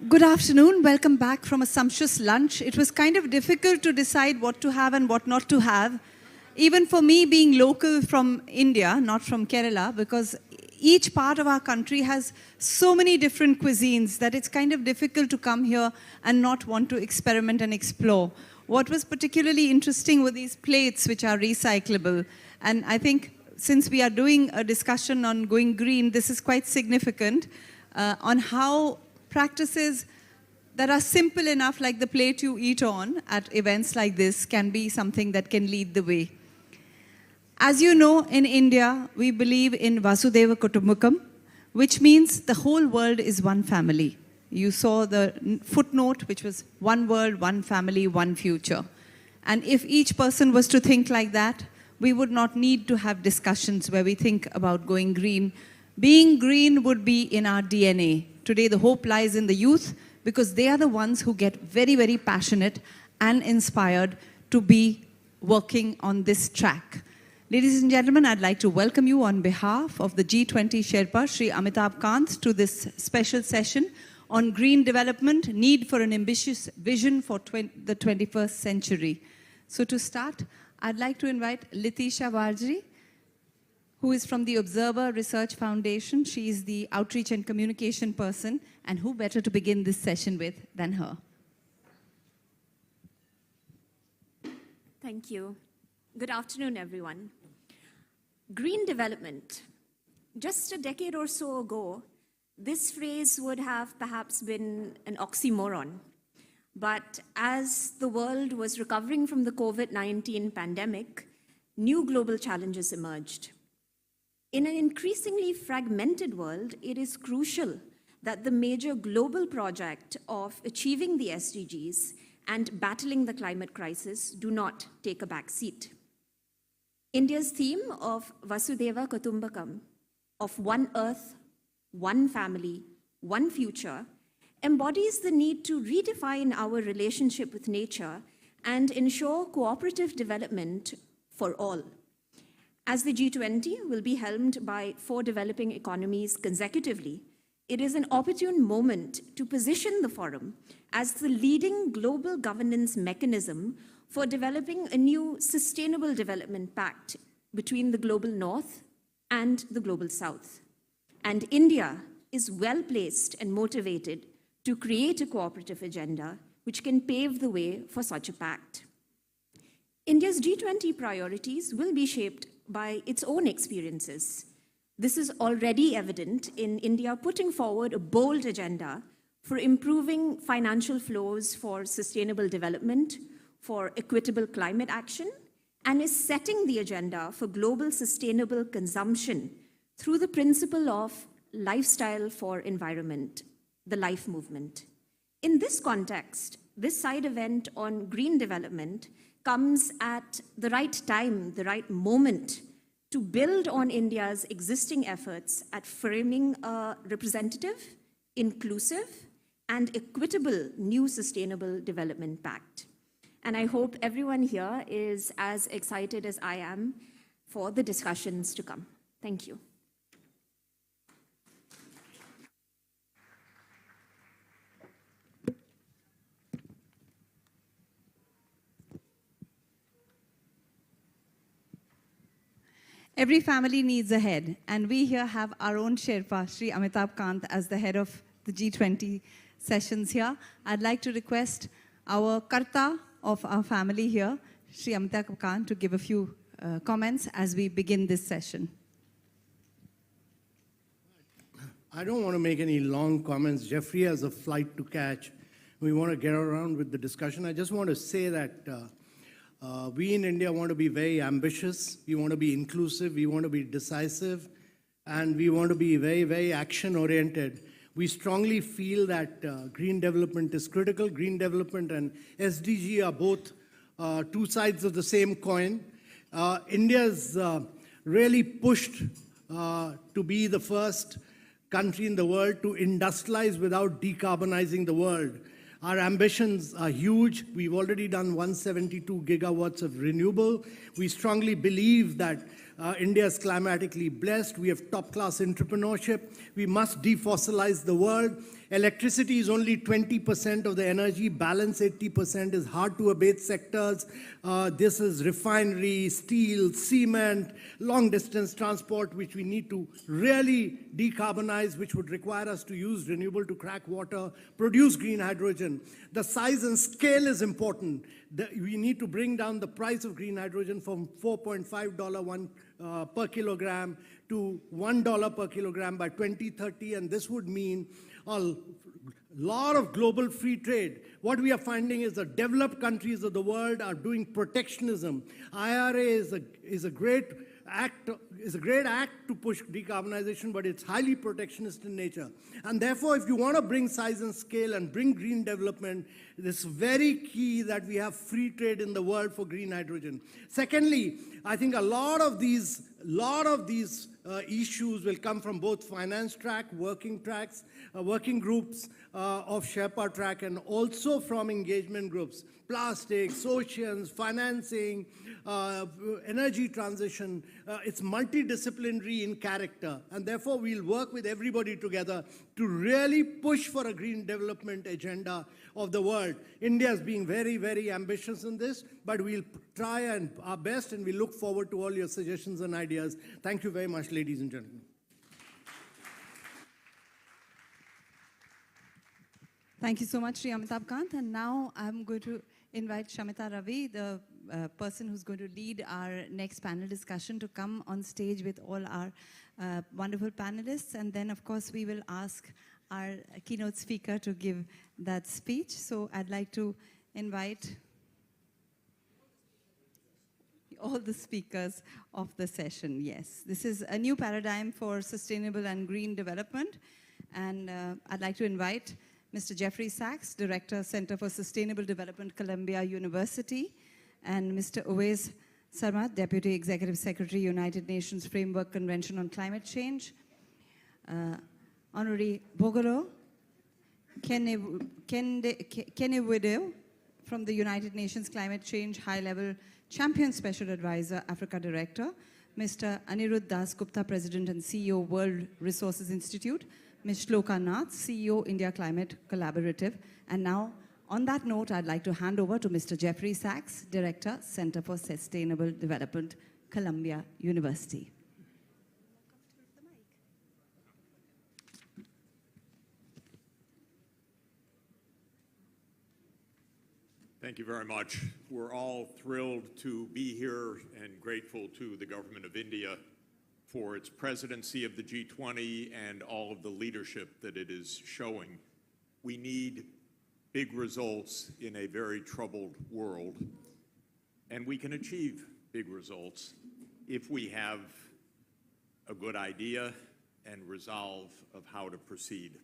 Good afternoon. Welcome back from a sumptuous lunch. It was kind of difficult to decide what to have and what not to have. Even for me being local from India, not from Kerala, because each part of our country has so many different cuisines that it's kind of difficult to come here and not want to experiment and explore. What was particularly interesting were these plates which are recyclable. And I think since we are doing a discussion on going green, this is quite significant on how practices that are simple enough, like the plate you eat on at events like this, can be something that can lead the way. As you know, in India, we believe in Vasudeva Kutumbakam, which means the whole world is one family. You saw the footnote, which was one world, one family, one future. And if each person was to think like that, we would not need to have discussions where we think about going green. Being green would be in our DNA. Today, the hope lies in the youth because they are the ones who get very, very passionate and inspired to be working on this track. Ladies and gentlemen, I'd like to welcome you on behalf of the G20 Sherpa, Shri Amitabh Kant, to this special session on green development, need for an ambitious vision for the 21st century. So to start, I'd like to invite Litisha Varjri, who is from the Observer Research Foundation. She is the outreach and communication person, and who better to begin this session with than her? Thank you. Good afternoon, everyone. Green development. Just a decade or so ago, this phrase would have perhaps been an oxymoron. But as the world was recovering from the COVID-19 pandemic, new global challenges emerged. In an increasingly fragmented world, it is crucial that the major global project of achieving the SDGs and battling the climate crisis do not take a back seat. India's theme of Vasudeva Kutumbakam, of one earth, one family, one future, embodies the need to redefine our relationship with nature and ensure cooperative development for all. As the G20 will be helmed by 4 developing economies consecutively, it is an opportune moment to position the forum as the leading global governance mechanism for developing a new sustainable development pact between the global north and the global south. And India is well placed and motivated to create a cooperative agenda which can pave the way for such a pact. India's G20 priorities will be shaped by its own experiences. This is already evident in India putting forward a bold agenda for improving financial flows for sustainable development, for equitable climate action, and is setting the agenda for global sustainable consumption through the principle of lifestyle for environment, the LIFE movement. In this context, this side event on green development comes at the right time, the right moment to build on India's existing efforts at framing a representative, inclusive, and equitable new sustainable development pact. And I hope everyone here is as excited as I am for the discussions to come. Thank you. Every family needs a head, and we here have our own Sherpa, Shri Amitabh Kant, as the head of the G20 sessions here. I'd like to request our Karta of our family here, Shri Amitabh Kant, to give a few comments as we begin this session. I don't want to make any long comments. Jeffrey has a flight to catch. We want to get around with the discussion. I just want to say that we in India want to be very ambitious, we want to be inclusive, we want to be decisive, and we want to be very, very action-oriented. We strongly feel that green development is critical. Green development and SDG are both 2 sides of the same coin. India's really pushed to be the first country in the world to industrialize without decarbonizing the world. Our ambitions are huge. We've already done 172 gigawatts of renewable. We strongly believe that India is climatically blessed. We have top-class entrepreneurship. We must defossilize the world. Electricity is only 20% of the energy. Balance 80% is hard-to-abate sectors. This is refinery, steel, cement, long-distance transport, which we need to really decarbonize, which would require us to use renewable to crack water, produce green hydrogen. The size and scale is important. We need to bring down the price of green hydrogen from $4.5 per kilogram to $1 per kilogram by 2030, and this would mean a lot of global free trade. What we are finding is the developed countries of the world are doing protectionism. IRA is a great act to push decarbonization, but it's highly protectionist in nature. And therefore, if you want to bring size and scale and bring green development, it's very key that we have free trade in the world for green hydrogen. Secondly, I think a lot of these issues will come from both finance track, working groups of Sherpa track, and also from engagement groups, plastics, oceans, financing, energy transition. It's multidisciplinary in character, and therefore we'll work with everybody together to really push for a green development agenda of the world. India is being very, very ambitious in this, but we'll try our best, and we look forward to all your suggestions and ideas. Thank you very much, ladies and gentlemen. Thank you so much, Sri Amitabh Kant. And now I'm going to invite Shamita Ravi, the person who's going to lead our next panel discussion, to come on stage with all our wonderful panelists. And then, of course, we will ask our keynote speaker to give that speech. So I'd like to invite all the speakers of the session. Yes, this is a new paradigm for sustainable and green development. And I'd like to invite Mr. Jeffrey Sachs, Director, Center for Sustainable Development, Columbia University, and Mr. Uwais Sarmat, Deputy Executive Secretary, United Nations Framework Convention on Climate Change, Honorary Bogoro Kennewidow from the United Nations Climate Change High-Level Champion Special Advisor, Africa Director, Mr. Anirudh Das Gupta, President and CEO, World Resources Institute, Ms. Shloka Nath, CEO, India Climate Collaborative. And now, on that note, I'd like to hand over to Mr. Jeffrey Sachs, Director, Center for Sustainable Development, Columbia University. Thank you very much. We're all thrilled to be here and grateful to the Government of India for its presidency of the G20 and all of the leadership that it is showing. We need big results in a very troubled world, and we can achieve big results if we have a good idea and resolve of how to proceed.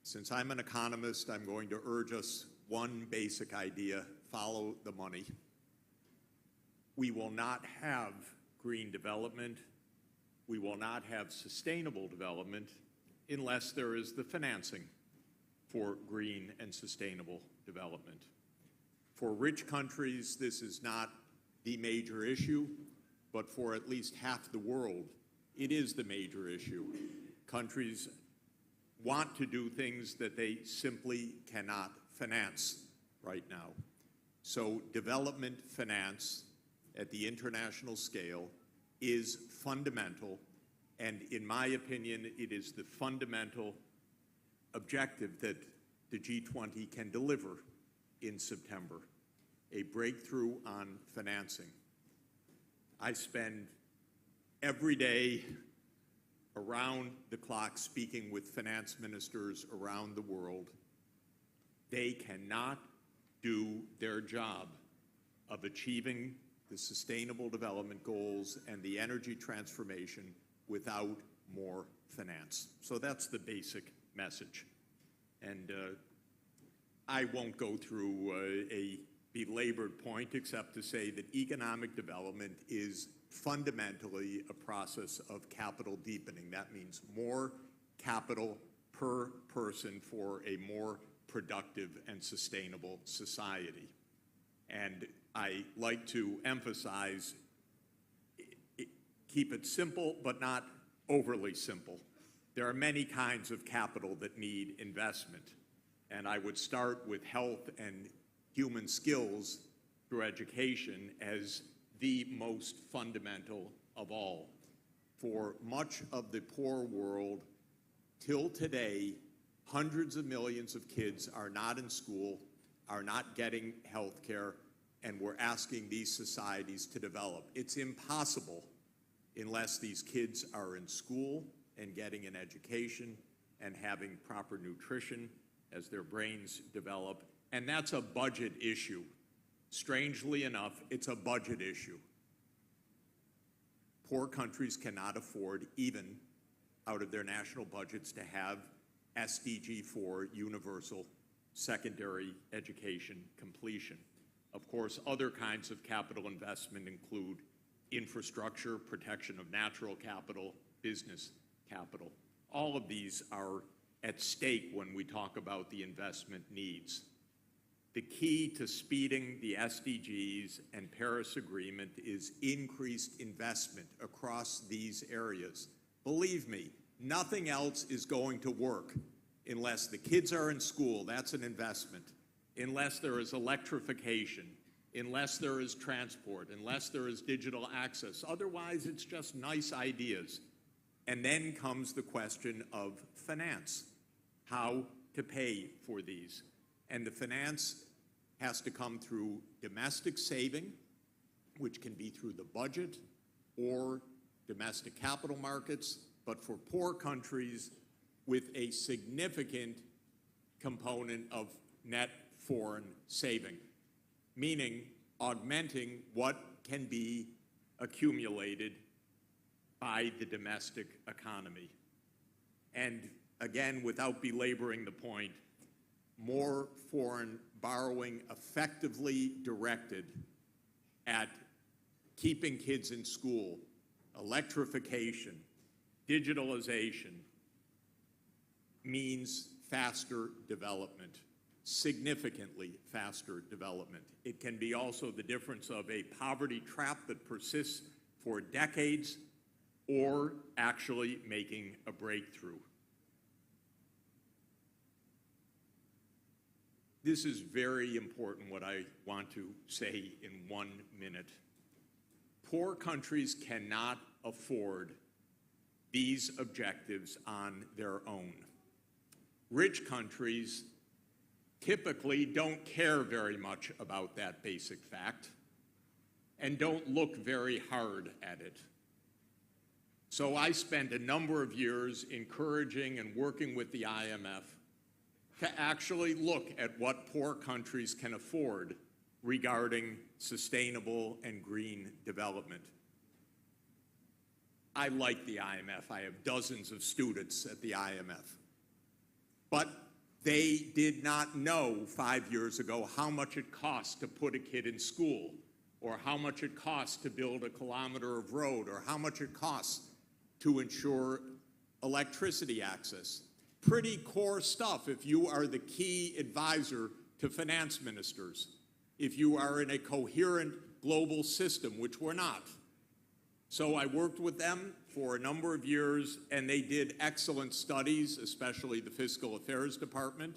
Since I'm an economist, I'm going to urge us one basic idea: follow the money. We will not have green development, we will not have sustainable development unless there is the financing for green and sustainable development. For rich countries, this is not the major issue, but for at least half the world, it is the major issue. Countries want to do things that they simply cannot finance right now. So development finance at the international scale is fundamental, and in my opinion, it is the fundamental objective that the G20 can deliver in September, a breakthrough on financing. I spend every day around the clock speaking with finance ministers around the world. They cannot do their job of achieving the Sustainable Development Goals and the energy transformation without more finance. So that's the basic message. And I won't go through a belabored point except to say that economic development is fundamentally a process of capital deepening. That means more capital per person for a more productive, and sustainable society. And I like to emphasize, keep it simple, but not overly simple. There are many kinds of capital that need investment. And I would start with health and human skills through education as the most fundamental of all. For much of the poor world, till today, hundreds of millions of kids are not in school, are not getting health care, and we're asking these societies to develop. It's impossible unless these kids are in school and getting an education and having proper nutrition as their brains develop. And that's a budget issue. Strangely enough, it's a budget issue. Poor countries cannot afford, even out of their national budgets, to have SDG 4 universal secondary education completion. Of course, other kinds of capital investment include infrastructure, protection of natural capital, business capital. All of these are at stake when we talk about the investment needs. The key to speeding the SDGs and Paris Agreement is increased investment across these areas. Believe me, nothing else is going to work unless the kids are in school. That's an investment. Unless there is electrification, unless there is transport, unless there is digital access. Otherwise, it's just nice ideas. And then comes the question of finance, how to pay for these. And the finance has to come through domestic saving, which can be through the budget or domestic capital markets, but for poor countries with a significant component of net foreign saving, meaning augmenting what can be accumulated by the domestic economy. And again, without belaboring the point, more foreign borrowing effectively directed at keeping kids in school, electrification, digitalization, means faster development, significantly faster development. It can be also the difference of a poverty trap that persists for decades or actually making a breakthrough. This is very important, what I want to say in 1 minute. Poor countries cannot afford these objectives on their own. Rich countries typically don't care very much about that basic fact and don't look very hard at it. So I spent a number of years encouraging and working with the IMF to actually look at what poor countries can afford regarding sustainable and green development. I like the IMF. I have dozens of students at the IMF. But they did not know 5 years ago how much it costs to put a kid in school, or how much it costs to build a kilometer of road, or how much it costs to ensure electricity access. Pretty core stuff if you are the key advisor to finance ministers, if you are in a coherent global system, which we're not. So I worked with them for a number of years, and they did excellent studies, especially the Fiscal Affairs Department,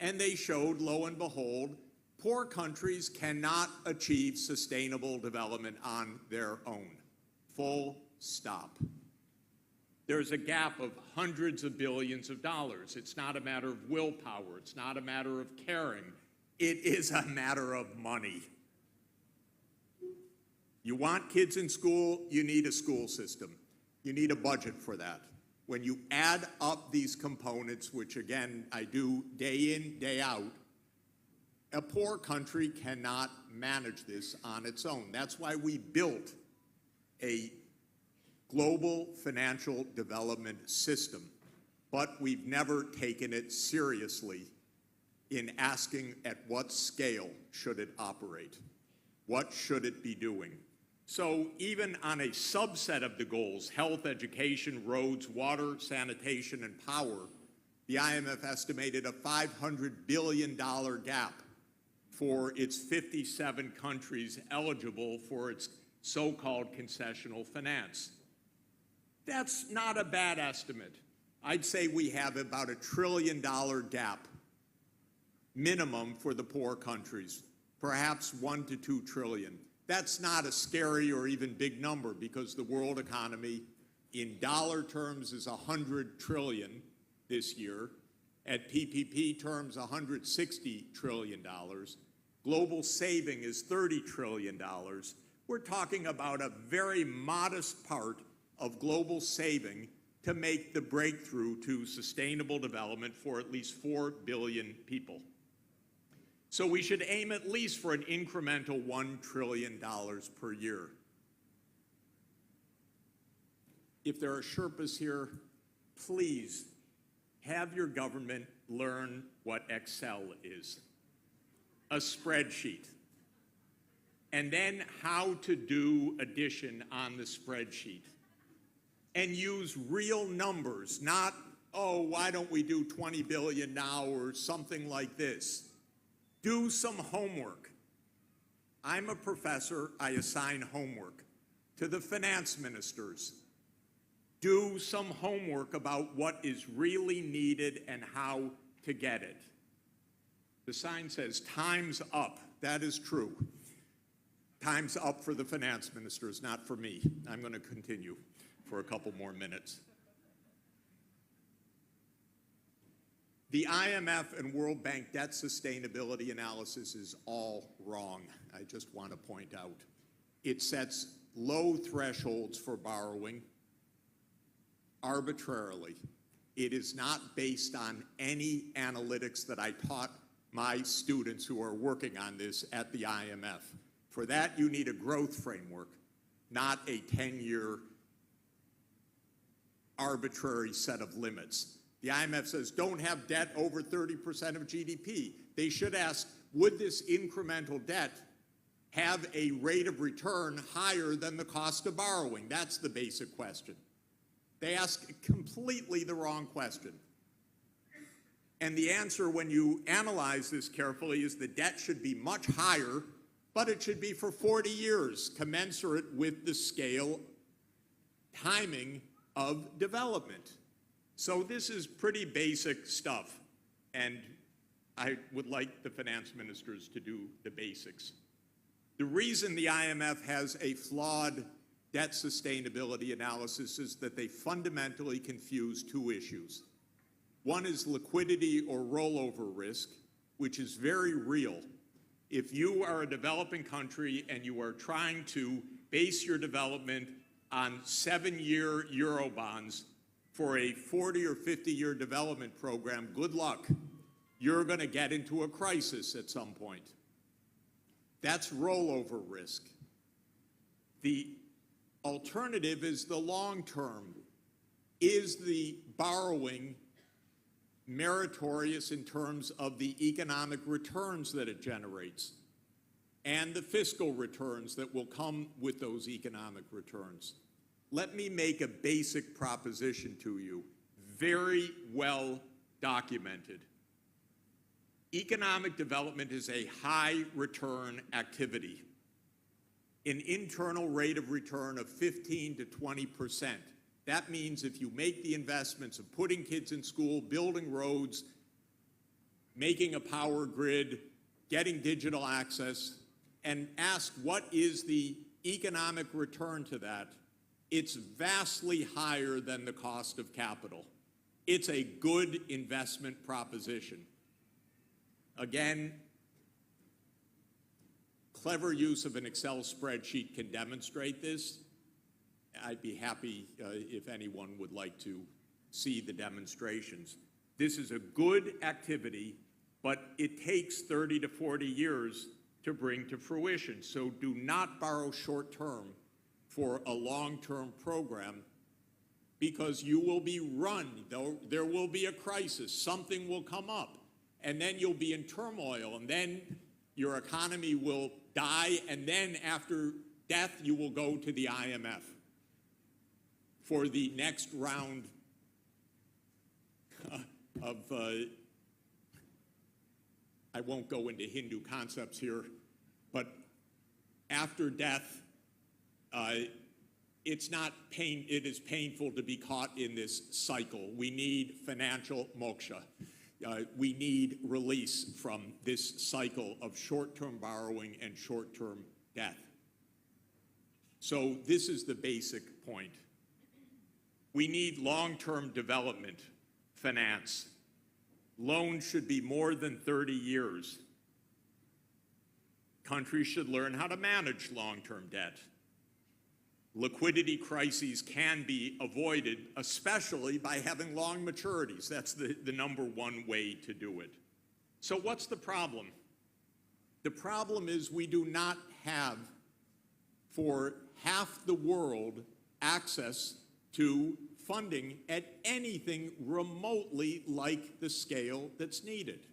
and they showed, lo and behold, poor countries cannot achieve sustainable development on their own. Full stop. There's a gap of hundreds of billions of dollars. It's not a matter of willpower. It's not a matter of caring. It is a matter of money. You want kids in school, you need a school system. You need a budget for that. When you add up these components, which again, I do day in, day out, a poor country cannot manage this on its own. That's why we built a global financial development system, but we've never taken it seriously in asking at what scale should it operate? What should it be doing? So even on a subset of the goals, health, education, roads, water, sanitation, and power, The IMF estimated a $500 billion gap for its 57 countries eligible for its so-called concessional finance. That's not a bad estimate. I'd say we have about $1 trillion gap minimum for the poor countries, perhaps 1 to 2 trillion. That's not a scary or even big number because the world economy in dollar terms is 100 trillion this year. At PPP terms, $160 trillion. Global saving is $30 trillion. We're talking about a very modest part of global saving to make the breakthrough to sustainable development for at least 4 billion people. So we should aim at least for an incremental $1 trillion per year. If there are Sherpas here, please have your government learn what Excel is, a spreadsheet, and then how to do addition on the spreadsheet. And use real numbers, not, oh, why don't we do 20 billion now or something like this. Do some homework. I'm a professor, I assign homework to the finance ministers. Do some homework about what is really needed and how to get it. The sign says, time's up. That is true. Time's up for the finance ministers, not for me. I'm going to continue for a couple more minutes. The IMF and World Bank debt sustainability analysis is all wrong, I just want to point out. It sets low thresholds for borrowing arbitrarily. It is not based on any analytics that I taught my students who are working on this at the IMF. For that, you need a growth framework, not a 10-year arbitrary set of limits. The IMF says don't have debt over 30% of GDP. They should ask, would this incremental debt have a rate of return higher than the cost of borrowing? That's the basic question. They ask completely the wrong question. And the answer, when you analyze this carefully, is the debt should be much higher, but it should be for 40 years, commensurate with the scale, timing of development. So this is pretty basic stuff, and I would like the finance ministers to do the basics. The reason the IMF has a flawed debt sustainability analysis is that they fundamentally confuse two issues. One is liquidity or rollover risk, which is very real. If you are a developing country and you are trying to base your development on 7-year Euro bonds for a 40 or 50-year development program, good luck. You're going to get into a crisis at some point. That's rollover risk. The alternative is the long term. Is the borrowing meritorious in terms of the economic returns that it generates and the fiscal returns that will come with those economic returns? Let me make a basic proposition to you, very well documented. Economic development is a high return activity. An internal rate of return of 15 to 20%. That means if you make the investments of putting kids in school, building roads, making a power grid, getting digital access, and ask what is the economic return to that, it's vastly higher than the cost of capital. It's a good investment proposition. Again, clever use of an Excel spreadsheet can demonstrate this. I'd be happy if anyone would like to see the demonstrations. This is a good activity, but it takes 30 to 40 years to bring to fruition. So do not borrow short-term for a long-term program, because you will be run. There will be a crisis. Something will come up. And then you'll be in turmoil. And then your economy will die. And then after death, you will go to the IMF for the next round of, I won't go into Hindu concepts here, but after death, it is painful to be caught in this cycle. We need financial moksha. We need release from this cycle of short-term borrowing and short-term death. So this is the basic point. We need long-term development finance. Loans should be more than 30 years. Countries should learn how to manage long-term debt. Liquidity crises can be avoided, especially by having long maturities. That's the number one way to do it. So what's the problem? The problem is we do not have, for half the world, access to funding at anything remotely like the scale that's needed.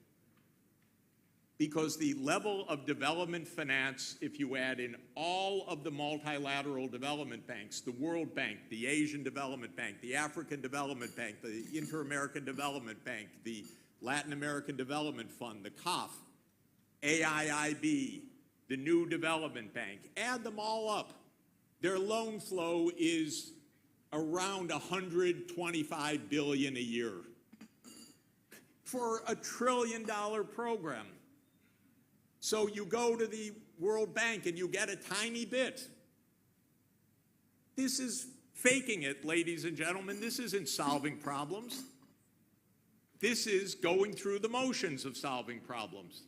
Because the level of development finance, if you add in all of the multilateral development banks, the World Bank, the Asian Development Bank, the African Development Bank, the Inter-American Development Bank, the Latin American Development Fund, the CAF, AIIB, the New Development Bank, add them all up. Their loan flow is around $125 billion a year for a $1 trillion program. So you go to the World Bank and you get a tiny bit. This is faking it, ladies and gentlemen. This isn't solving problems. This is going through the motions of solving problems.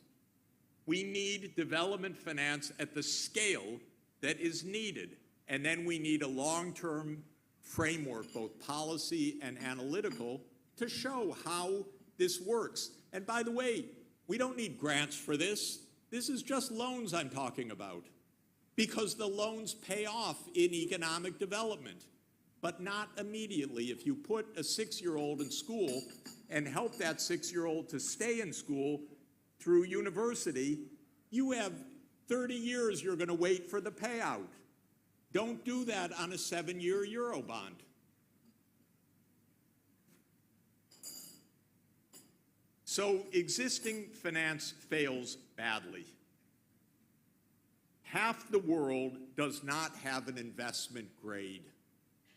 We need development finance at the scale that is needed. And then we need a long-term framework, both policy and analytical, to show how this works. And by the way, we don't need grants for this. This is just loans I'm talking about, because the loans pay off in economic development, but not immediately. If you put a 6-year-old in school and help that 6-year-old to stay in school through university, you have 30 years you're going to wait for the payout. Don't do that on a 7-year Eurobond. So existing finance fails badly. Half the world does not have an investment grade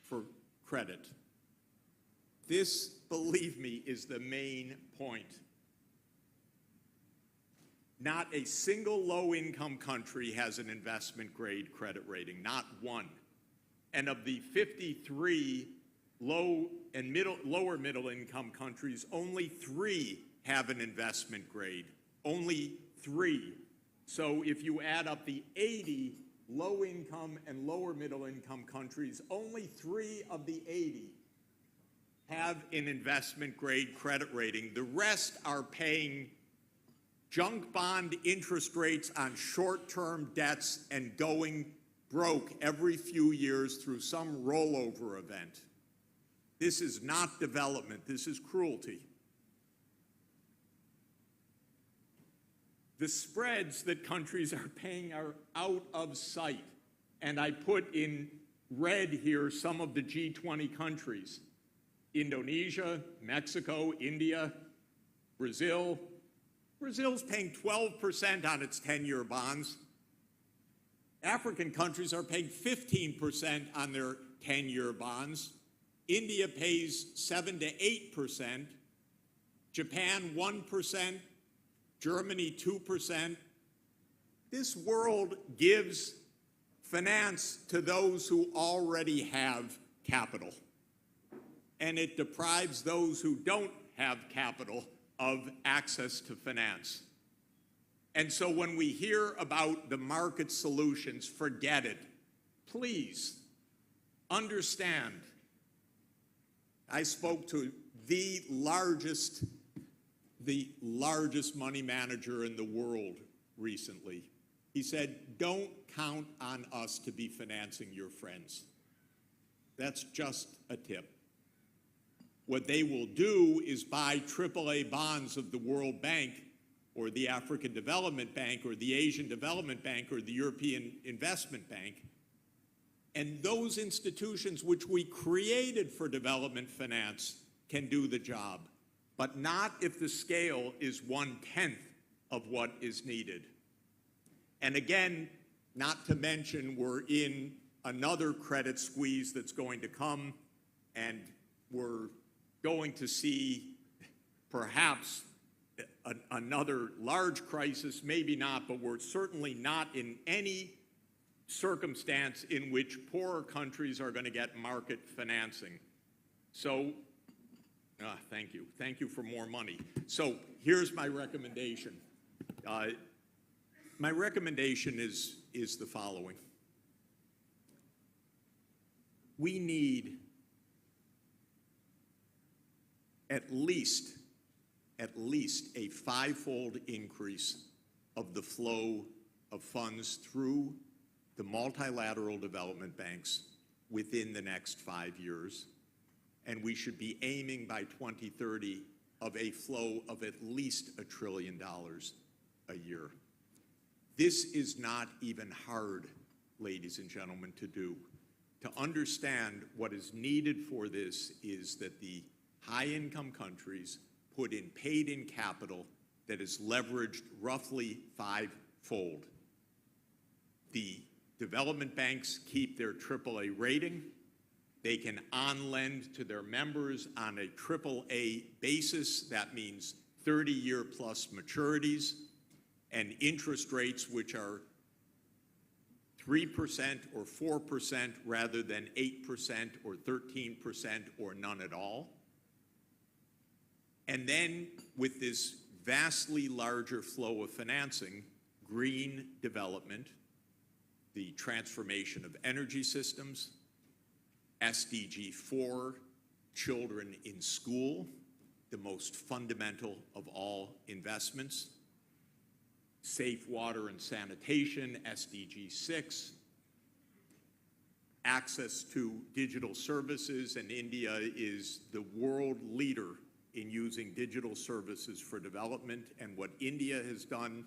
for credit. This, believe me, is the main point. Not a single low-income country has an investment grade credit rating, not one. And of the 53 lower middle income countries, only 3 have an investment grade, only 3. So if you add up the 80 low-income and lower middle-income countries, only 3 of the 80 have an investment-grade credit rating. The rest are paying junk bond interest rates on short-term debts and going broke every few years through some rollover event. This is not development. This is cruelty. The spreads that countries are paying are out of sight. And I put in red here some of the G20 countries: Indonesia, Mexico, India, Brazil. Brazil's paying 12% on its 10-year bonds. African countries are paying 15% on their 10-year bonds. India pays 7 to 8%. Japan, 1%. Germany, 2%. This world gives finance to those who already have capital, and it deprives those who don't have capital of access to finance. And so when we hear about the market solutions, forget it. Please understand. I spoke to the largest money manager in the world recently. He said, don't count on us to be financing your friends. That's just a tip. What they will do is buy AAA bonds of the World Bank or the African Development Bank or the Asian Development Bank or the European Investment Bank. And those institutions which we created for development finance can do the job. but not if the scale is 1/10 of what is needed. And again, not to mention we're in another credit squeeze that's going to come, and we're going to see perhaps another large crisis, maybe not, but we're certainly not in any circumstance in which poorer countries are going to get market financing. So, thank you. Thank you for more money. So here's my recommendation. My recommendation is the following. We need at least a 5-fold increase of the flow of funds through the multilateral development banks within the next 5 years. And we should be aiming by 2030 of a flow of at least $1 trillion a year. This is not even hard, ladies and gentlemen, to do. To understand what is needed for this is that the high-income countries put in paid-in capital that is leveraged roughly 5-fold. The development banks keep their AAA rating. They can on-lend to their members on a AAA basis. That means 30-year plus maturities and interest rates which are 3% or 4% rather than 8% or 13% or none at all. And then with this vastly larger flow of financing, green development, the transformation of energy systems, SDG 4, children in school, the most fundamental of all investments, safe water and sanitation, SDG 6, access to digital services, and India is the world leader in using digital services for development, and what India has done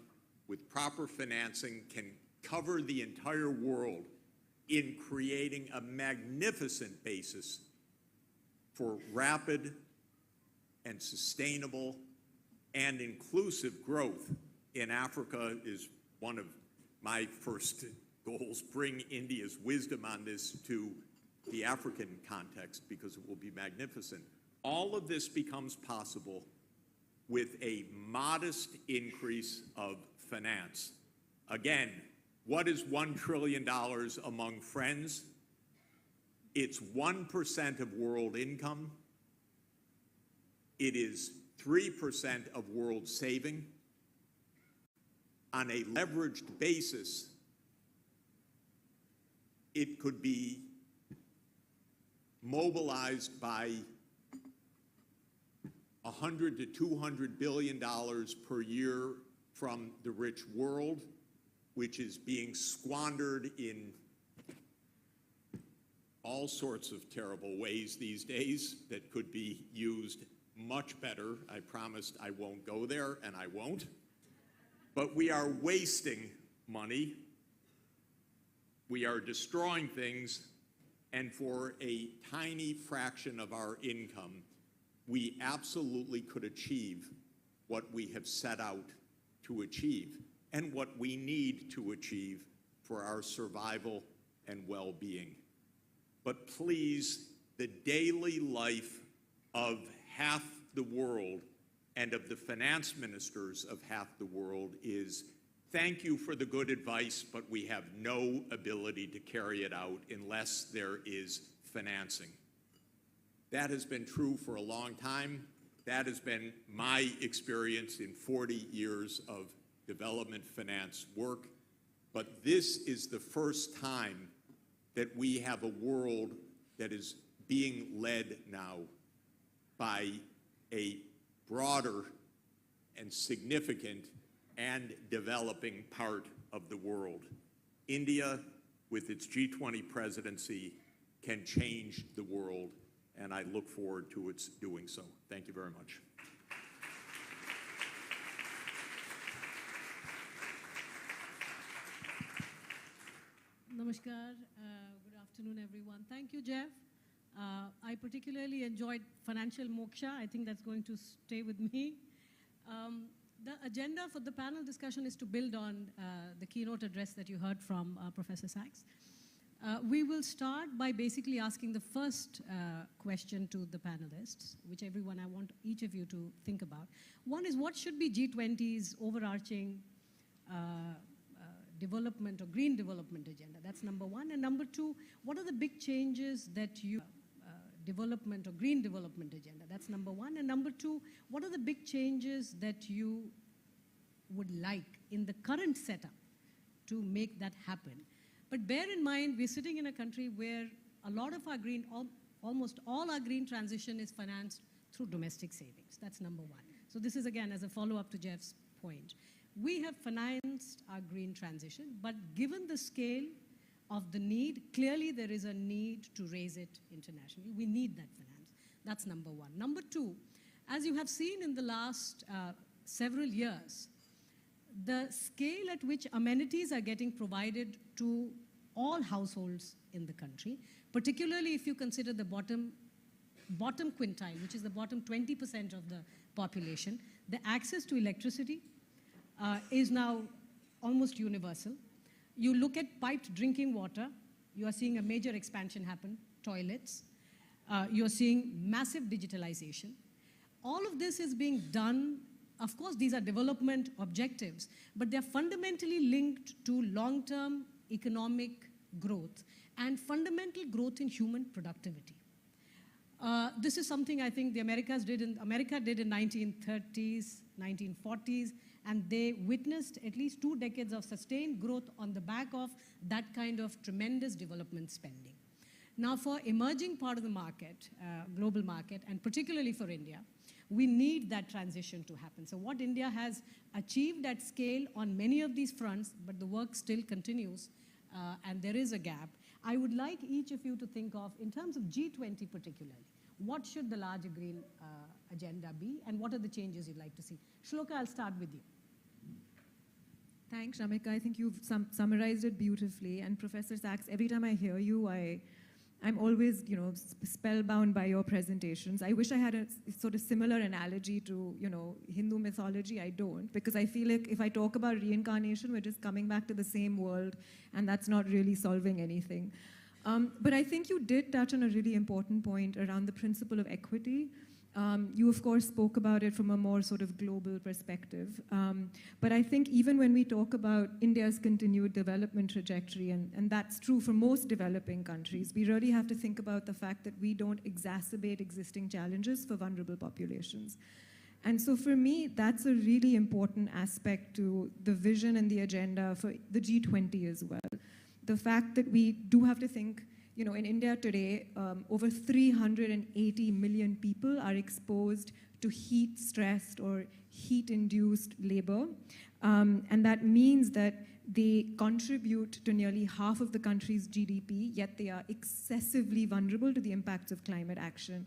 with proper financing can cover the entire world in creating a magnificent basis for rapid and sustainable and inclusive growth in Africa is one of my first goals. Bring India's wisdom on this to the African context because it will be magnificent. All of this becomes possible with a modest increase of finance. Again, what is $1 trillion among friends? It's 1% of world income. It is 3% of world saving. On a leveraged basis, it could be mobilized by $100 to $200 billion per year from the rich world, which is being squandered in all sorts of terrible ways these days that could be used much better. I promised I won't go there, and I won't. But we are wasting money. We are destroying things, and for a tiny fraction of our income, we absolutely could achieve what we have set out to achieve and what we need to achieve for our survival and well-being. But please, the daily life of half the world and of the finance ministers of half the world is, thank you for the good advice, but we have no ability to carry it out unless there is financing. That has been true for a long time. That has been my experience in 40 years of development finance work. But this is the first time that we have a world that is being led now by a broader and significant and developing part of the world. India, with its G20 presidency, can change the world, and I look forward to its doing so. Thank you very much. Namaskar. Good afternoon, everyone. Thank you, Jeff. I particularly enjoyed financial moksha. I think that's going to stay with me. The agenda for the panel discussion is to build on the keynote address that you heard from Professor Sachs. We will start by basically asking the first question to the panelists, which I want each of you to think about. One is, what should be G20's overarching development or green development agenda? That's number one. And number two, what are the big changes that you development or green development agenda? That's number one. And number two, what are the big changes that you would like in the current setup to make that happen? But bear in mind, we're sitting in a country where a lot of our green, almost all our green transition is financed through domestic savings. That's number one. So this is, again, as a follow-up to Jeff's point. We have financed our green transition, but given the scale of the need, clearly there is a need to raise it internationally. We need that finance. That's number one. Number two, as you have seen in the last several years, the scale at which amenities are getting provided to all households in the country, particularly if you consider the bottom quintile, which is the bottom 20% of the population, the access to electricity is now almost universal. You look at piped drinking water, you are seeing a major expansion happen, toilets. You're seeing massive digitalization. All of this is being done. Of course, these are development objectives, but they're fundamentally linked to long-term economic growth and fundamental growth in human productivity. This is something I think America did in 1930s, 1940s, and they witnessed at least 2 decades of sustained growth on the back of that kind of tremendous development spending. Now, for emerging part of the market, global market, and particularly for India, we need that transition to happen. So what India has achieved at scale on many of these fronts, but the work still continues, and there is a gap. I would like each of you to think of, in terms of G20 particularly, what should the larger green agenda be, and what are the changes you'd like to see? Shloka, I'll start with you. Thanks, Shamika. I think you've summarized it beautifully. And Professor Sachs, every time I hear you, I'm always, spellbound by your presentations. I wish I had a sort of similar analogy to, Hindu mythology. I don't, because I feel like if I talk about reincarnation, we're just coming back to the same world, and that's not really solving anything. But I think you did touch on a really important point around the principle of equity. You, of course, spoke about it from a more sort of global perspective. But I think even when we talk about India's continued development trajectory, and that's true for most developing countries, we really have to think about the fact that we don't exacerbate existing challenges for vulnerable populations. And so for me, that's a really important aspect to the vision and the agenda for the G20 as well. The fact that we do have to think, in India today, over 380 million people are exposed to heat-stressed or heat-induced labor. And that means that they contribute to nearly half of the country's GDP, yet they are excessively vulnerable to the impacts of climate action.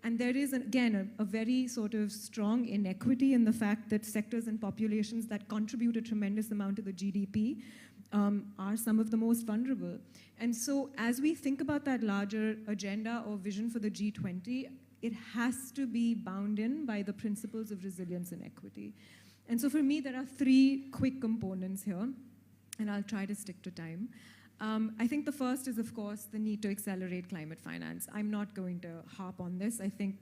And there is, again, a very sort of strong inequity in the fact that sectors and populations that contribute a tremendous amount to the GDP are some of the most vulnerable. And so as we think about that larger agenda or vision for the G20, it has to be bound in by the principles of resilience and equity. And so for me, there are 3 quick components here, and I'll try to stick to time. I think the first is, of course, the need to accelerate climate finance. I'm not going to harp on this. I think,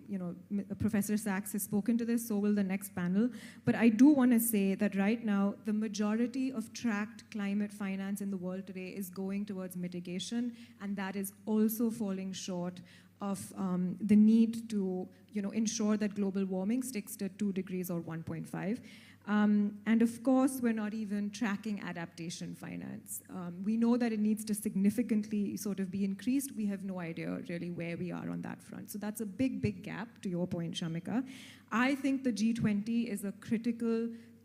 Professor Sachs has spoken to this, so will the next panel. But I do want to say that right now, the majority of tracked climate finance in the world today is going towards mitigation, and that is also falling short of the need to, ensure that global warming sticks to 2 degrees or 1.5. And of course, we're not even tracking adaptation finance. We know that it needs to significantly sort of be increased. We have no idea really where we are on that front. So that's a big, big gap, to your point, Shamika. I think the G20 is a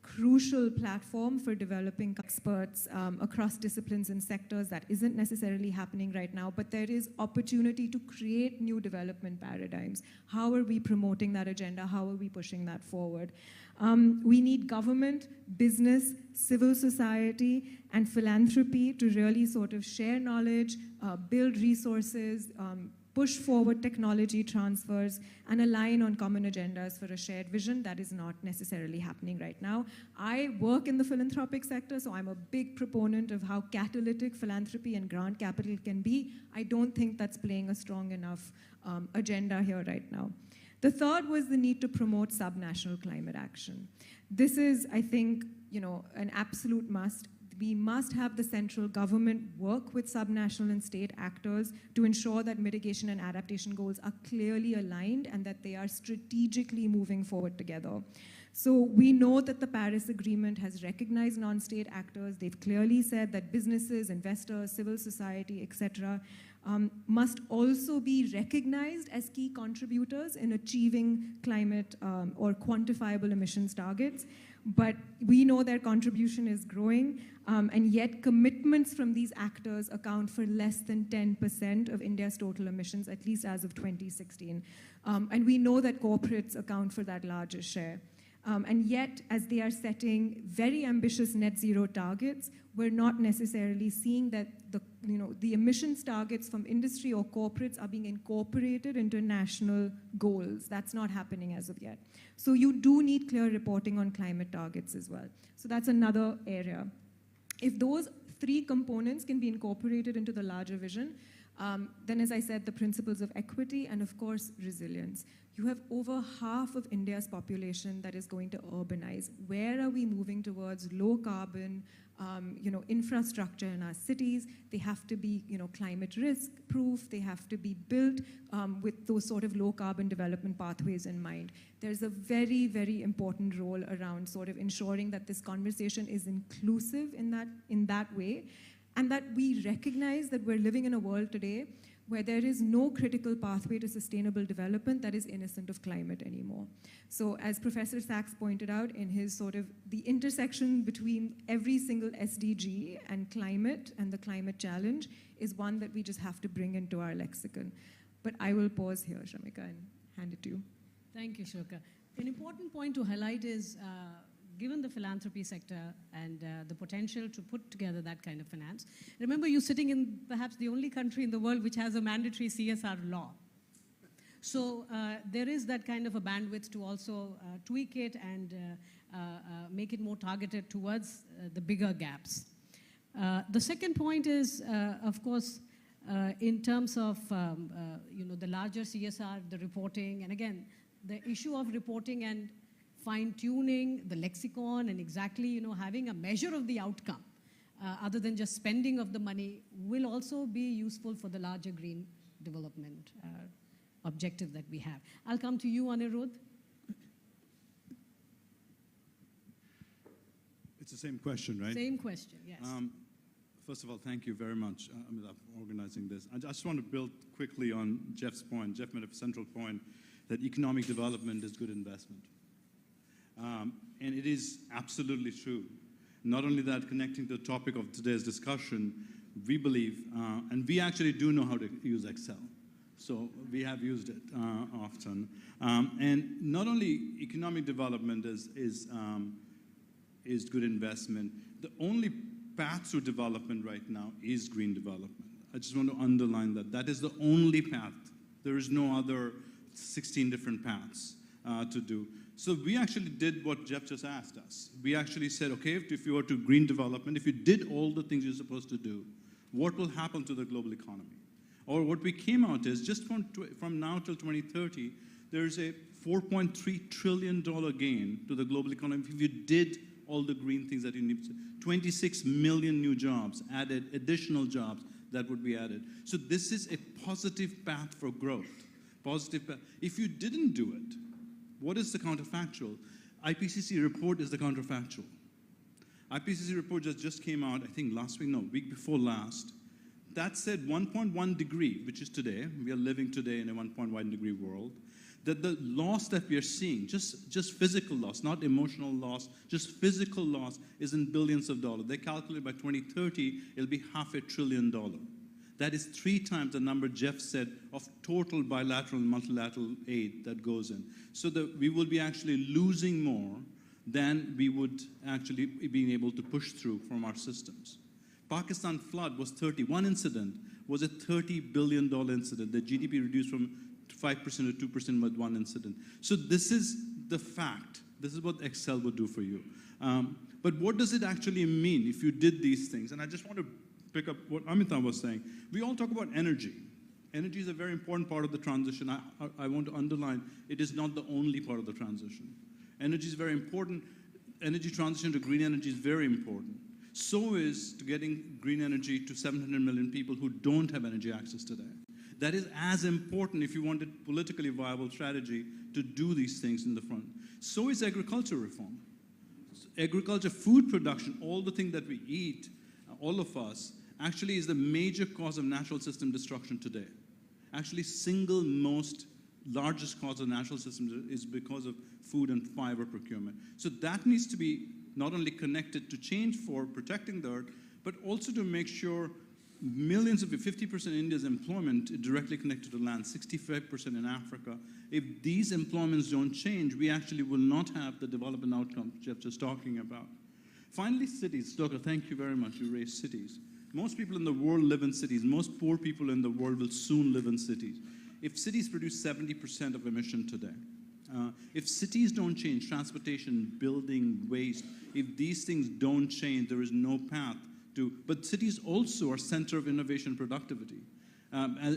crucial platform for developing experts across disciplines and sectors. That isn't necessarily happening right now, but there is opportunity to create new development paradigms. How are we promoting that agenda? How are we pushing that forward? We need government, business, civil society, and philanthropy to really sort of share knowledge, build resources, push forward technology transfers, and align on common agendas for a shared vision. That is not necessarily happening right now. I work in the philanthropic sector, so I'm a big proponent of how catalytic philanthropy and grant capital can be. I don't think that's playing a strong enough agenda here right now. The third was the need to promote subnational climate action. This is, I think, an absolute must. We must have the central government work with subnational and state actors to ensure that mitigation and adaptation goals are clearly aligned and that they are strategically moving forward together. So we know that the Paris Agreement has recognized non-state actors. They've clearly said that businesses, investors, civil society, etc., must also be recognized as key contributors in achieving climate or quantifiable emissions targets. But we know their contribution is growing, and yet commitments from these actors account for less than 10% of India's total emissions, at least as of 2016. And we know that corporates account for that larger share. And yet, as they are setting very ambitious net zero targets, we're not necessarily seeing that the emissions targets from industry or corporates are being incorporated into national goals. That's not happening as of yet. So you do need clear reporting on climate targets as well. So that's another area. If those three components can be incorporated into the larger vision, then, as I said, the principles of equity and, of course, resilience. You have over half of India's population that is going to urbanize. Where are we moving towards low carbon, infrastructure in our cities? They have to be, climate risk proof. They have to be built with those sort of low carbon development pathways in mind. There's a very, very important role around sort of ensuring that this conversation is inclusive in that way, and that we recognize that we're living in a world today where there is no critical pathway to sustainable development that is innocent of climate anymore. So as Professor Sachs pointed out in his sort of the intersection between every single SDG and climate and the climate challenge is one that we just have to bring into our lexicon. But I will pause here, Shamika, and hand it to you. Thank you, Sherpa. An important point to highlight is given the philanthropy sector and the potential to put together that kind of finance. Remember, you're sitting in perhaps the only country in the world which has a mandatory CSR law. So there is that kind of a bandwidth to also tweak it and make it more targeted towards the bigger gaps. The second point is, of course, in terms of the larger CSR, the reporting, and again, the issue of reporting and fine-tuning the lexicon and exactly, having a measure of the outcome other than just spending of the money will also be useful for the larger green development objective that we have. I'll come to you, Anirudh. It's the same question, right? Same question, yes. First of all, thank you very much for organizing this. I just want to build quickly on Jeff's point. Jeff made a central point that economic development is good investment. And it is absolutely true. Not only that, connecting to the topic of today's discussion, we believe, and we actually do know how to use Excel. So we have used it often. And not only economic development is good investment, the only path to development right now is green development. I just want to underline that. That is the only path. There is no other 16 different paths to do. So we actually did what Jeff just asked us. We actually said, okay, if you were to green development, if you did all the things you're supposed to do, what will happen to the global economy? Or what we came out is, just from now till 2030, there's a $4.3 trillion gain to the global economy if you did all the green things that you need. 26 million new jobs added, additional jobs that would be added. So this is a positive path for growth. Positive path. If you didn't do it, what is the counterfactual? IPCC report is the counterfactual. IPCC report just came out, I think week before last. That said 1.1 degree, which is today, we are living today in a 1.1 degree world, that the loss that we are seeing, just physical loss, not emotional loss, just physical loss is in billions of dollars. They calculate by 2030, it'll be $500 billion. That is 3 times the number Jeff said of total bilateral and multilateral aid that goes in. So that we will be actually losing more than we would actually being able to push through from our systems. Pakistan flood was 30. One incident was a $30 billion incident. The GDP reduced from 5% to 2% with one incident. So this is the fact. This is what Excel would do for you. But what does it actually mean if you did these things? And I just want to pick up what Amitabh was saying. We all talk about energy. Energy is a very important part of the transition. I want to underline, it is not the only part of the transition. Energy is very important. Energy transition to green energy is very important. So is to getting green energy to 700 million people who don't have energy access today. That is as important if you want a politically viable strategy to do these things in the front. So is agriculture reform. Agriculture, food production, all the things that we eat, all of us, actually is the major cause of natural system destruction today. Actually, single most largest cause of natural systems is because of food and fiber procurement. So that needs to be not only connected to change for protecting the earth, but also to make sure millions of 50% of India's employment is directly connected to land, 65% in Africa. If these employments don't change, we actually will not have the development outcomes Jeff just talking about. Finally, cities. Dr. Thank you very much. You raised cities. Most people in the world live in cities. Most poor people in the world will soon live in cities. If cities produce 70% of emission today, if cities don't change, transportation, building, waste, if these things don't change, there is no path to, but cities also are center of innovation and productivity.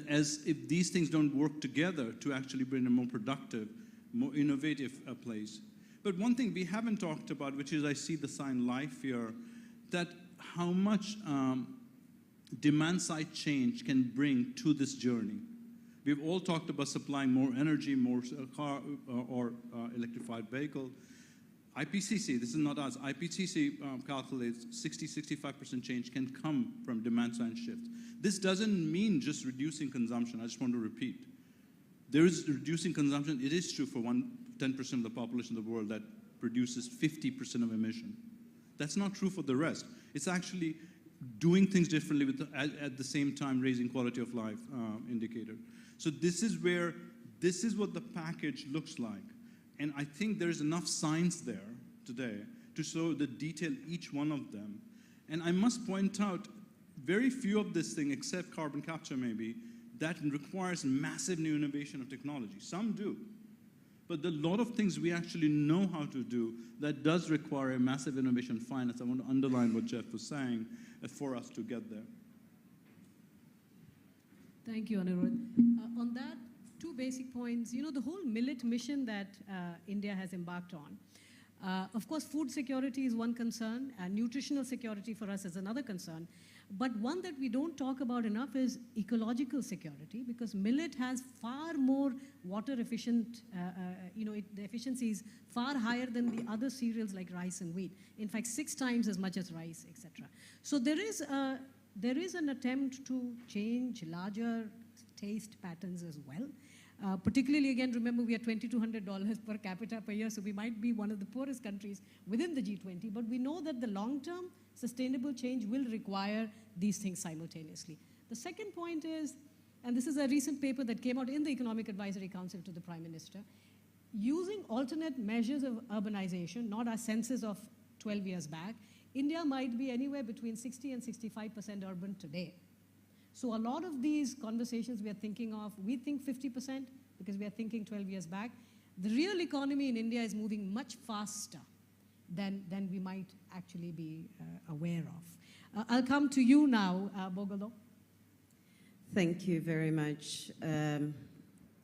As if these things don't work together to actually bring a more productive, more innovative place. But one thing we haven't talked about, which is I see the sign life here, that how much demand side change can bring to this journey. We've all talked about supplying more energy, more car or electrified vehicle. IPCC, this is not us, IPCC calculates 60-65% change can come from demand side shifts. This doesn't mean just reducing consumption. I just want to repeat. There is reducing consumption. It is true for 10% of the population of the world that produces 50% of emission. That's not true for the rest. It's actually doing things differently with at the same time raising quality of life indicator. So this is what the package looks like. And I think there's enough science there today to show the detail each one of them. And I must point out, very few of this thing, except carbon capture maybe, that requires massive new innovation of technology. Some do. But a lot of things we actually know how to do that does require a massive innovation finance. I want to underline what Jeff was saying for us to get there. Thank you, Anirudh. On that, two basic points. You know, the whole millet mission that India has embarked on. Of course, food security is one concern, and nutritional security for us is another concern. But one that we don't talk about enough is ecological security, because millet has far more water efficient, the efficiency is far higher than the other cereals like rice and wheat. In fact, 6 times as much as rice, etc. So there is an attempt to change larger taste patterns as well. Particularly, again, remember we are $2,200 per capita per year, so we might be one of the poorest countries within the G20, but we know that the long-term sustainable change will require these things simultaneously. The second point is, and this is a recent paper that came out in the Economic Advisory Council to the Prime Minister, using alternate measures of urbanization, not our census of 12 years back, India might be anywhere between 60 and 65% urban today. So a lot of these conversations we are thinking of, we think 50% because we are thinking 12 years back. The real economy in India is moving much faster than we might actually be aware of. I'll come to you now, Bogolo. Thank you very much.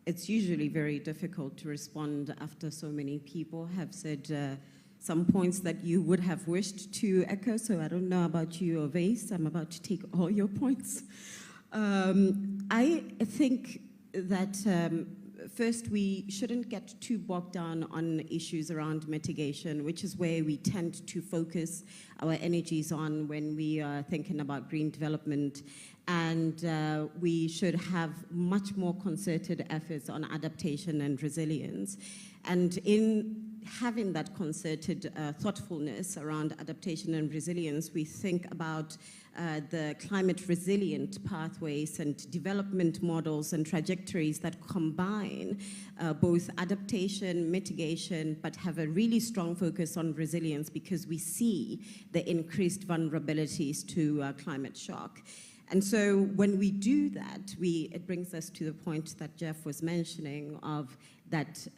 It's usually very difficult to respond after so many people have said some points that you would have wished to echo, so I don't know about you, Ovais. I'm about to take all your points. I think that first, we shouldn't get too bogged down on issues around mitigation, which is where we tend to focus our energies on when we are thinking about green development. And we should have much more concerted efforts on adaptation and resilience. And in having that concerted thoughtfulness around adaptation and resilience, we think about the climate resilient pathways and development models and trajectories that combine both adaptation, mitigation, but have a really strong focus on resilience because we see the increased vulnerabilities to climate shock. And so when we do that, it brings us to the point that Jeff was mentioning of that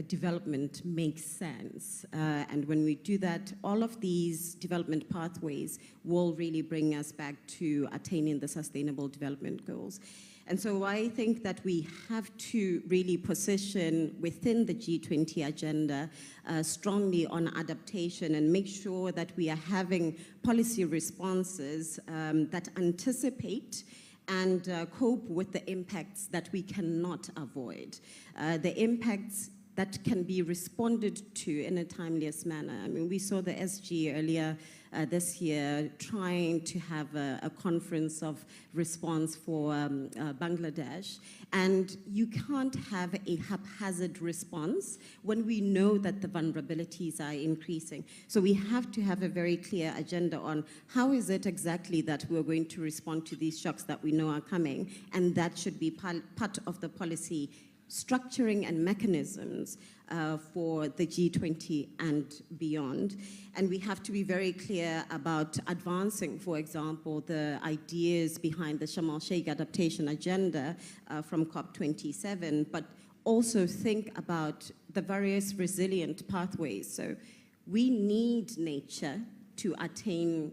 development makes sense. And when we do that, all of these development pathways will really bring us back to attaining the Sustainable Development Goals. And so I think that we have to really position within the G20 agenda strongly on adaptation and make sure that we are having policy responses that anticipate and cope with the impacts that we cannot avoid. The impacts that can be responded to in a timeliest manner. I mean, we saw the SG earlier this year trying to have a conference of response for Bangladesh, and you can't have a haphazard response when we know that the vulnerabilities are increasing. So we have to have a very clear agenda on how is it exactly that we're going to respond to these shocks that we know are coming, and that should be part of the policy structuring and mechanisms for the G20 and beyond. And we have to be very clear about advancing, for example, the ideas behind the Sharm el-Sheikh adaptation agenda from COP27, but also think about the various resilient pathways. So we need nature to attain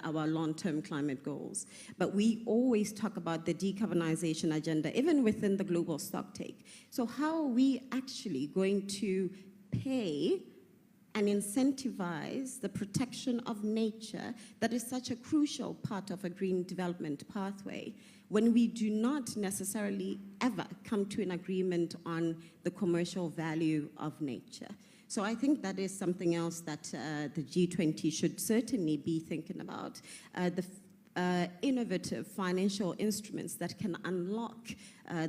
our long-term climate goals. But we always talk about the decarbonization agenda, even within the global stocktake. So how are we actually going to pay and incentivize the protection of nature that is such a crucial part of a green development pathway when we do not necessarily ever come to an agreement on the commercial value of nature? So I think that is something else that the G20 should certainly be thinking about. The innovative financial instruments that can unlock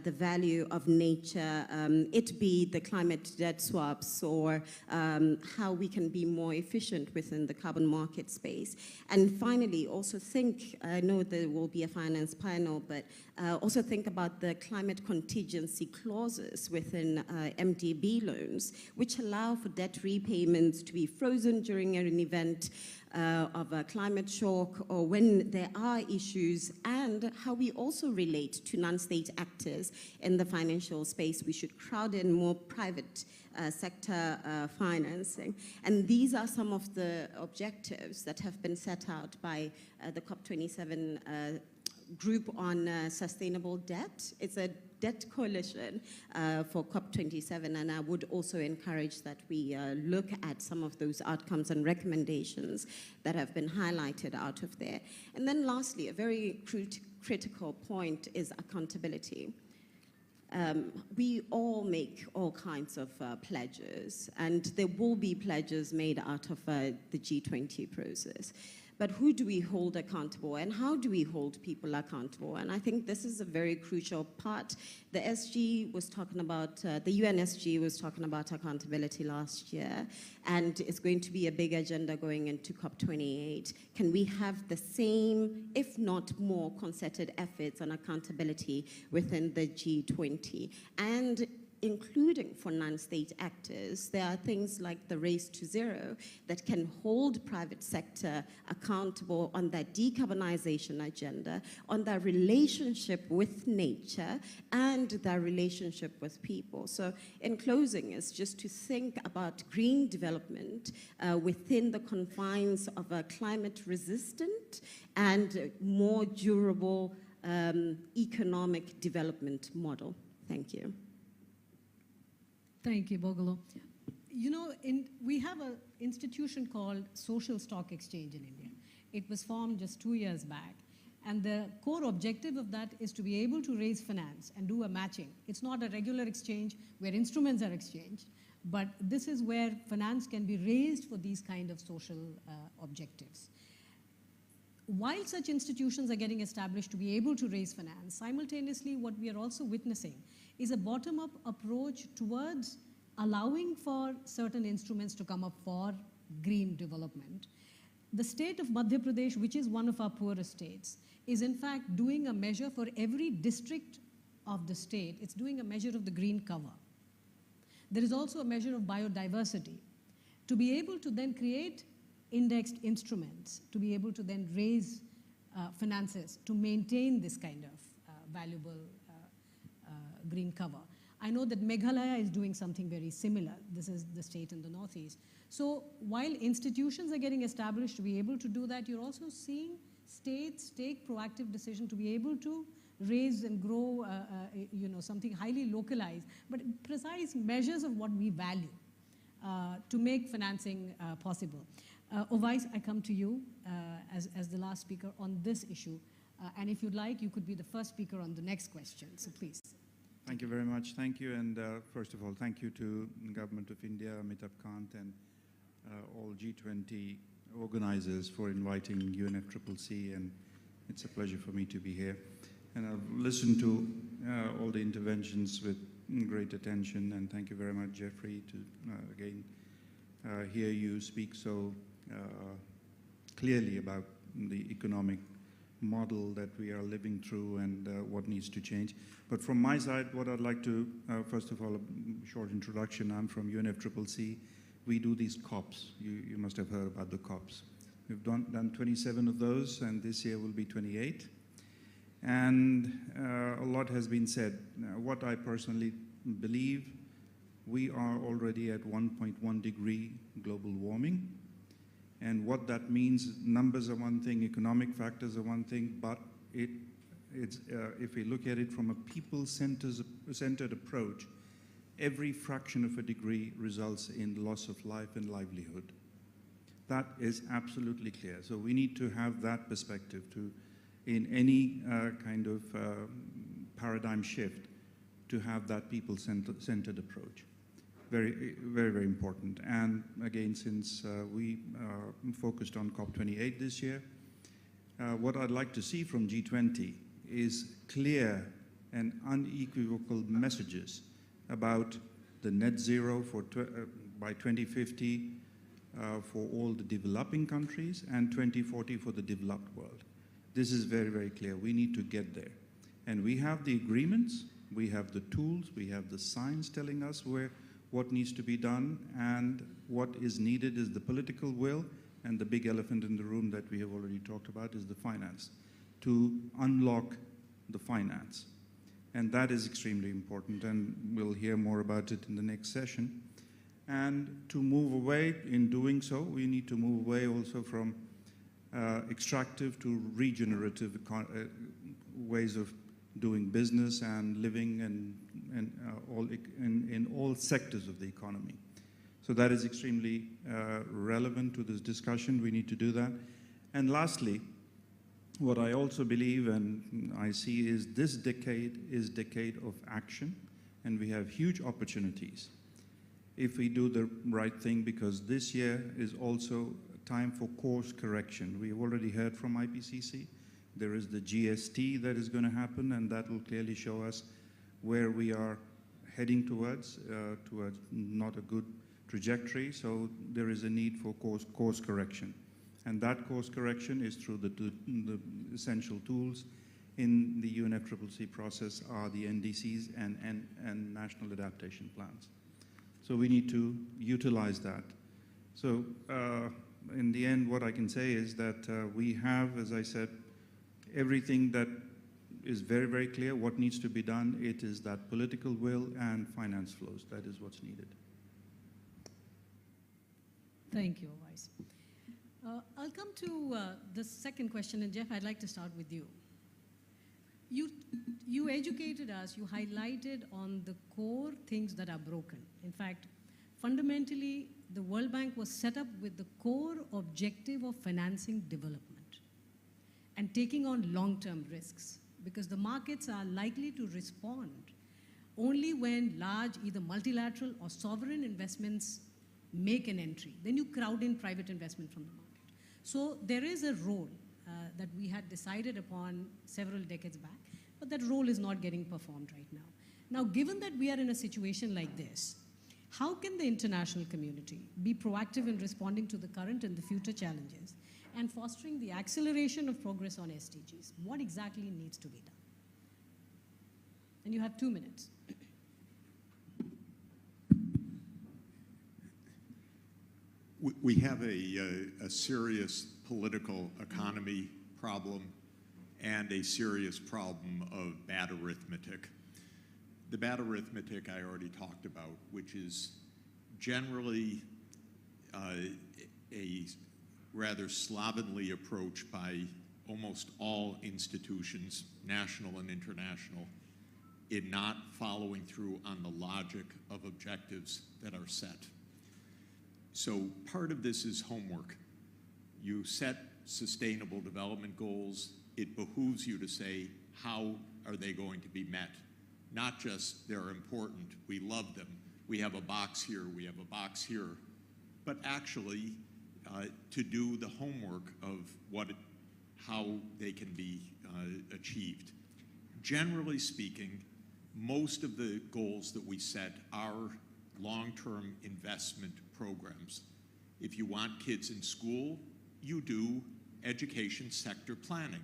the value of nature, it be the climate debt swaps or how we can be more efficient within the carbon market space. And finally, also think, I know there will be a finance panel, but also think about the climate contingency clauses within MDB loans, which allow for debt repayments to be frozen during an event of a climate shock or when there are issues, and how we also relate to non-state actors in the financial space. We should crowd in more private sector financing. And these are some of the objectives that have been set out by the COP27 group on sustainable debt. It's a debt coalition for COP27, and I would also encourage that we look at some of those outcomes and recommendations that have been highlighted out of there. And then lastly, a very critical point is accountability. We all make all kinds of pledges, and there will be pledges made out of the G20 process. But who do we hold accountable, and how do we hold people accountable? And I think this is a very crucial part. The SG was talking about, the UN SG was talking about accountability last year, and it's going to be a big agenda going into COP28. Can we have the same, if not more, concerted efforts on accountability within the G20? And including for non-state actors, there are things like the Race to Zero that can hold private sector accountable on their decarbonization agenda, on their relationship with nature, and their relationship with people. So in closing is just to think about green development within the confines of a climate-resistant and more durable economic development model. Thank you. Thank you, Bogolo. You know, we have an institution called Social Stock Exchange in India. It was formed just 2 years back. And the core objective of that is to be able to raise finance and do a matching. It's not a regular exchange where instruments are exchanged, but this is where finance can be raised for these kind of social objectives. While such institutions are getting established to be able to raise finance, simultaneously what we are also witnessing is a bottom-up approach towards allowing for certain instruments to come up for green development. The state of Madhya Pradesh, which is one of our poorest states, is in fact doing a measure for every district of the state. It's doing a measure of the green cover. There is also a measure of biodiversity. To be able to then create indexed instruments, to be able to then raise finances to maintain this kind of valuable green cover. I know that Meghalaya is doing something very similar. This is the state in the northeast. So while institutions are getting established to be able to do that, you're also seeing states take proactive decision to be able to raise and grow something highly localized, but precise measures of what we value to make financing possible. Ovais, I come to you as the last speaker on this issue. And if you'd like, you could be the first speaker on the next question. So please. Thank you very much. Thank you. And first of all, thank you to the Government of India, Amitabh Kant, and all G20 organizers for inviting UNFCCC. And it's a pleasure for me to be here. And I've listened to all the interventions with great attention. And thank you very much, Jeffrey, to again hear you speak so clearly about the economic model that we are living through and what needs to change. But from my side, what I'd like to, first of all, a short introduction. I'm from UNFCCC. We do these COPs. You must have heard about the COPs. We've done 27 of those, and this year will be 28. And a lot has been said. What I personally believe, we are already at 1.1 degree global warming. And what that means, numbers are one thing, economic factors are one thing, but if we look at it from a people-centered approach, every fraction of a degree results in loss of life and livelihood. That is absolutely clear. So we need to have that perspective in any kind of paradigm shift, to have that people-centered approach. Very, very, very important. And again, since we focused on COP28 this year, what I'd like to see from G20 is clear and unequivocal messages about the net zero by 2050 for all the developing countries and 2040 for the developed world. This is very, very clear. We need to get there. And we have the agreements, we have the tools, we have the science telling us what needs to be done, and what is needed is the political will, and the big elephant in the room that we have already talked about is the finance, to unlock the finance. And that is extremely important, and we'll hear more about it in the next session. And to move away, in doing so, we need to move away also from extractive to regenerative ways of doing business and living in all sectors of the economy. So that is extremely relevant to this discussion. We need to do that. And lastly, what I also believe and I see is this decade is decade of action, and we have huge opportunities if we do the right thing, because this year is also time for course correction. We've already heard from IPCC. There is the GST that is going to happen, and that will clearly show us where we are heading towards not a good trajectory. So there is a need for course correction. And that course correction is through the essential tools in the UNFCCC process are the NDCs and national adaptation plans. So we need to utilize that. So in the end, what I can say is that we have, as I said, everything that is very, very clear what needs to be done. It is that political will and finance flows. That is what's needed. Thank you, Ovais. I'll come to the second question, and Jeff, I'd like to start with you. You educated us, you highlighted on the core things that are broken. In fact, fundamentally, the World Bank was set up with the core objective of financing development and taking on long-term risks, because the markets are likely to respond only when large, either multilateral or sovereign investments make an entry. Then you crowd in private investment from the market. So there is a role that we had decided upon several decades back, but that role is not getting performed right now. Now, given that we are in a situation like this, how can the international community be proactive in responding to the current and the future challenges and fostering the acceleration of progress on SDGs? What exactly needs to be done? And you have 2 minutes. We have a serious political economy problem and a serious problem of bad arithmetic. The bad arithmetic I already talked about, which is generally a rather slovenly approach by almost all institutions, national and international, in not following through on the logic of objectives that are set. So part of this is homework. You set sustainable development goals. It behooves you to say, how are they going to be met? Not just they're important, we love them, we have a box here, we have a box here, but actually to do the homework of how they can be achieved. Generally speaking, most of the goals that we set are long-term investment programs. If you want kids in school, you do education sector planning,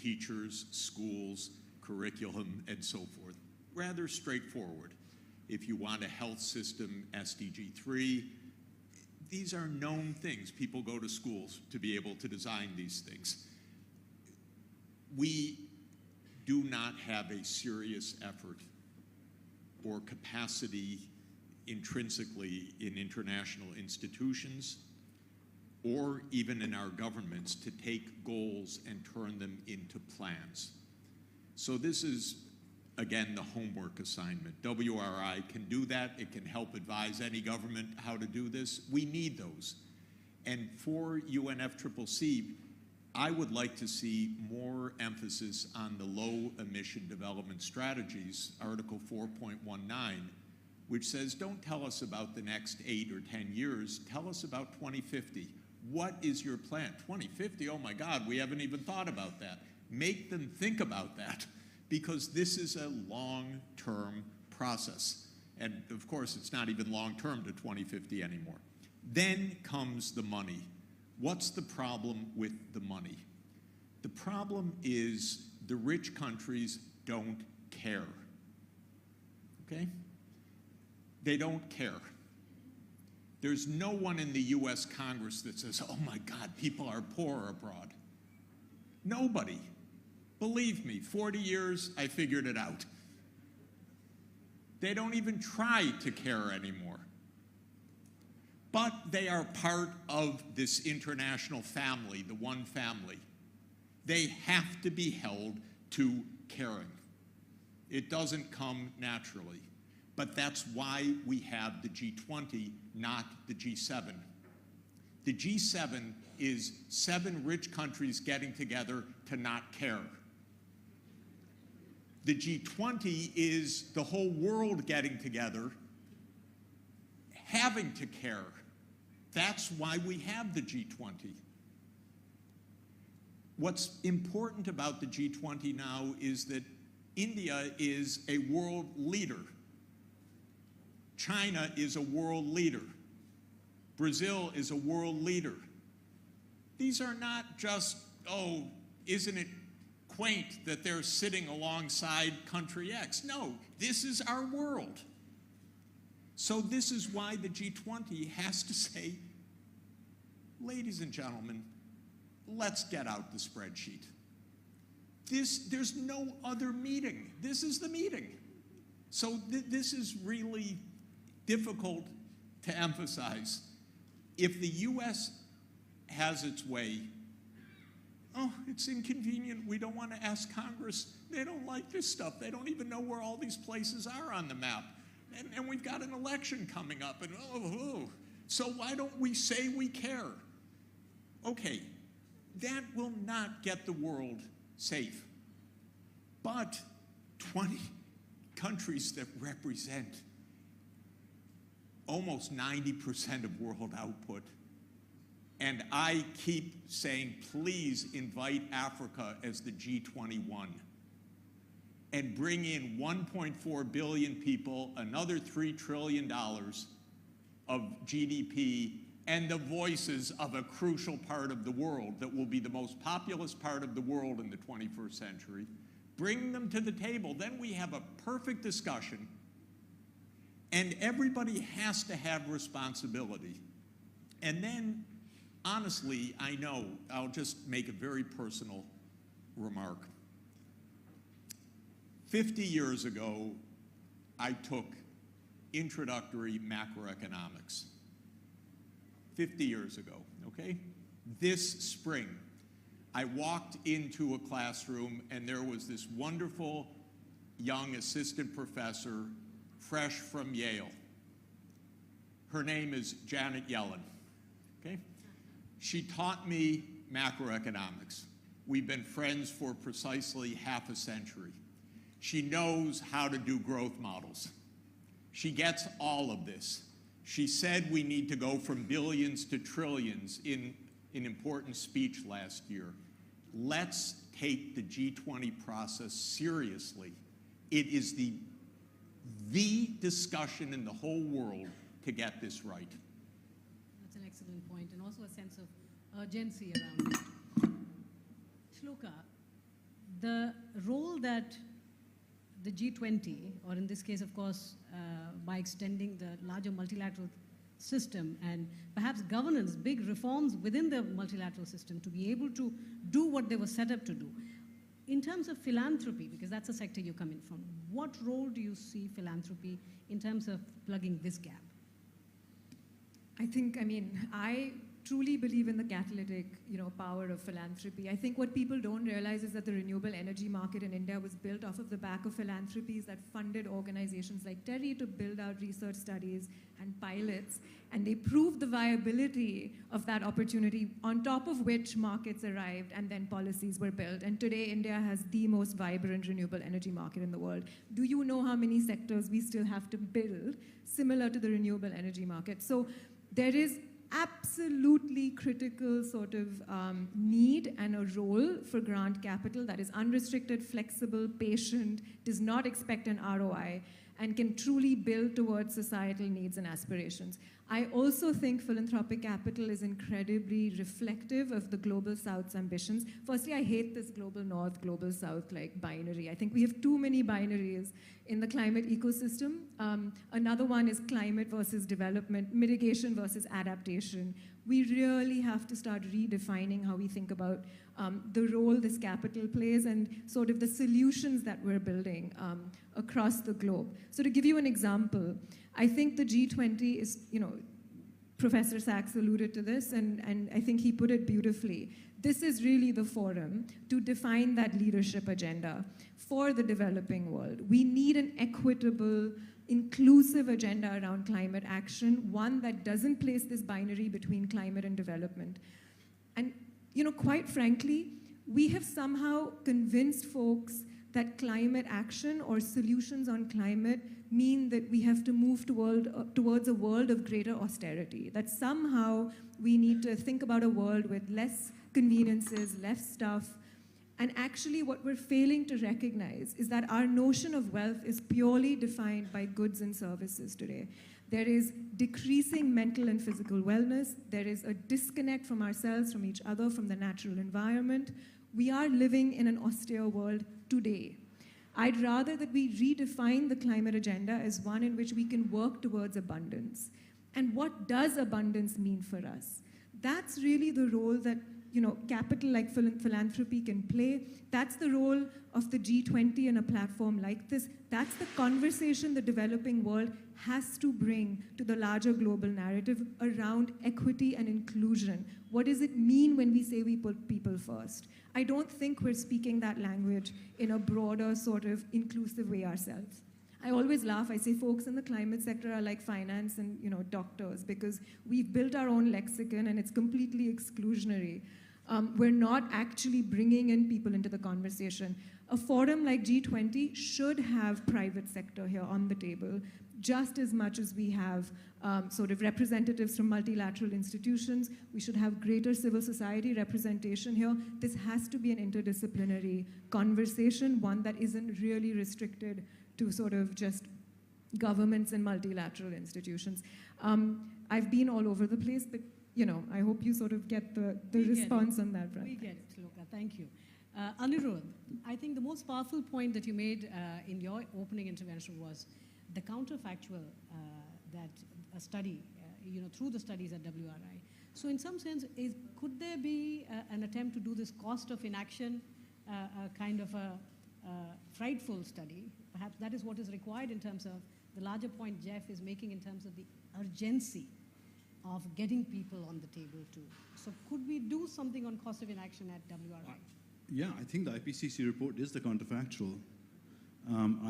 teachers, schools, curriculum, and so forth. Rather straightforward. If you want a health system, SDG 3, these are known things. People go to schools to be able to design these things. We do not have a serious effort or capacity intrinsically in international institutions or even in our governments to take goals and turn them into plans. So this is, again, the homework assignment. WRI can do that. It can help advise any government how to do this. We need those. And for UNFCCC, I would like to see more emphasis on the low emission development strategies, Article 4.19, which says, don't tell us about the next 8 or 10 years, tell us about 2050. What is your plan? 2050, oh my God, we haven't even thought about that. Make them think about that, because this is a long-term process. And of course, it's not even long-term to 2050 anymore. Then comes the money. What's the problem with the money? The problem is the rich countries don't care, okay? They don't care. There's no one in the US Congress that says, oh my God, people are poor abroad. Nobody. Believe me, 40 years, I figured it out. They don't even try to care anymore. But they are part of this international family, the one family. They have to be held to caring. It doesn't come naturally. But that's why we have the G20, not the G7. The G7 is 7 rich countries getting together to not care. The G20 is the whole world getting together, having to care. That's why we have the G20. What's important about the G20 now is that India is a world leader. China is a world leader. Brazil is a world leader. These are not just, oh, isn't it quaint that they're sitting alongside country X? No, this is our world. So this is why the G20 has to say, ladies and gentlemen, let's get out the spreadsheet. There's no other meeting. This is the meeting. So this is really difficult to emphasize. If the US has its way, oh, it's inconvenient. We don't want to ask Congress. They don't like this stuff. They don't even know where all these places are on the map. And we've got an election coming up, and so why don't we say we care? Okay, that will not get the world safe. But 20 countries that represent almost 90% of world output, and I keep saying, please invite Africa as the G21 and bring in 1.4 billion people, another $3 trillion of GDP, and the voices of a crucial part of the world that will be the most populous part of the world in the 21st century. Bring them to the table. Then we have a perfect discussion, and everybody has to have responsibility. And then, honestly, I know, I'll just make a very personal remark. 50 years ago, I took introductory macroeconomics. 50 years ago, okay? This spring, I walked into a classroom and there was this wonderful young assistant professor, fresh from Yale. Her name is Janet Yellen, okay? She taught me macroeconomics. We've been friends for precisely half a century. She knows how to do growth models. She gets all of this. She said we need to go from billions to trillions in an important speech last year. Let's take the G20 process seriously. It is the discussion in the whole world to get this right. That's an excellent point, and also a sense of urgency around it. Shloka, the role that the G20, or in this case, of course, by extending the larger multilateral system and perhaps governance, big reforms within the multilateral system to be able to do what they were set up to do. In terms of philanthropy, because that's a sector you come in from, what role do you see philanthropy in terms of plugging this gap? I truly believe in the catalytic, power of philanthropy. I think what people don't realize is that the renewable energy market in India was built off of the back of philanthropies that funded organizations like TERI to build out research studies and pilots, and they proved the viability of that opportunity, on top of which markets arrived and then policies were built. And today, India has the most vibrant renewable energy market in the world. Do you know how many sectors we still have to build similar to the renewable energy market? So there is absolutely critical sort of need and a role for grant capital that is unrestricted, flexible, patient, does not expect an ROI, and can truly build towards societal needs and aspirations. I also think philanthropic capital is incredibly reflective of the Global South's ambitions. Firstly, I hate this Global North, Global South like binary. I think we have too many binaries in the climate ecosystem. Another one is climate versus development, mitigation versus adaptation. We really have to start redefining how we think about the role this capital plays and sort of the solutions that we're building across the globe. So to give you an example, I think the G20 is, Professor Sachs alluded to this, and I think he put it beautifully. This is really the forum to define that leadership agenda for the developing world. We need an equitable, inclusive agenda around climate action, one that doesn't place this binary between climate and development. And, quite frankly, we have somehow convinced folks that climate action or solutions on climate mean that we have to move towards a world of greater austerity, that somehow we need to think about a world with less conveniences, less stuff. And actually what we're failing to recognize is that our notion of wealth is purely defined by goods and services today. There is decreasing mental and physical wellness. There is a disconnect from ourselves, from each other, from the natural environment. We are living in an austere world today. I'd rather that we redefine the climate agenda as one in which we can work towards abundance. And what does abundance mean for us? That's really the role that capital like philanthropy can play. That's the role of the G20 and a platform like this. That's the conversation the developing world has to bring to the larger global narrative around equity and inclusion. What does it mean when we say we put people first? I don't think we're speaking that language in a broader sort of inclusive way ourselves. I always laugh. I say folks in the climate sector are like finance and doctors, because we've built our own lexicon and it's completely exclusionary. We're not actually bringing in people into the conversation. A forum like G20 should have private sector here on the table, just as much as we have sort of representatives from multilateral institutions. We should have greater civil society representation here. This has to be an interdisciplinary conversation, one that isn't really restricted to sort of just governments and multilateral institutions. I've been all over the place, but I hope you sort of get the response on that front. We get it, Shloka. Thank you. Anirudh, I think the most powerful point that you made in your opening intervention was the counterfactual that a study, through the studies at WRI. So in some sense, could there be an attempt to do this cost of inaction kind of a frightful study. Perhaps that is what is required in terms of the larger point Jeff is making in terms of the urgency of getting people on the table too. So could we do something on cost of inaction at WRI? Yeah, I think the IPCC report is the counterfactual.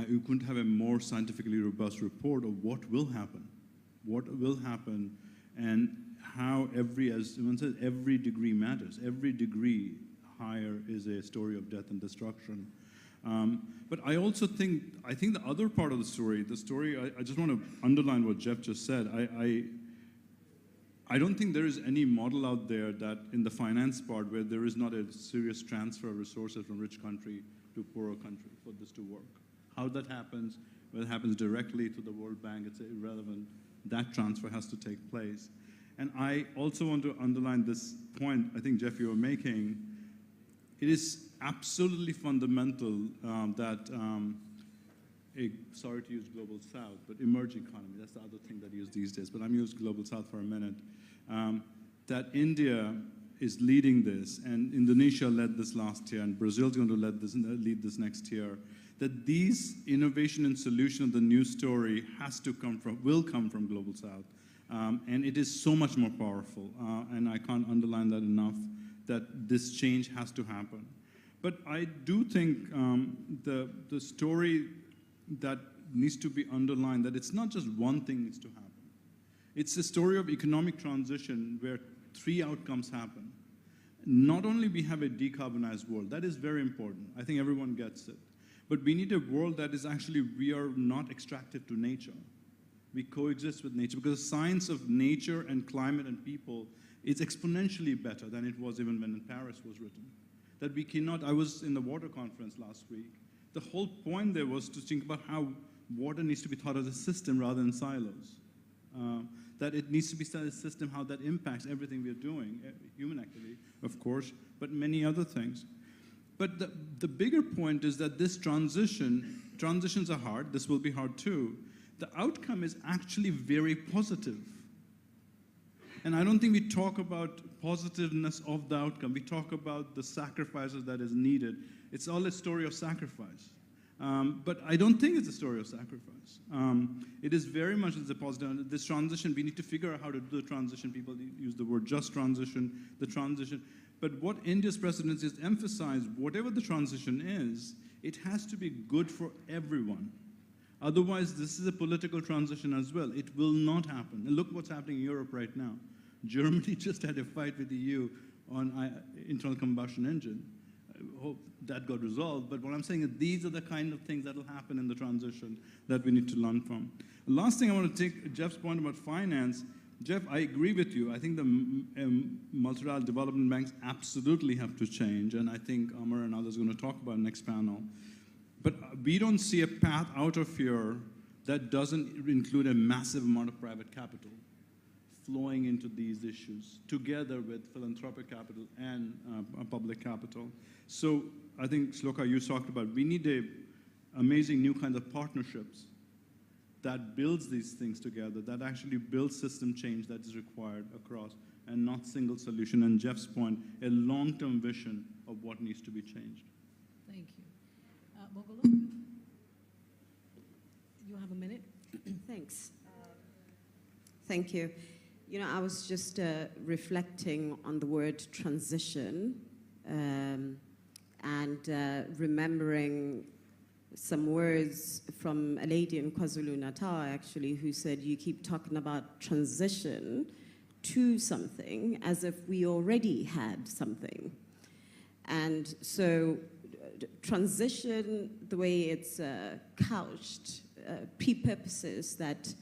You couldn't have a more scientifically robust report of what will happen, and how as everyone says, every degree matters. Every degree higher is a story of death and destruction. But I also think the other part of the story, I just want to underline what Jeff just said. I don't think there is any model out there that in the finance part where there is not a serious transfer of resources from rich country to poorer country for this to work. How that happens, whether it happens directly to the World Bank, it's irrelevant. That transfer has to take place. And I also want to underline this point I think, Jeff, you were making. It is absolutely fundamental that, sorry to use Global South, but emerging economy, that's the other thing that I use these days, but I'm using Global South for a minute, that India is leading this, and Indonesia led this last year, and Brazil's going to lead this next year, that these innovation and solution of the new story will come from Global South. And it is so much more powerful, and I can't underline that enough, that this change has to happen. But I do think the story that needs to be underlined, that it's not just one thing needs to happen. It's a story of economic transition where 3 outcomes happen. Not only we have a decarbonized world, that is very important. I think everyone gets it. But we need a world that is actually, we are not extractive to nature. We coexist with nature, because the science of nature and climate and people is exponentially better than it was even when Paris was written. That we cannot, I was in the water conference last week. The whole point there was to think about how water needs to be thought as a system rather than silos. That it needs to be thought as a system, how that impacts everything we are doing, human activity, of course, but many other things. But the bigger point is that this transitions are hard, this will be hard too. The outcome is actually very positive. And I don't think we talk about positiveness of the outcome. We talk about the sacrifices that is needed. It's all a story of sacrifice. But I don't think it's a story of sacrifice. It is very much a positive. This transition, we need to figure out how to do the transition. People use the word just transition, the transition. But what India's presidency has emphasized, whatever the transition is, it has to be good for everyone. Otherwise, this is a political transition as well. It will not happen. And look what's happening in Europe right now. Germany just had a fight with the EU on internal combustion engine. I hope that got resolved. But what I'm saying is these are the kind of things that will happen in the transition that we need to learn from. The last thing I want to take Jeff's point about finance. Jeff, I agree with you. I think the multilateral development banks absolutely have to change. And I think Amar and others are going to talk about it next panel. But we don't see a path out of here that doesn't include a massive amount of private capital flowing into these issues, together with philanthropic capital and public capital. So I think, Shloka, you talked about, we need an amazing new kind of partnerships that builds these things together, that actually builds system change that is required across, and not single solution. And Jeff's point, a long-term vision of what needs to be changed. Thank you. Bogolo, you have a minute. Thanks. Thank you. You know, I was just reflecting on the word transition and remembering some words from a lady in KwaZulu-Natal, actually, who said, you keep talking about transition to something as if we already had something. And so transition, the way it's couched, pre-purposes that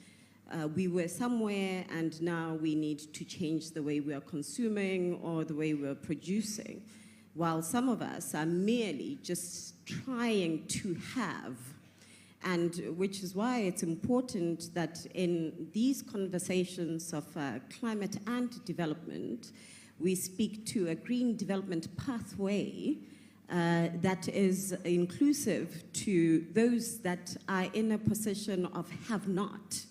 we were somewhere and now we need to change the way we are consuming or the way we're producing, while some of us are merely just trying to have. And which is why it's important that in these conversations of climate and development, we speak to a green development pathway that is inclusive to those that are in a position of have not.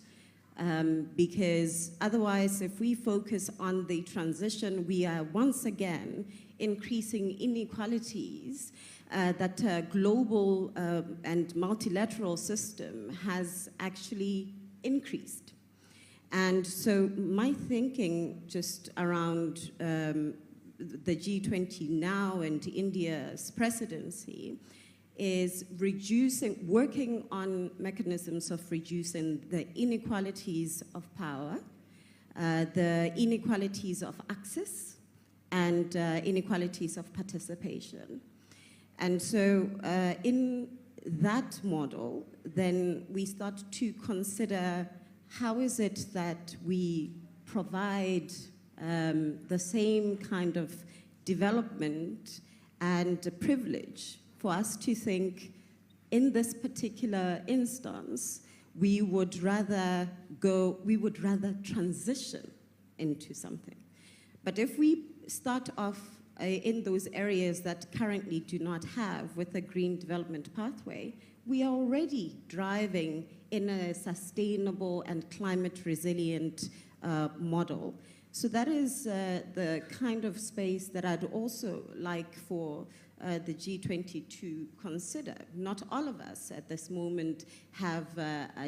Because otherwise, if we focus on the transition, we are once again increasing inequalities that a global and multilateral system has actually increased. And so my thinking just around the G20 now and India's presidency is working on mechanisms of reducing the inequalities of power, the inequalities of access, and inequalities of participation. And so in that model, then we start to consider how is it that we provide the same kind of development and privilege for us to think in this particular instance, we would rather transition into something. But if we start off in those areas that currently do not have with a green development pathway, we are already driving in a sustainable and climate resilient model. So that is the kind of space that I'd also like for the G20 to consider. Not all of us at this moment have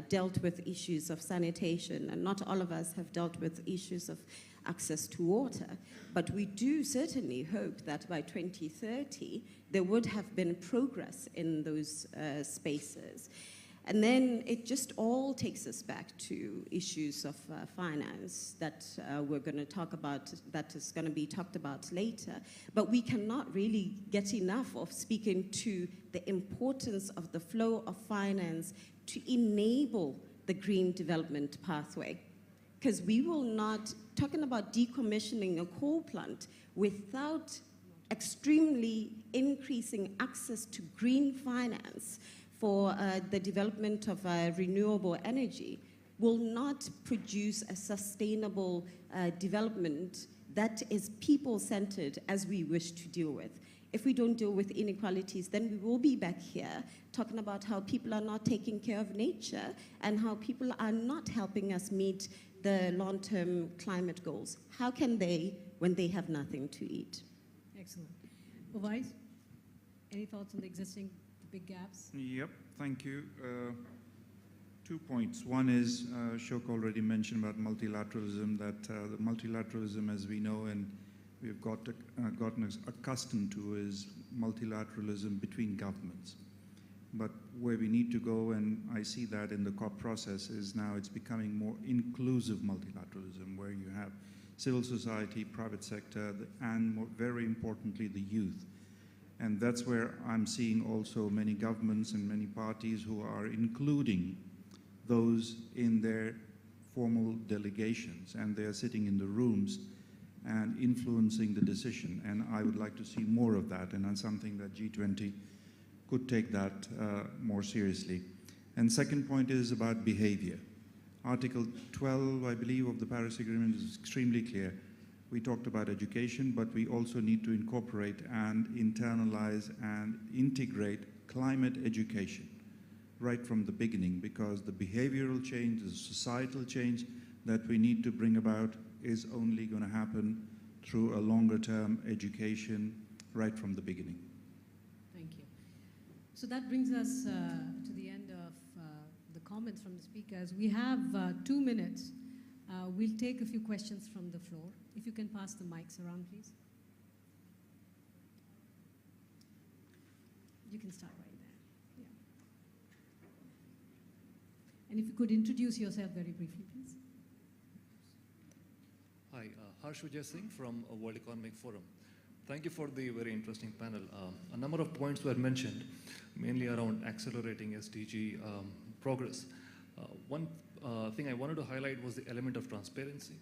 dealt with issues of sanitation, and not all of us have dealt with issues of access to water. But we do certainly hope that by 2030, there would have been progress in those spaces. And then it just all takes us back to issues of finance that we're going to talk about, that is going to be talked about later. But we cannot really get enough of speaking to the importance of the flow of finance to enable the green development pathway. Because we will not, talking about decommissioning a coal plant without extremely increasing access to green finance for the development of renewable energy will not produce a sustainable development that is people-centered as we wish to deal with. If we don't deal with inequalities, then we will be back here talking about how people are not taking care of nature and how people are not helping us meet the long-term climate goals. How can they when they have nothing to eat? Excellent. Ovais, any thoughts on the existing big gaps? Yep, thank you. 2 points. One is, Shok already mentioned about multilateralism, that the multilateralism, as we know and we've gotten accustomed to, is multilateralism between governments. But where we need to go, and I see that in the COP process, is now it's becoming more inclusive multilateralism, where you have civil society, private sector, and very importantly, the youth. And that's where I'm seeing also many governments and many parties who are including those in their formal delegations, and they are sitting in the rooms and influencing the decision. And I would like to see more of that, and that's something that G20 could take that more seriously. And second point is about behavior. Article 12, I believe, of the Paris Agreement is extremely clear. We talked about education, but we also need to incorporate and internalize and integrate climate education right from the beginning, because the behavioral change, the societal change that we need to bring about is only going to happen through a longer-term education right from the beginning. Thank you. So that brings us to the end of the comments from the speakers. We have 2 minutes. We'll take a few questions from the floor. If you can pass the mics around, please. You can start right there. Yeah. And if you could introduce yourself very briefly, please. Hi, Harsh Vijay Singh from World Economic Forum. Thank you for the very interesting panel. A number of points were mentioned, mainly around accelerating SDG progress. One thing I wanted to highlight was the element of transparency,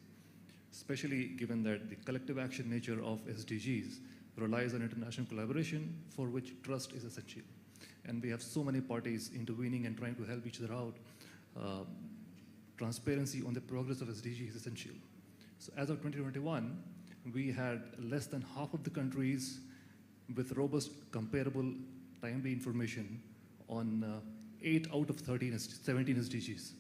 especially given that the collective action nature of SDGs relies on international collaboration, for which trust is essential. And we have so many parties intervening and trying to help each other out. Transparency on the progress of SDG is essential. So as of 2021, we had less than half of the countries with robust, comparable, timely information on 8 out of 17 SDGs.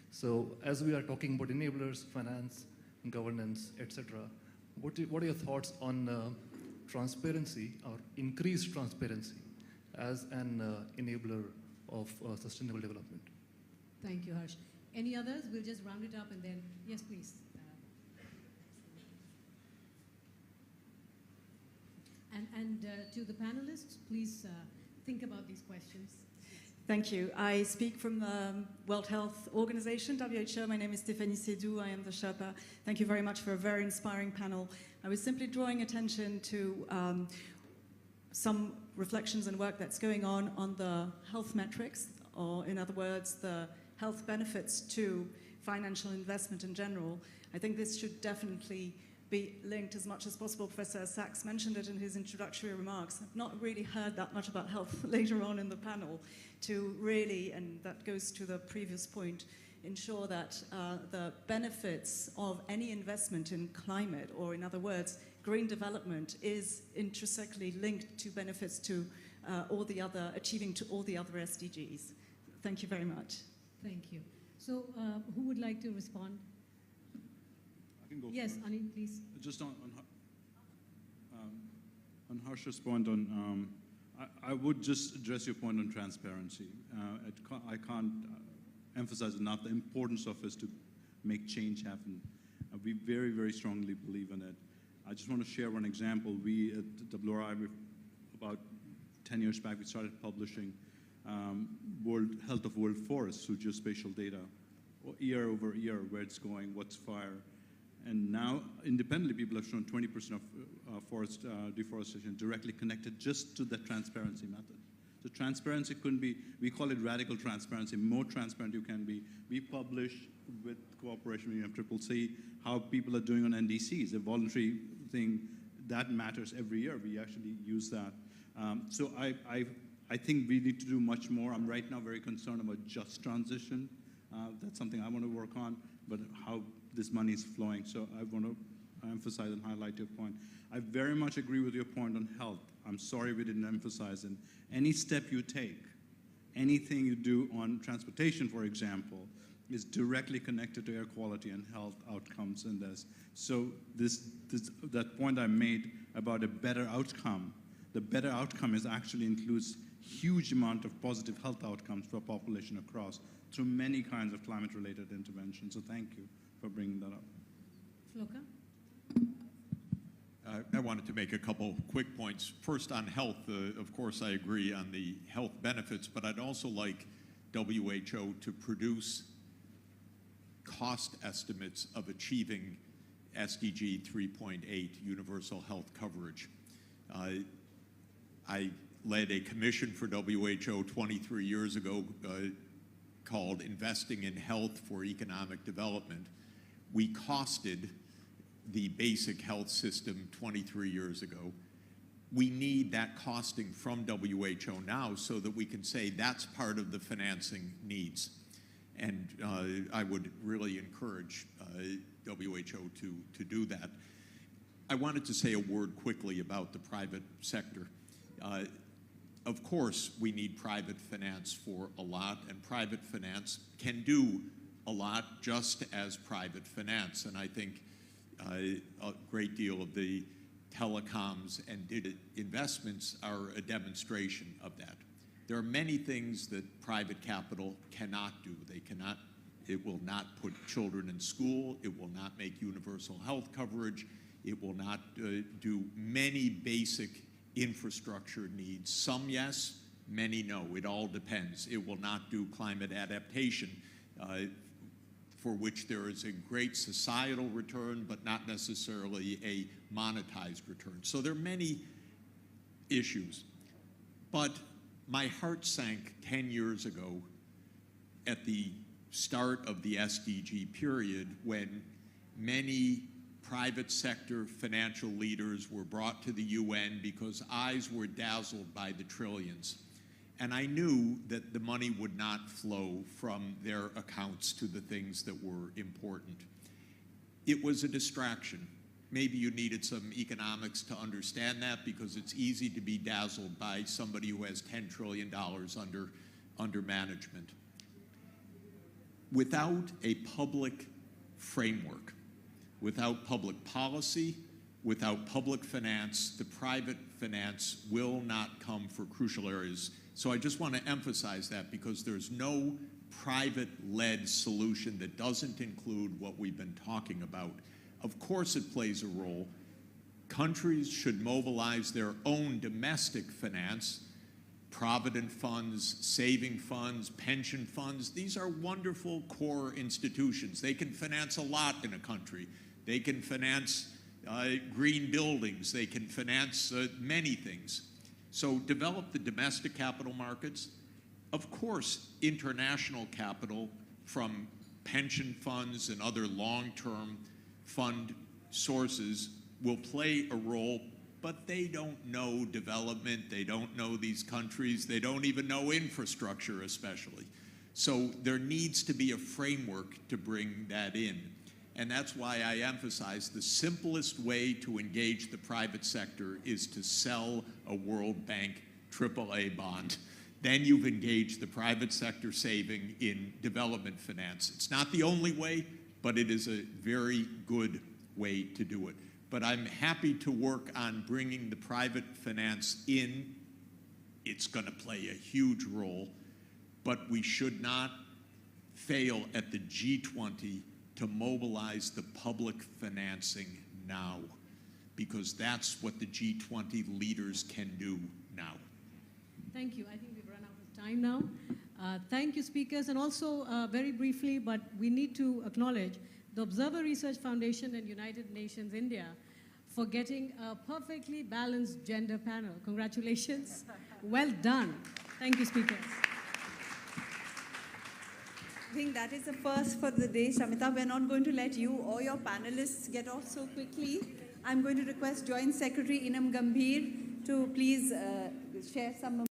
So as we are talking about enablers, finance, governance, etc., what are your thoughts on transparency or increased transparency as an enabler of sustainable development. Thank you, Harsh. Any others? We'll just round it up and then, yes, please. And to the panelists, please think about these questions. Thank you. I speak from the World Health Organization, WHO. My name is Stéphanie Sédou. I am the Sherpa. Thank you very much for a very inspiring panel. I was simply drawing attention to some reflections and work that's going on the health metrics, or in other words, the health benefits to financial investment in general. I think this should definitely be linked as much as possible. Professor Sachs mentioned it in his introductory remarks. I've not really heard that much about health later on in the panel, to really, and that goes to the previous point, ensure that the benefits of any investment in climate, or in other words, green development, is intrinsically linked to benefits to achieving to all the other SDGs. Thank you very much. Thank you. So who would like to respond? I can go yes, first. Anil, please. Just on Harsh's point on, I would just address your point on transparency. I can't emphasize enough the importance of it to make change happen. We very, very strongly believe in it. I just want to share one example. We at WRI, about 10 years back, we started publishing health of world forests through geospatial data, year over year, where it's going, what's fire. And now, independently, people have shown 20% of forest deforestation directly connected just to the transparency method. So transparency couldn't be, we call it radical transparency, more transparent you can be. We publish, with cooperation with UNFCCC, how people are doing on NDCs, a voluntary thing that matters every year. We actually use that. So I think we need to do much more. I'm right now very concerned about just transition. That's something I want to work on, but how this money is flowing. So I want to emphasize and highlight your point. I very much agree with your point on health. I'm sorry we didn't emphasize it. Any step you take, anything you do on transportation, for example, is directly connected to air quality and health outcomes in this. So that point I made about a better outcome, the better outcome actually includes huge amount of positive health outcomes for a population across through many kinds of climate-related interventions. So thank you for bringing that up. Floka? I wanted to make a couple quick points. First, on health, of course, I agree on the health benefits, but I'd also like WHO to produce cost estimates of achieving SDG 3.8, universal health coverage. I led a commission for WHO 23 years ago called Investing in Health for Economic Development. We costed the basic health system 23 years ago. We need that costing from WHO now so that we can say that's part of the financing needs. And I would really encourage WHO to do that. I wanted to say a word quickly about the private sector. Of course, we need private finance for a lot, and private finance can do a lot just as private finance. And I think a great deal of the telecoms and data investments are a demonstration of that. There are many things that private capital cannot do. It will not put children in school. It will not make universal health coverage. It will not do many basic infrastructure needs. Some yes, many no. It all depends. It will not do climate adaptation, for which there is a great societal return, but not necessarily a monetized return. So there are many issues. But my heart sank 10 years ago at the start of the SDG period when many private sector financial leaders were brought to the UN because eyes were dazzled by the trillions. And I knew that the money would not flow from their accounts to the things that were important. It was a distraction. Maybe you needed some economics to understand that, because it's easy to be dazzled by somebody who has $10 trillion under management. Without a public framework, without public policy, without public finance, the private finance will not come for crucial areas. So I just want to emphasize that, because there's no private-led solution that doesn't include what we've been talking about. Of course it plays a role. Countries should mobilize their own domestic finance, provident funds, saving funds, pension funds. These are wonderful core institutions. They can finance a lot in a country. They can finance green buildings. They can finance many things. So develop the domestic capital markets. Of course, international capital from pension funds and other long-term fund sources will play a role, but they don't know development, they don't know these countries, they don't even know infrastructure especially. So there needs to be a framework to bring that in. And that's why I emphasize the simplest way to engage the private sector is to sell a World Bank AAA bond. Then you've engaged the private sector saving in development finance. It's not the only way, but it is a very good way to do it. But I'm happy to work on bringing the private finance in. It's going to play a huge role, but we should not fail at the G20 to mobilize the public financing now, because that's what the G20 leaders can do now. Thank you. I think we've run out of time now. Thank you, speakers. And also, very briefly, but we need to acknowledge the Observer Research Foundation and United Nations India for getting a perfectly balanced gender panel. Congratulations. Well done. Thank you, speakers. I think that is the first for the day, Shamita. We're not going to let you or your panelists get off so quickly. I'm going to request Joint Secretary Inam Gambhir to please share some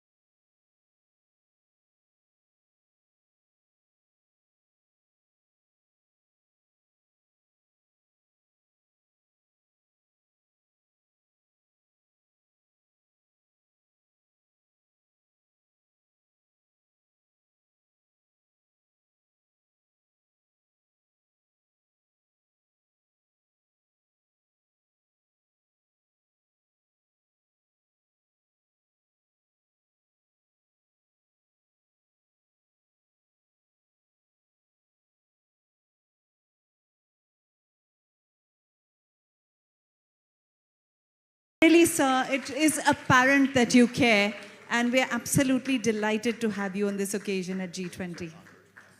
Really, sir, it is apparent that you care, and we're absolutely delighted to have you on this occasion at G20.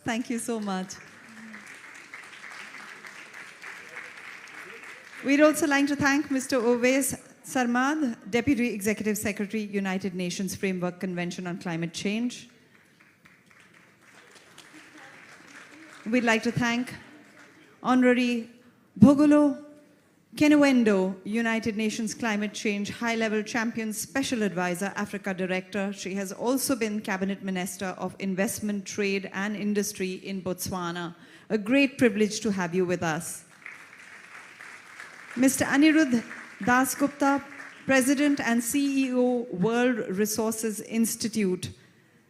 Thank you so much. We'd also like to thank Mr. Ovais Sarmad, Deputy Executive Secretary, United Nations Framework Convention on Climate Change. We'd like to thank Honorary Bhogolo Kenewendo, United Nations Climate Change High-Level Champion Special Advisor, Africa Director. She has also been Cabinet Minister of Investment, Trade and Industry in Botswana. A great privilege to have you with us. Mr. Anirudh Dasgupta, President and CEO, World Resources Institute.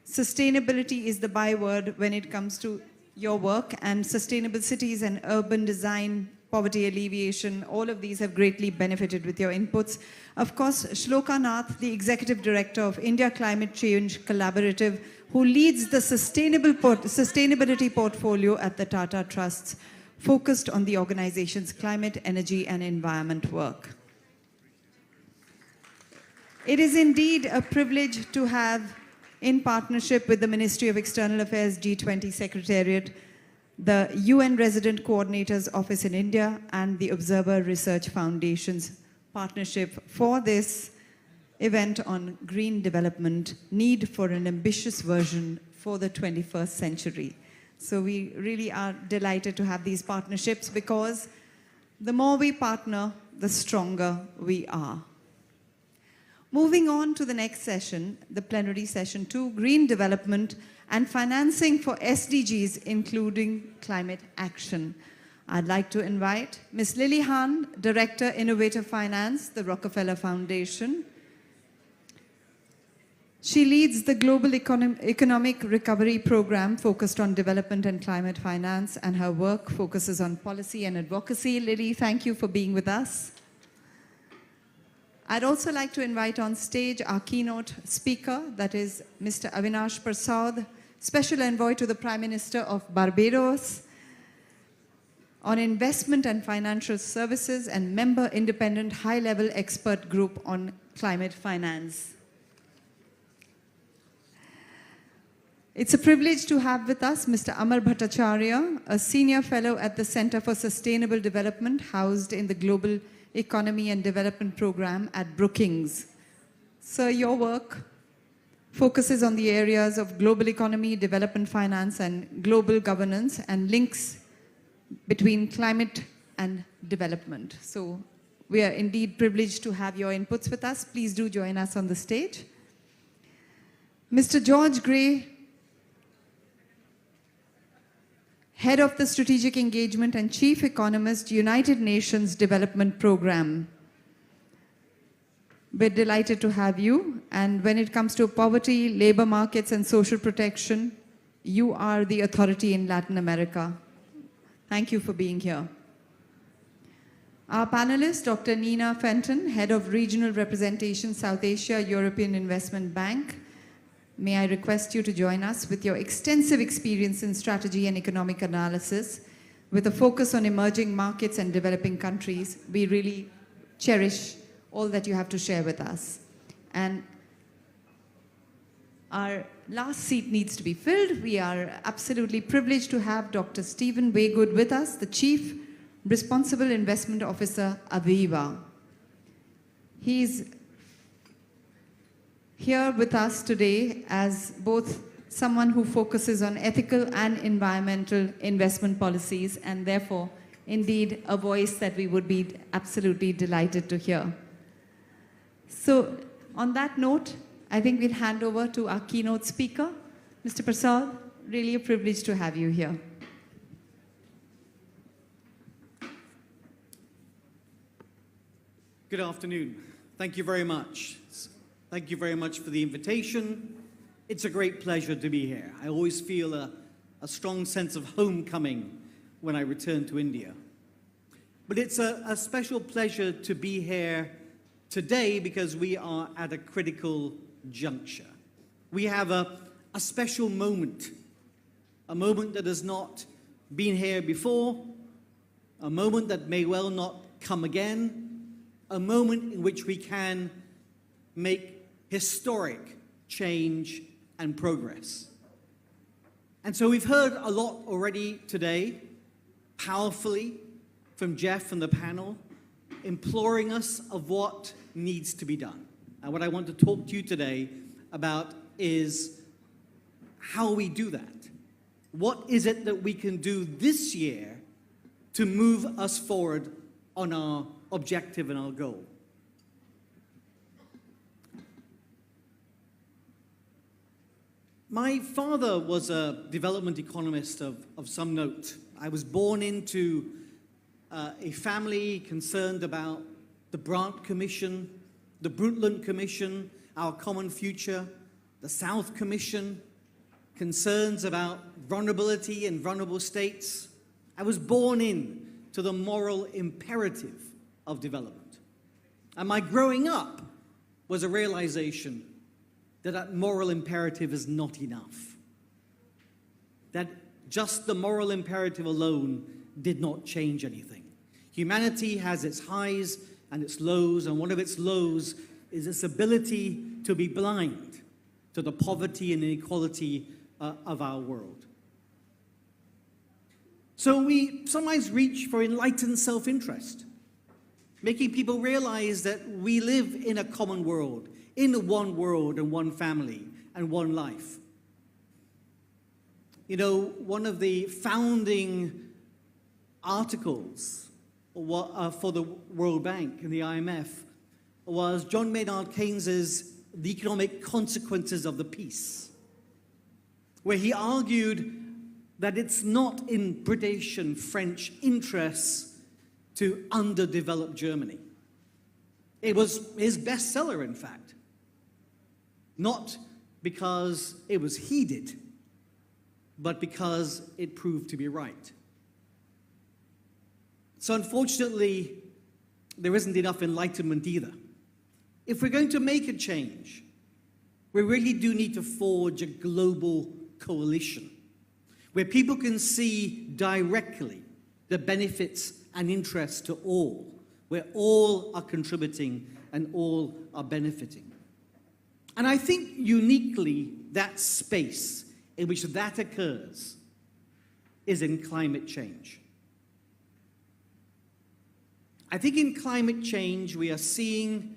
Sustainability is the byword when it comes to your work, and sustainable cities and urban design, poverty alleviation, all of these have greatly benefited with your inputs. Of course, Shloka Nath, the Executive Director of India Climate Change Collaborative, who leads the sustainability portfolio at the Tata Trusts, focused on the organization's climate, energy, and environment work. It is indeed a privilege to have, in partnership with the Ministry of External Affairs G20 Secretariat, the UN Resident Coordinator's Office in India, and the Observer Research Foundation's partnership for this event on green development, need for an ambitious version for the 21st century. So we really are delighted to have these partnerships, because the more we partner, the stronger we are. Moving on to the next session, the plenary session 2, Green Development and Financing for SDGs, including Climate Action. I'd like to invite Ms. Lily Han, Director, Innovative Finance, the Rockefeller Foundation. She leads the Global Economic Recovery Program focused on development and climate finance, and her work focuses on policy and advocacy. Lily, thank you for being with us. I'd also like to invite on stage our keynote speaker, that is Mr. Avinash Prasad, Special Envoy to the Prime Minister of Barbados, on investment and financial services, and member independent high-level expert group on climate finance. It's a privilege to have with us Mr. Amar Bhattacharya, a senior fellow at the Center for Sustainable Development, housed in the Global Economy and Development Program at Brookings. Sir, your work focuses on the areas of global economy, development finance, and global governance, and links between climate and development. So we are indeed privileged to have your inputs with us. Please do join us on the stage. Mr. George Gray, Head of the Strategic Engagement and Chief Economist, United Nations Development Program. We're delighted to have you. And when it comes to poverty, labor markets, and social protection, you are the authority in Latin America. Thank you for being here. Our panelist, Dr. Nina Fenton, Head of Regional Representation, South Asia, European Investment Bank. May I request you to join us with your extensive experience in strategy and economic analysis with a focus on emerging markets and developing countries. We really cherish all that you have to share with us. And our last seat needs to be filled. We are absolutely privileged to have Dr. Stephen Waygood with us, the Chief Responsible Investment Officer, Aviva. He's here with us today as both someone who focuses on ethical and environmental investment policies, and therefore, indeed, a voice that we would be absolutely delighted to hear. So, on that note, I think we'll hand over to our keynote speaker, Mr. Prasad. Really a privilege to have you here. Good afternoon. Thank you very much. Thank you very much for the invitation. It's a great pleasure to be here. I always feel a strong sense of homecoming when I return to India. But it's a special pleasure to be here today because we are at a critical juncture. We have a special moment, a moment that has not been here before, a moment that may well not come again, a moment in which we can make historic change and progress. And so we've heard a lot already today, powerfully, from Jeff and the panel, imploring us of what needs to be done. And what I want to talk to you today about is how we do that. What is it that we can do this year to move us forward on our objective and our goal? My father was a development economist of some note. I was born into a family concerned about the Brandt Commission, the Brundtland Commission, Our Common Future, the South Commission, concerns about vulnerability and vulnerable states. I was born in to the moral imperative of development. And my growing up was a realization that moral imperative is not enough. That just the moral imperative alone did not change anything. Humanity has its highs and its lows, and one of its lows is its ability to be blind to the poverty and inequality of our world. So we sometimes reach for enlightened self-interest, making people realize that we live in a common world, in one world and one family and one life. You know, one of the founding articles for the World Bank and the IMF was John Maynard Keynes's The Economic Consequences of the Peace, where he argued that it's not in British and French interests to underdevelop Germany. It was his bestseller, in fact. Not because it was heeded, but because it proved to be right. So unfortunately, there isn't enough enlightenment either. if we're going to make a change, we really do need to forge a global coalition where people can see directly the benefits and interests to all, where all are contributing and all are benefiting. And I think uniquely that space in which that occurs is in climate change. I think in climate change we are seeing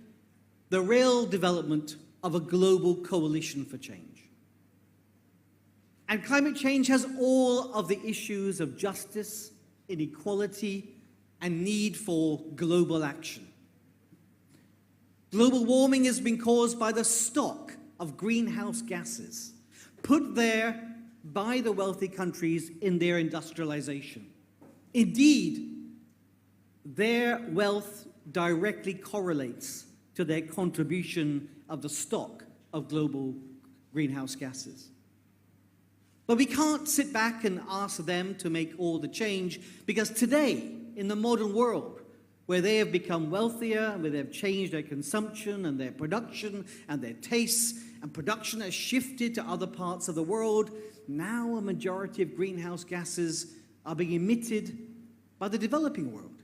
the real development of a global coalition for change. And climate change has all of the issues of justice, inequality, and need for global action. Global warming has been caused by the stock of greenhouse gases put there by the wealthy countries in their industrialization. Indeed, their wealth directly correlates to their contribution of the stock of global greenhouse gases. But we can't sit back and ask them to make all the change, because today, in the modern world, where they have become wealthier, where they've changed their consumption and their production and their tastes, and production has shifted to other parts of the world, now a majority of greenhouse gases are being emitted by the developing world.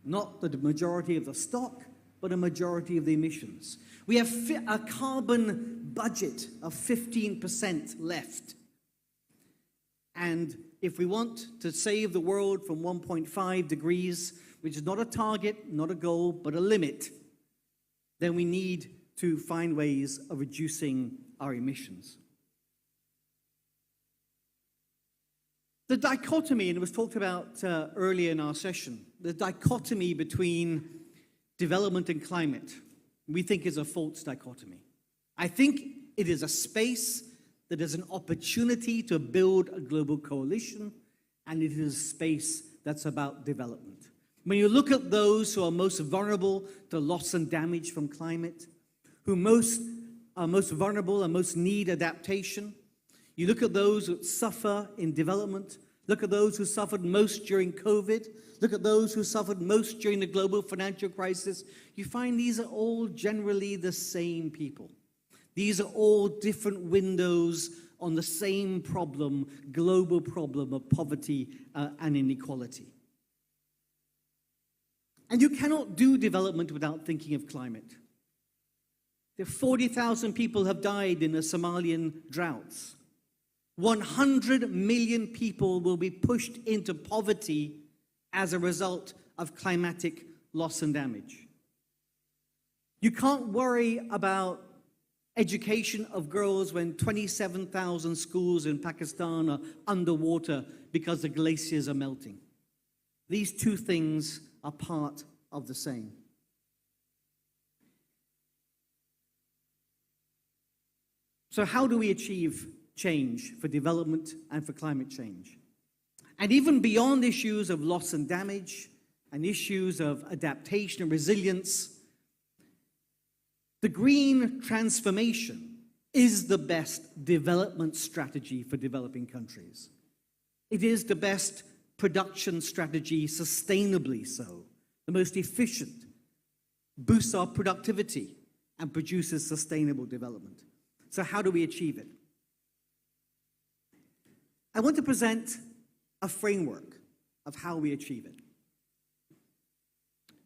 Not the majority of the stock, but a majority of the emissions. We have a carbon budget of 15% left. And if we want to save the world from 1.5 degrees, which is not a target, not a goal, but a limit, then we need to find ways of reducing our emissions. The dichotomy, and it was talked about earlier in our session, the dichotomy between development and climate, we think is a false dichotomy. I think it is a space that is an opportunity to build a global coalition, and it is a space that's about development. When you look at those who are most vulnerable to loss and damage from climate, who are most vulnerable and most need adaptation, you look at those who suffer in development, look at those who suffered most during COVID, look at those who suffered most during the global financial crisis, you find these are all generally the same people. These are all different windows on the same problem, global problem of poverty and inequality. And you cannot do development without thinking of climate. 40,000 people have died in the Somalian droughts. 100 million people will be pushed into poverty as a result of climatic loss and damage. You can't worry about education of girls when 27,000 schools in Pakistan are underwater because the glaciers are melting. These two things are part of the same. So how do we achieve change for development and for climate change? And even beyond issues of loss and damage and issues of adaptation and resilience, the green transformation is the best development strategy for developing countries. It is the best production strategy, sustainably so, the most efficient, boosts our productivity, and produces sustainable development. So how do we achieve it? I want to present a framework of how we achieve it.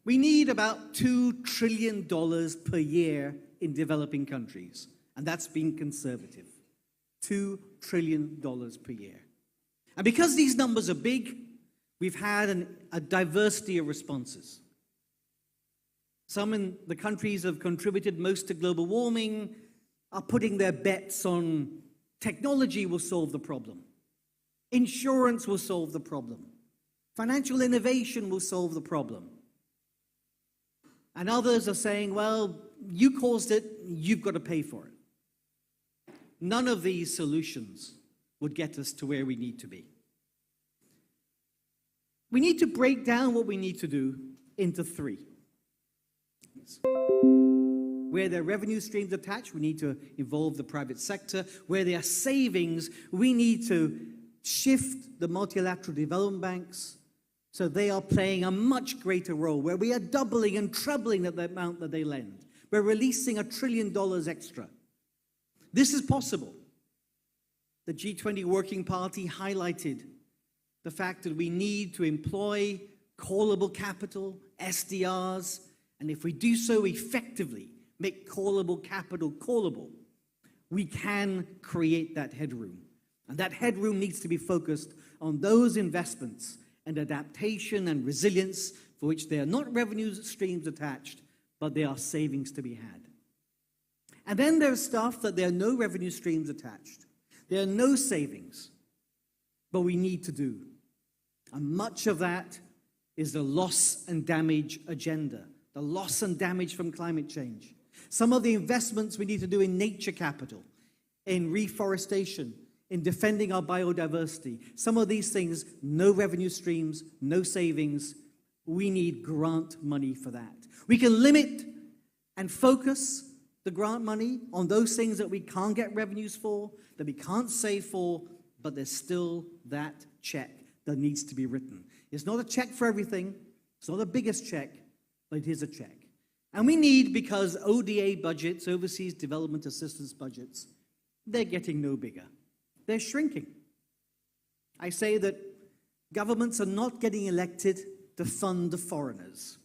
We need about $2 trillion per year in developing countries, and that's being conservative. $2 trillion per year. And because these numbers are big, we've had a diversity of responses. Some in the countries that have contributed most to global warming are putting their bets on technology will solve the problem. Insurance will solve the problem. Financial innovation will solve the problem. And others are saying, well, you caused it, you've got to pay for it. None of these solutions would get us to where we need to be. We need to break down what we need to do into three. Where there are revenue streams attached, we need to involve the private sector. Where there are savings, we need to shift the multilateral development banks so they are playing a much greater role, where we are doubling and trebling the amount that they lend, We're releasing $1 trillion extra. This is possible. The G20 Working Party highlighted the fact that we need to employ callable capital, SDRs, and if we do so effectively, make callable capital callable, we can create that headroom. And that headroom needs to be focused on those investments and adaptation and resilience for which there are not revenue streams attached, but there are savings to be had. And then there's stuff that there are no revenue streams attached. There are no savings, but we need to do. And much of that is the loss and damage agenda, the loss and damage from climate change. Some of the investments we need to do in nature capital, in reforestation, in defending our biodiversity. Some of these things, no revenue streams, no savings. We need grant money for that. We can limit and focus the grant money on those things that we can't get revenues for, that we can't save for, but there's still that check that needs to be written. It's not a check for everything. It's not the biggest check, but it is a check. And we need, because ODA budgets, overseas development assistance budgets, they're getting no bigger. They're shrinking. I say that governments are not getting elected to fund the foreigners.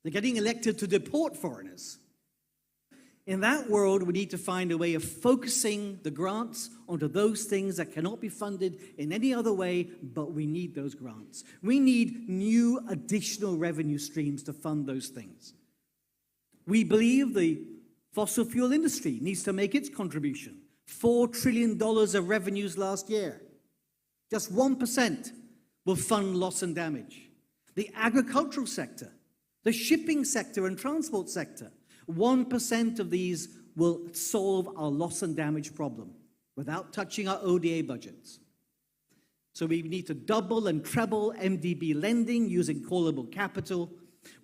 They're getting elected to deport foreigners. In that world, we need to find a way of focusing the grants onto those things that cannot be funded in any other way, but we need those grants. We need new additional revenue streams to fund those things. We believe the fossil fuel industry needs to make its contribution. $4 trillion of revenues last year. Just 1% will fund loss and damage. The agricultural sector, the shipping sector and transport sector, 1% of these will solve our loss and damage problem without touching our ODA budgets. So we need to double and treble MDB lending using callable capital.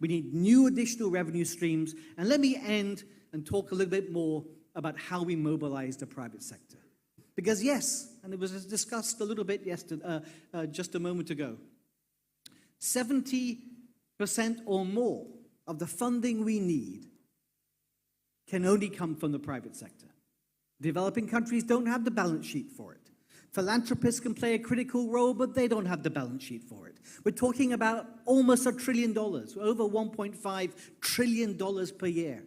We need new additional revenue streams. And let me end and talk a little bit more about how we mobilize the private sector. Because yes, and it was discussed a little bit yesterday, just a moment ago, 70% or more of the funding we need can only come from the private sector. Developing countries don't have the balance sheet for it. Philanthropists can play a critical role, but they don't have the balance sheet for it. We're talking about almost $1 trillion, over $1.5 trillion per year.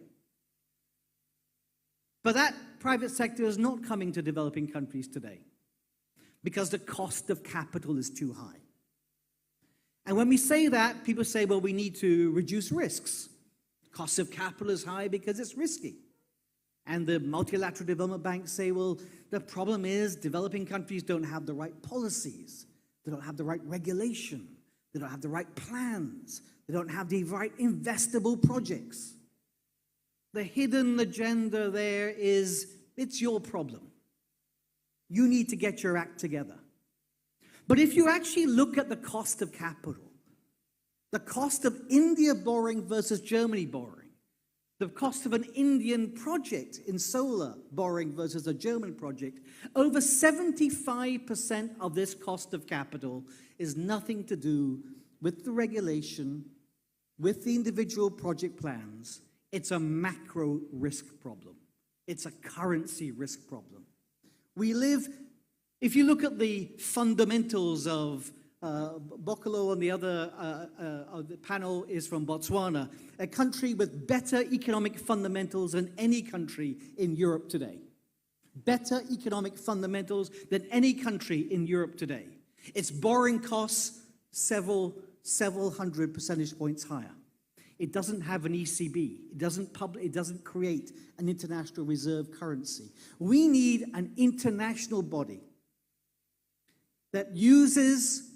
But that private sector is not coming to developing countries today because the cost of capital is too high. And when we say that, people say, well, we need to reduce risks. Cost of capital is high because it's risky. And the multilateral development banks say, well, the problem is developing countries don't have the right policies. They don't have the right regulation. They don't have the right plans. They don't have the right investable projects. The hidden agenda there is, it's your problem. You need to get your act together. But if you actually look at the cost of capital, the cost of India borrowing versus Germany borrowing, the cost of an Indian project in solar borrowing versus a German project, over 75% of this cost of capital is nothing to do with the regulation, with the individual project plans. It's a macro risk problem. It's a currency risk problem. We live, if you look at the fundamentals of Bokolo on the other the panel is from Botswana, a country with better economic fundamentals than any country in Europe today. Better economic fundamentals than any country in Europe today. Its borrowing costs several hundred percentage points higher. It doesn't have an ECB. It doesn't create an international reserve currency. We need an international body that uses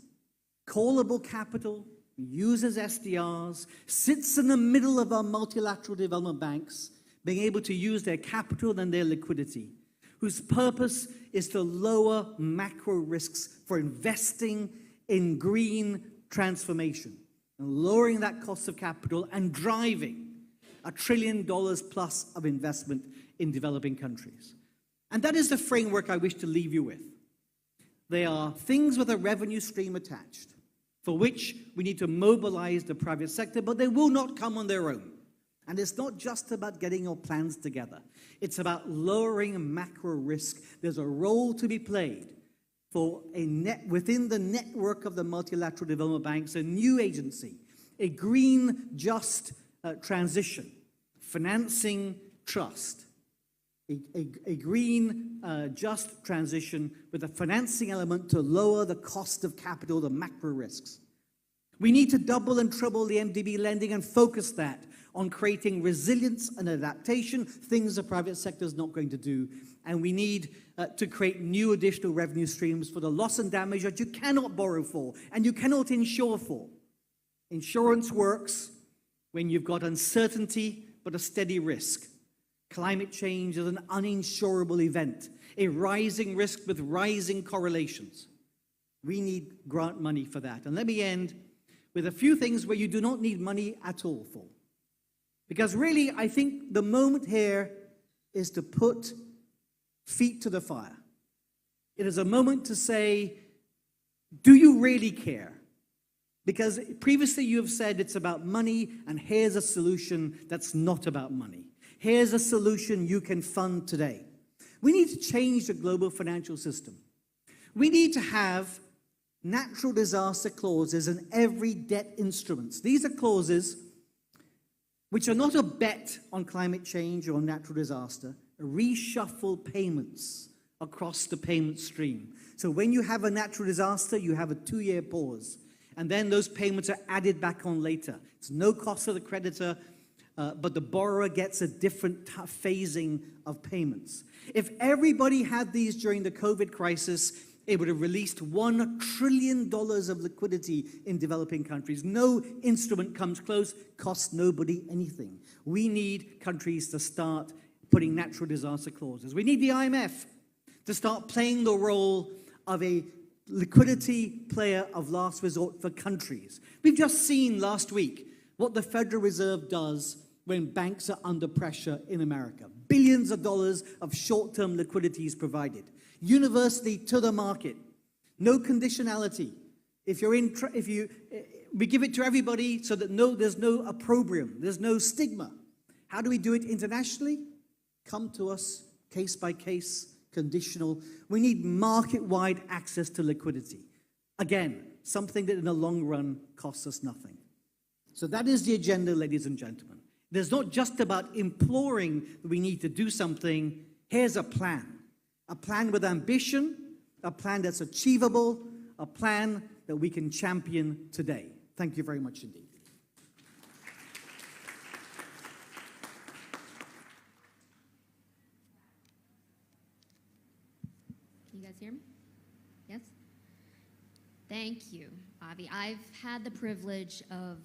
callable capital, uses SDRs, sits in the middle of our multilateral development banks, being able to use their capital and their liquidity, whose purpose is to lower macro risks for investing in green transformation, and lowering that cost of capital and driving $1 trillion plus of investment in developing countries. And that is the framework I wish to leave you with. They are things with a revenue stream attached, for which we need to mobilize the private sector, but they will not come on their own. And it's not just about getting your plans together. It's about lowering macro risk. There's a role to be played for within the network of the multilateral development banks, a new agency, a green, just transition, financing trust, a green, just transition with a financing element to lower the cost of capital, the macro risks. We need to double and treble the MDB lending and focus that on creating resilience and adaptation, things the private sector is not going to do. And we need to create new additional revenue streams for the loss and damage that you cannot borrow for and you cannot insure for. Insurance works when you've got uncertainty but a steady risk. Climate change is an uninsurable event, a rising risk with rising correlations. We need grant money for that. And let me end with a few things where you do not need money at all for. Because really, I think the moment here is to put feet to the fire. It is a moment to say, do you really care? Because previously you have said it's about money, and here's a solution that's not about money. Here's a solution you can fund today. We need to change the global financial system. We need to have natural disaster clauses in every debt instruments. These are clauses which are not a bet on climate change or natural disaster, reshuffle payments across the payment stream. So when you have a natural disaster, you have a 2-year pause. And then those payments are added back on later. It's no cost to the creditor, but the borrower gets a different phasing of payments. If everybody had these during the COVID crisis, it would have released $1 trillion of liquidity in developing countries. No instrument comes close, costs nobody anything. We need countries to start putting natural disaster clauses. We need the IMF to start playing the role of a liquidity player of last resort for countries. We've just seen last week what the Federal Reserve does when banks are under pressure in America. Billions of dollars of short-term liquidity is provided. Universally to the market. No conditionality. We give it to everybody so that there's no opprobrium, there's no stigma. How do we do it internationally? Come to us, case by case, conditional. We need market-wide access to liquidity. Again, something that in the long run costs us nothing. So that is the agenda, ladies and gentlemen. It's not just about imploring that we need to do something. Here's a plan with ambition, a plan that's achievable, a plan that we can champion today. Thank you very much indeed. Can you guys hear me? Yes? Thank you, Avi. I've had the privilege of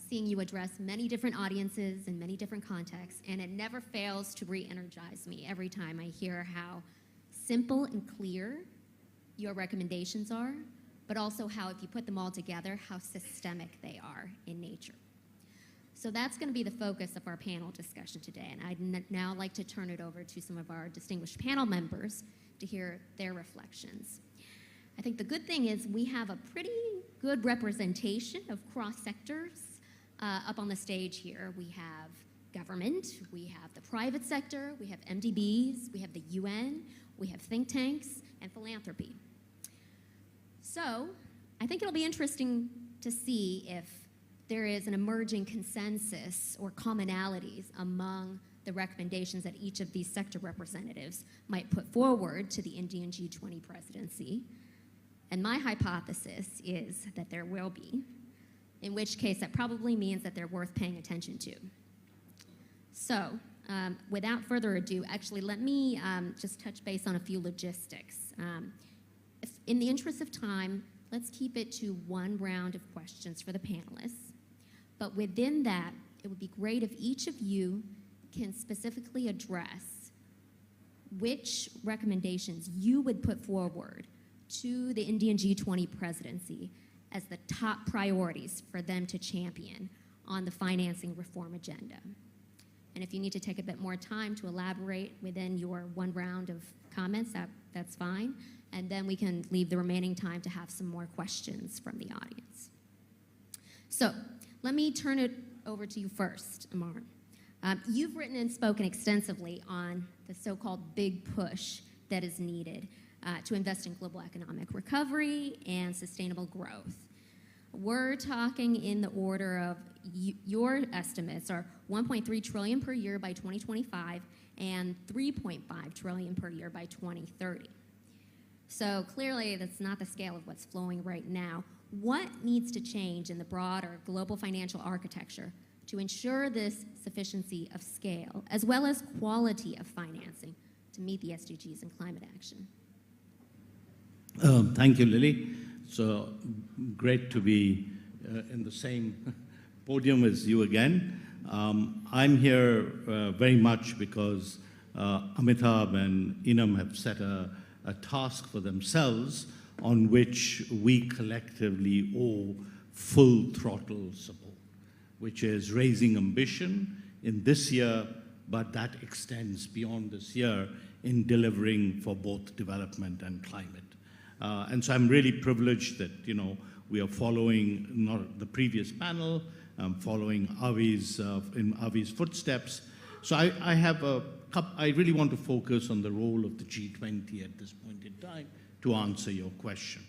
seeing you address many different audiences in many different contexts, and it never fails to re-energize me every time I hear how simple and clear your recommendations are, but also how, if you put them all together, how systemic they are in nature. So that's going to be the focus of our panel discussion today, and I'd now like to turn it over to some of our distinguished panel members to hear their reflections. I think the good thing is we have a pretty good representation of cross sectors up on the stage here. We have government, we have the private sector, we have MDBs, we have the UN, we have think tanks, and philanthropy. So I think it'll be interesting to see if there is an emerging consensus or commonalities among the recommendations that each of these sector representatives might put forward to the Indian G20 presidency. And my hypothesis is that there will be, in which case that probably means that they're worth paying attention to. So, without further ado, actually let me just touch base on a few logistics. In the interest of time, let's keep it to one round of questions for the panelists. But within that, it would be great if each of you can specifically address which recommendations you would put forward to the Indian G20 presidency as the top priorities for them to champion on the financing reform agenda. And if you need to take a bit more time to elaborate within your one round of comments, that's fine. And then we can leave the remaining time to have some more questions from the audience. So let me turn it over to you first, Amar. You've written and spoken extensively on the so-called big push that is needed to invest in global economic recovery and sustainable growth. We're talking in the order of, your estimates are 1.3 trillion per year by 2025 and 3.5 trillion per year by 2030. So clearly that's not the scale of what's flowing right now. What needs to change in the broader global financial architecture to ensure this sufficiency of scale, as well as quality of financing to meet the SDGs and climate action? Thank you, Lily. So great to be in the same podium as you again. I'm here very much because Amitabh and Inam have set a task for themselves on which we collectively owe full throttle support, which is raising ambition in this year, but that extends beyond this year in delivering for both development and climate. And so I'm really privileged that, we are following not the previous panel, following in Avi's footsteps. So I have I really want to focus on the role of the G20 at this point in time to answer your question.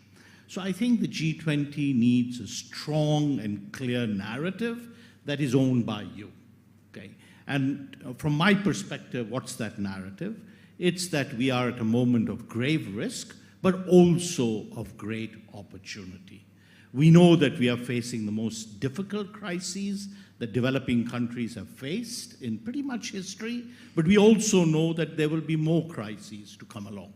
So I think the G20 needs a strong and clear narrative that is owned by you, okay? And from my perspective, what's that narrative? It's that we are at a moment of grave risk, but also of great opportunity. We know that we are facing the most difficult crises that developing countries have faced in pretty much history, but we also know that there will be more crises to come along.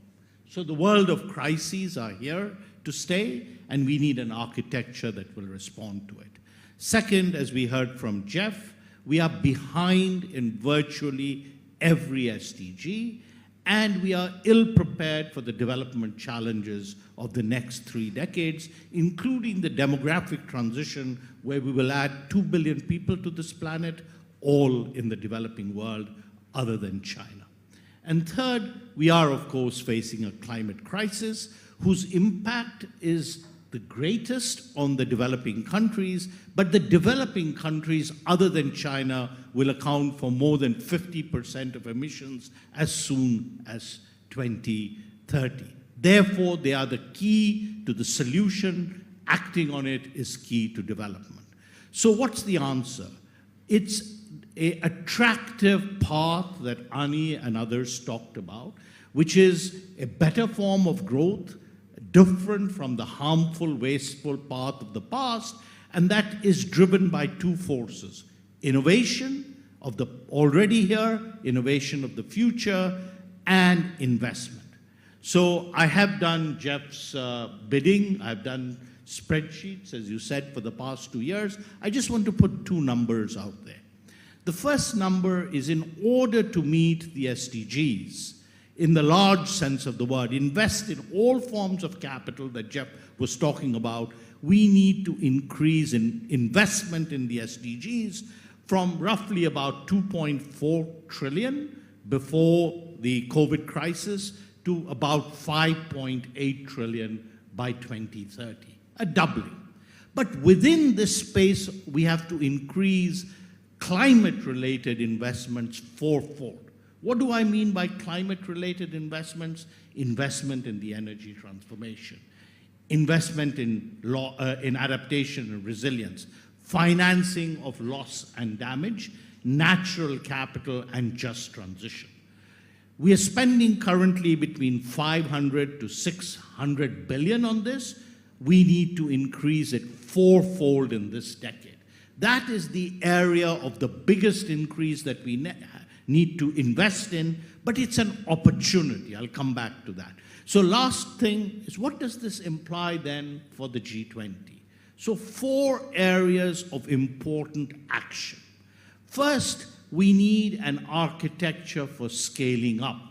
So the world of crises are here to stay, and we need an architecture that will respond to it. Second, as we heard from Jeff, we are behind in virtually every SDG, and we are ill-prepared for the development challenges of the next 3 decades, including the demographic transition where we will add 2 billion people to this planet, all in the developing world other than China. And third, we are, of course, facing a climate crisis whose impact is the greatest on the developing countries, but the developing countries other than China will account for more than 50% of emissions as soon as 2030. Therefore, they are the key to the solution. Acting on it is key to development. So what's the answer? It's an attractive path that Ani and others talked about, which is a better form of growth, different from the harmful, wasteful path of the past, and that is driven by 2 forces: innovation of the already here, innovation of the future, and investment. So I have done Jeff's bidding. I've done spreadsheets, as you said, for the past 2 years. I just want to put 2 numbers out there. The first number is, in order to meet the SDGs, in the large sense of the word, invest in all forms of capital that Jeff was talking about, we need to increase in investment in the SDGs from roughly about 2.4 trillion before the COVID crisis to about 5.8 trillion by 2030, a doubling. But within this space, we have to increase climate-related investments fourfold. What do I mean by climate-related investments? Investment in the energy transformation, investment in adaptation and resilience, financing of loss and damage, natural capital, and just transition. We are spending currently between 500 to 600 billion on this. We need to increase it fourfold in this decade. That is the area of the biggest increase that we need to invest in, but it's an opportunity. I'll come back to that. So last thing is, what does this imply then for the G20? So 4 areas of important action. First, we need an architecture for scaling up.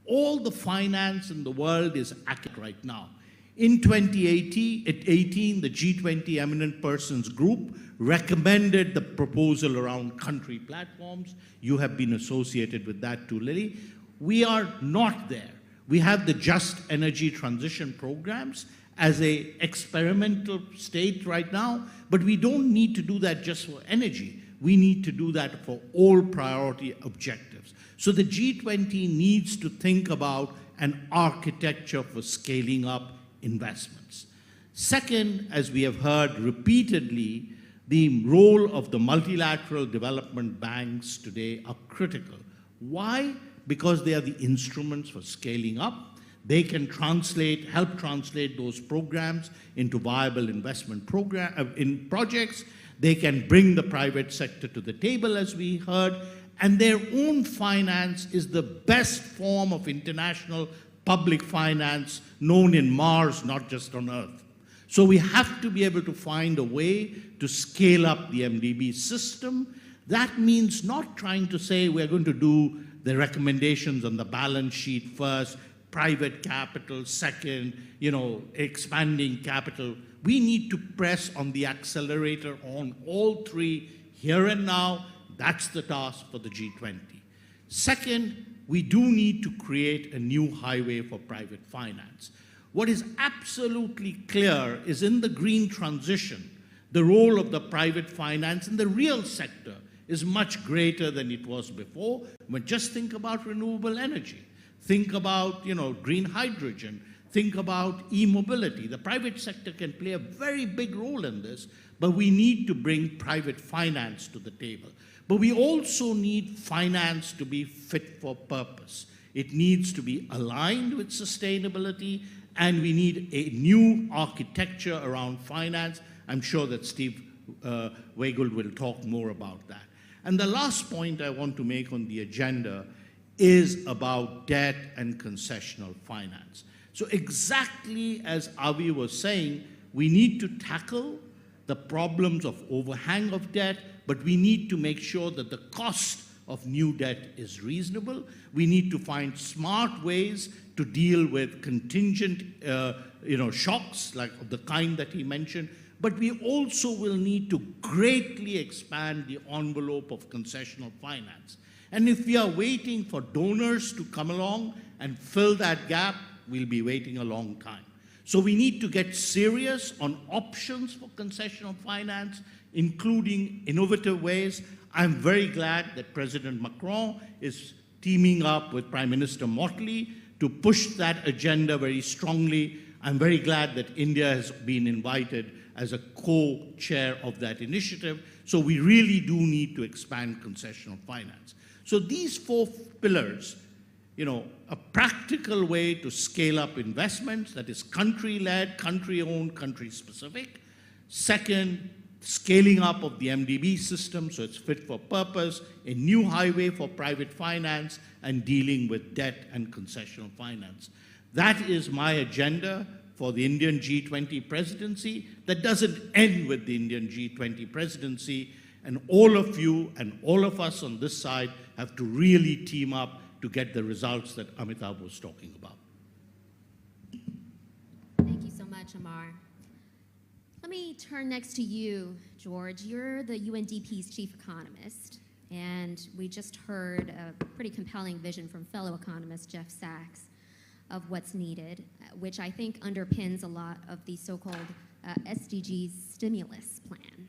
All the finance in the world is active right now. In 2018, the G20 Eminent Persons Group recommended the proposal around country platforms. You have been associated with that too, Lily. We are not there. We have the Just Energy Transition programs as an experimental state right now, but we don't need to do that just for energy. we need to do that for all priority objectives. So the G20 needs to think about an architecture for scaling up investments. Second, as we have heard repeatedly, the role of the multilateral development banks today are critical. Why? Because they are the instruments for scaling up. They can help translate those programs into viable investment in projects. They can bring the private sector to the table, as we heard, and their own finance is the best form of international public finance known in Mars, not just on Earth. So we have to be able to find a way to scale up the MDB system. That means not trying to say we're going to do the recommendations on the balance sheet first, private capital second, expanding capital. We need to press on the accelerator on all three here and now. That's the task for the G20. Second, we do need to create a new highway for private finance. What is absolutely clear is in the green transition, the role of the private finance in the real sector is much greater than it was before. But just think about renewable energy. Think about, green hydrogen. Think about e-mobility. The private sector can play a very big role in this, but we need to bring private finance to the table. But we also need finance to be fit for purpose. It needs to be aligned with sustainability, and we need a new architecture around finance. I'm sure that Steve Weigel will talk more about that. And the last point I want to make on the agenda is about debt and concessional finance. So exactly as Avi was saying, we need to tackle the problems of overhang of debt, but we need to make sure that the cost of new debt is reasonable. We need to find smart ways to deal with contingent shocks like the kind that he mentioned, but we also will need to greatly expand the envelope of concessional finance. And if we are waiting for donors to come along and fill that gap, we'll be waiting a long time. So we need to get serious on options for concessional finance, including innovative ways. I'm very glad that President Macron is teaming up with Prime Minister Motley to push that agenda very strongly. I'm very glad that India has been invited as a co-chair of that initiative. So we really do need to expand concessional finance. So these four pillars, a practical way to scale up investments that is country-led, country-owned, country-specific. Second, scaling up of the MDB system so it's fit for purpose, a new highway for private finance, and dealing with debt and concessional finance. That is my agenda for the Indian G20 presidency. That doesn't end with the Indian G20 presidency, and all of you and all of us on this side have to really team up to get the results that Amitabh was talking about. Thank you so much, Amar. Let me turn next to you, George. You're the UNDP's chief economist, and we just heard a pretty compelling vision from fellow economist Jeff Sachs of what's needed, which I think underpins a lot of the so-called SDGs stimulus plan.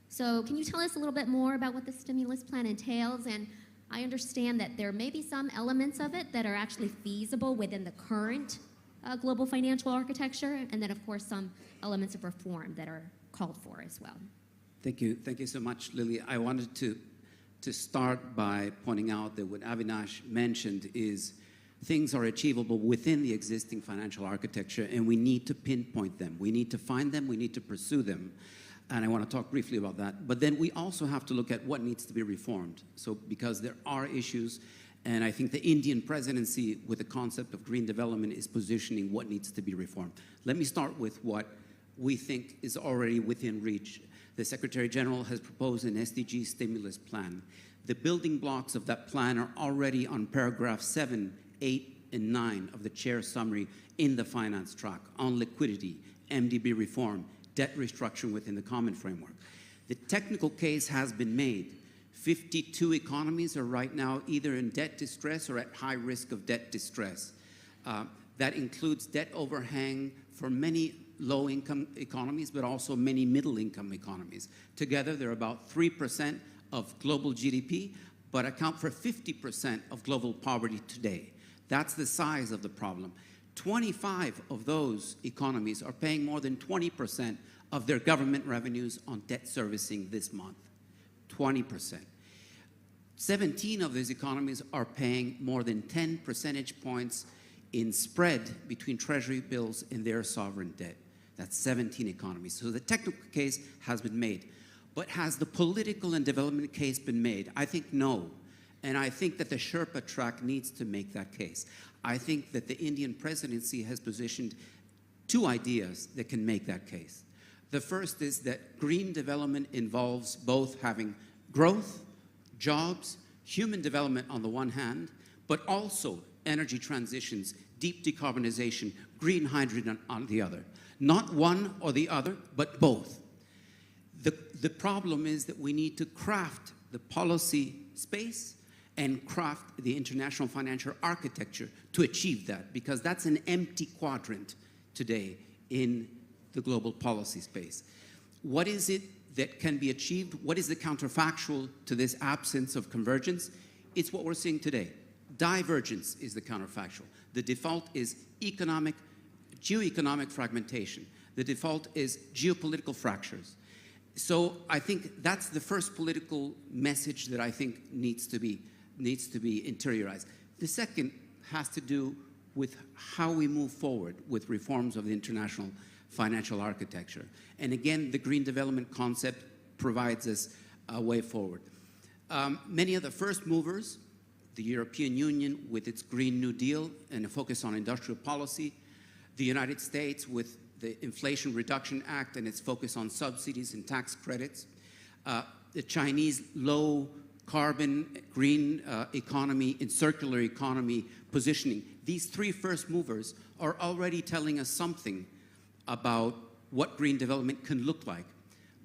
So can you tell us a little bit more about what the stimulus plan entails? And I understand that there may be some elements of it that are actually feasible within the current global financial architecture, and then, of course, some elements of reform that are called for as well. Thank you. Thank you so much, Lily. I wanted to start by pointing out that what Avinash mentioned is things are achievable within the existing financial architecture, and we need to pinpoint them. We need to find them. We need to pursue them. And I want to talk briefly about that. But then we also have to look at what needs to be reformed. So because there are issues, and I think the Indian presidency with the concept of green development is positioning what needs to be reformed. Let me start with what we think is already within reach. The Secretary General has proposed an SDG stimulus plan. The building blocks of that plan are already on paragraph 7, 8, and 9 of the chair's summary in the finance track on liquidity, MDB reform, debt restructuring within the common framework. The technical case has been made. 52 economies are right now either in debt distress or at high risk of debt distress. That includes debt overhang for many low-income economies, but also many middle-income economies. Together, they're about 3% of global GDP, but account for 50% of global poverty today. That's the size of the problem. 25 of those economies are paying more than 20% of their government revenues on debt servicing this month. 20%. 17 of these economies are paying more than 10 percentage points in spread between treasury bills and their sovereign debt. That's 17 economies. So the technical case has been made. But has the political and development case been made? I think no. And I think that the Sherpa track needs to make that case. I think that the Indian presidency has positioned two ideas that can make that case. The first is that green development involves both having growth, jobs, human development on the one hand, but also energy transitions, deep decarbonization, green hydrogen on the other. Not one or the other, but both. The problem is that we need to craft the policy space and craft the international financial architecture to achieve that, because that's an empty quadrant today in the global policy space. What is it that can be achieved? What is the counterfactual to this absence of convergence? It's what we're seeing today. Divergence is the counterfactual. The default is geoeconomic fragmentation. The default is geopolitical fractures. So I think that's the first political message that I think needs to be interiorized. The second has to do with how we move forward with reforms of the international financial architecture. And again, the green development concept provides us a way forward. Many of the first movers, the European Union with its Green New Deal and a focus on industrial policy, the United States with the Inflation Reduction Act and its focus on subsidies and tax credits, the Chinese low carbon, green economy and circular economy positioning. These three first movers are already telling us something about what green development can look like.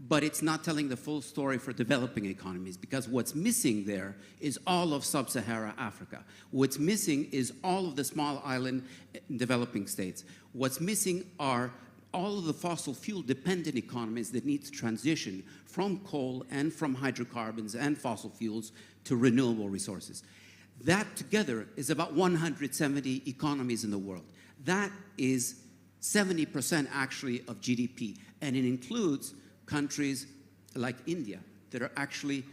But it's not telling the full story for developing economies, because what's missing there is all of sub-Saharan Africa. What's missing is all of the small island developing states. What's missing are all of the fossil fuel dependent economies that need to transition from coal and from hydrocarbons and fossil fuels to renewable resources. That together is about 170 economies in the world. That is 70% actually of GDP, and it includes countries like India that are actually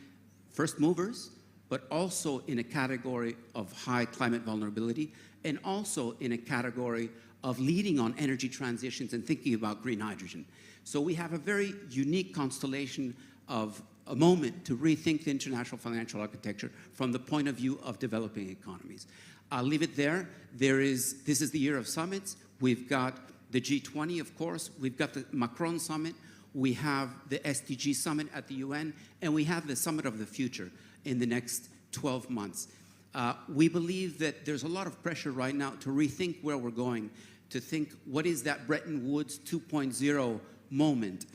first movers, but also in a category of high climate vulnerability, and also in a category of leading on energy transitions and thinking about green hydrogen. So we have a very unique constellation of a moment to rethink the international financial architecture from the point of view of developing economies. I'll leave it there. This is the year of summits. We've got the G20, of course. We've got the Macron summit. We have the SDG summit at the UN, and we have the Summit of the Future in the next 12 months. We believe that there's a lot of pressure right now to rethink where we're going, to think what is that Bretton Woods 2.0 moment.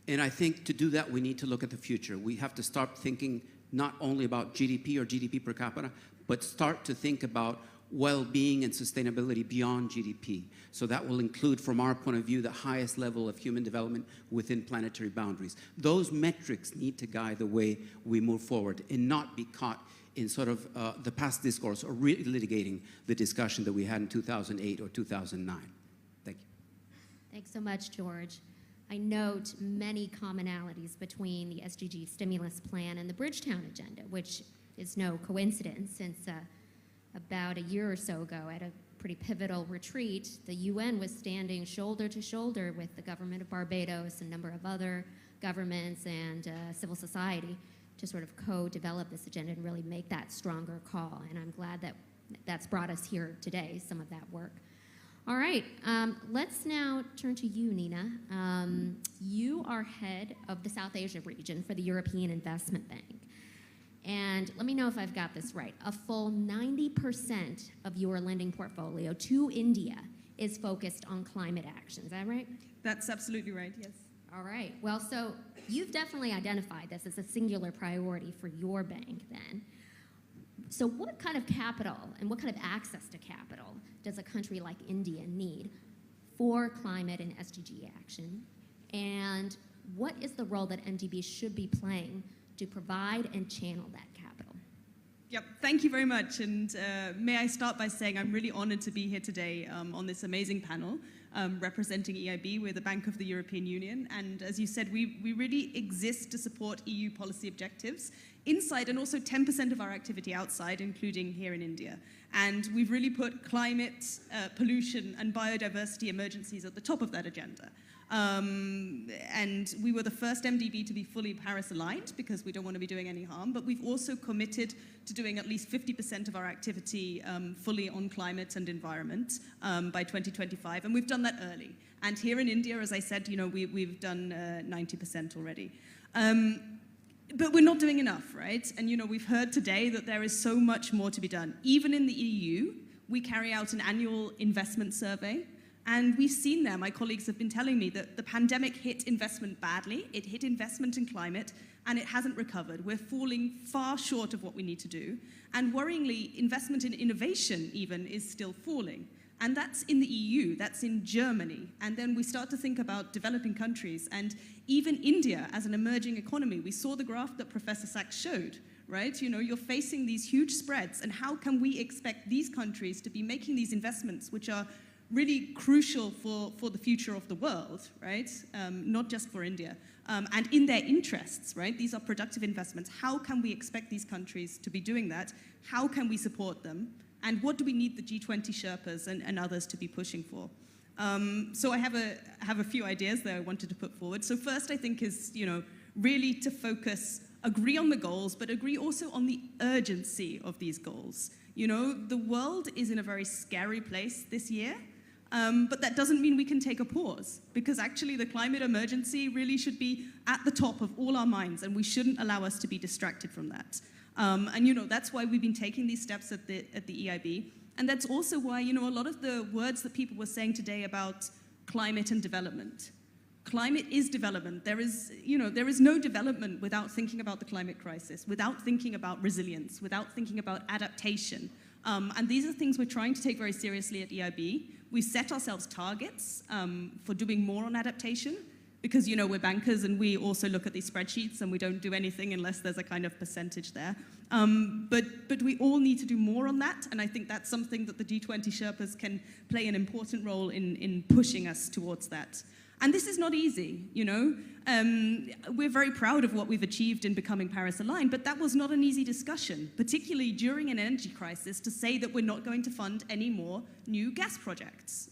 And I think to do that, we need to look at the future. We have to start thinking not only about GDP or GDP per capita, but start to think about well-being and sustainability beyond GDP. So that will include, from our point of view, the highest level of human development within planetary boundaries. Those metrics need to guide the way we move forward and not be caught in sort of the past discourse or relitigating the discussion that we had in 2008 or 2009. Thank you. Thanks so much, George. I note many commonalities between the SDG stimulus plan and the Bridgetown agenda, which is no coincidence, since about a year or so ago at a pretty pivotal retreat, the UN was standing shoulder to shoulder with the government of Barbados, a number of other governments and civil society to sort of co-develop this agenda and really make that stronger call. And I'm glad that that's brought us here today, some of that work. All right, let's now turn to you, Nina. You are head of the South Asia region for the European Investment Bank. And let me know if I've got this right. A full 90% of your lending portfolio to India is focused on climate action. Is that right? That's absolutely right, yes. All right. Well, so you've definitely identified this as a singular priority for your bank then. So what kind of capital and what kind of access to capital does a country like India need for climate and SDG action? And what is the role that MDB should be playing to provide and channel that capital? Yep, thank you very much. And may I start by saying I'm really honored to be here today on this amazing panel representing EIB. We're the Bank of the European Union. And as you said, we really exist to support EU policy objectives inside and also 10% of our activity outside, including here in India. And we've really put climate, pollution, and biodiversity emergencies at the top of that agenda. And we were the first MDB to be fully Paris aligned because we don't want to be doing any harm, but we've also committed to doing at least 50% of our activity fully on climate and environment by 2025, and we've done that early. And here in India, as I said, you know, we've done 90% already. But we're not doing enough, right? And you know, we've heard today that there is so much more to be done. Even in the EU, we carry out an annual investment survey. And we've seen there, my colleagues have been telling me that the pandemic hit investment badly, it hit investment in climate, and it hasn't recovered. We're falling far short of what we need to do. And worryingly, investment in innovation even is still falling. And that's in the EU, that's in Germany. And then we start to think about developing countries, and even India as an emerging economy. We saw the graph that Professor Sachs showed, right? You know, you're facing these huge spreads, and how can we expect these countries to be making these investments, which are really crucial for the future of the world, right? Not just for India. And in their interests, right? These are productive investments. How can we expect these countries to be doing that? How can we support them? And what do we need the G20 Sherpas and others to be pushing for? So I have a few ideas that I wanted to put forward. So first, I think is, you know, really to focus, agree on the goals, but agree also on the urgency of these goals. You know, the world is in a very scary place this year. But that doesn't mean we can take a pause, because actually the climate emergency really should be at the top of all our minds, and we shouldn't allow us to be distracted from that. And you know, that's why we've been taking these steps at the EIB, and that's also why, you know, a lot of the words that people were saying today about climate and development. Climate is development. There is no development without thinking about the climate crisis, without thinking about resilience, without thinking about adaptation. And these are things we're trying to take very seriously at EIB. We set ourselves targets for doing more on adaptation because, you know, we're bankers and we also look at these spreadsheets and we don't do anything unless there's a kind of percentage there. But we all need to do more on that, and I think that's something that the G20 Sherpas can play an important role in pushing us towards that. And this is not easy, you know. We're very proud of what we've achieved in becoming Paris aligned, but that was not an easy discussion, particularly during an energy crisis, to say that we're not going to fund any more new gas projects.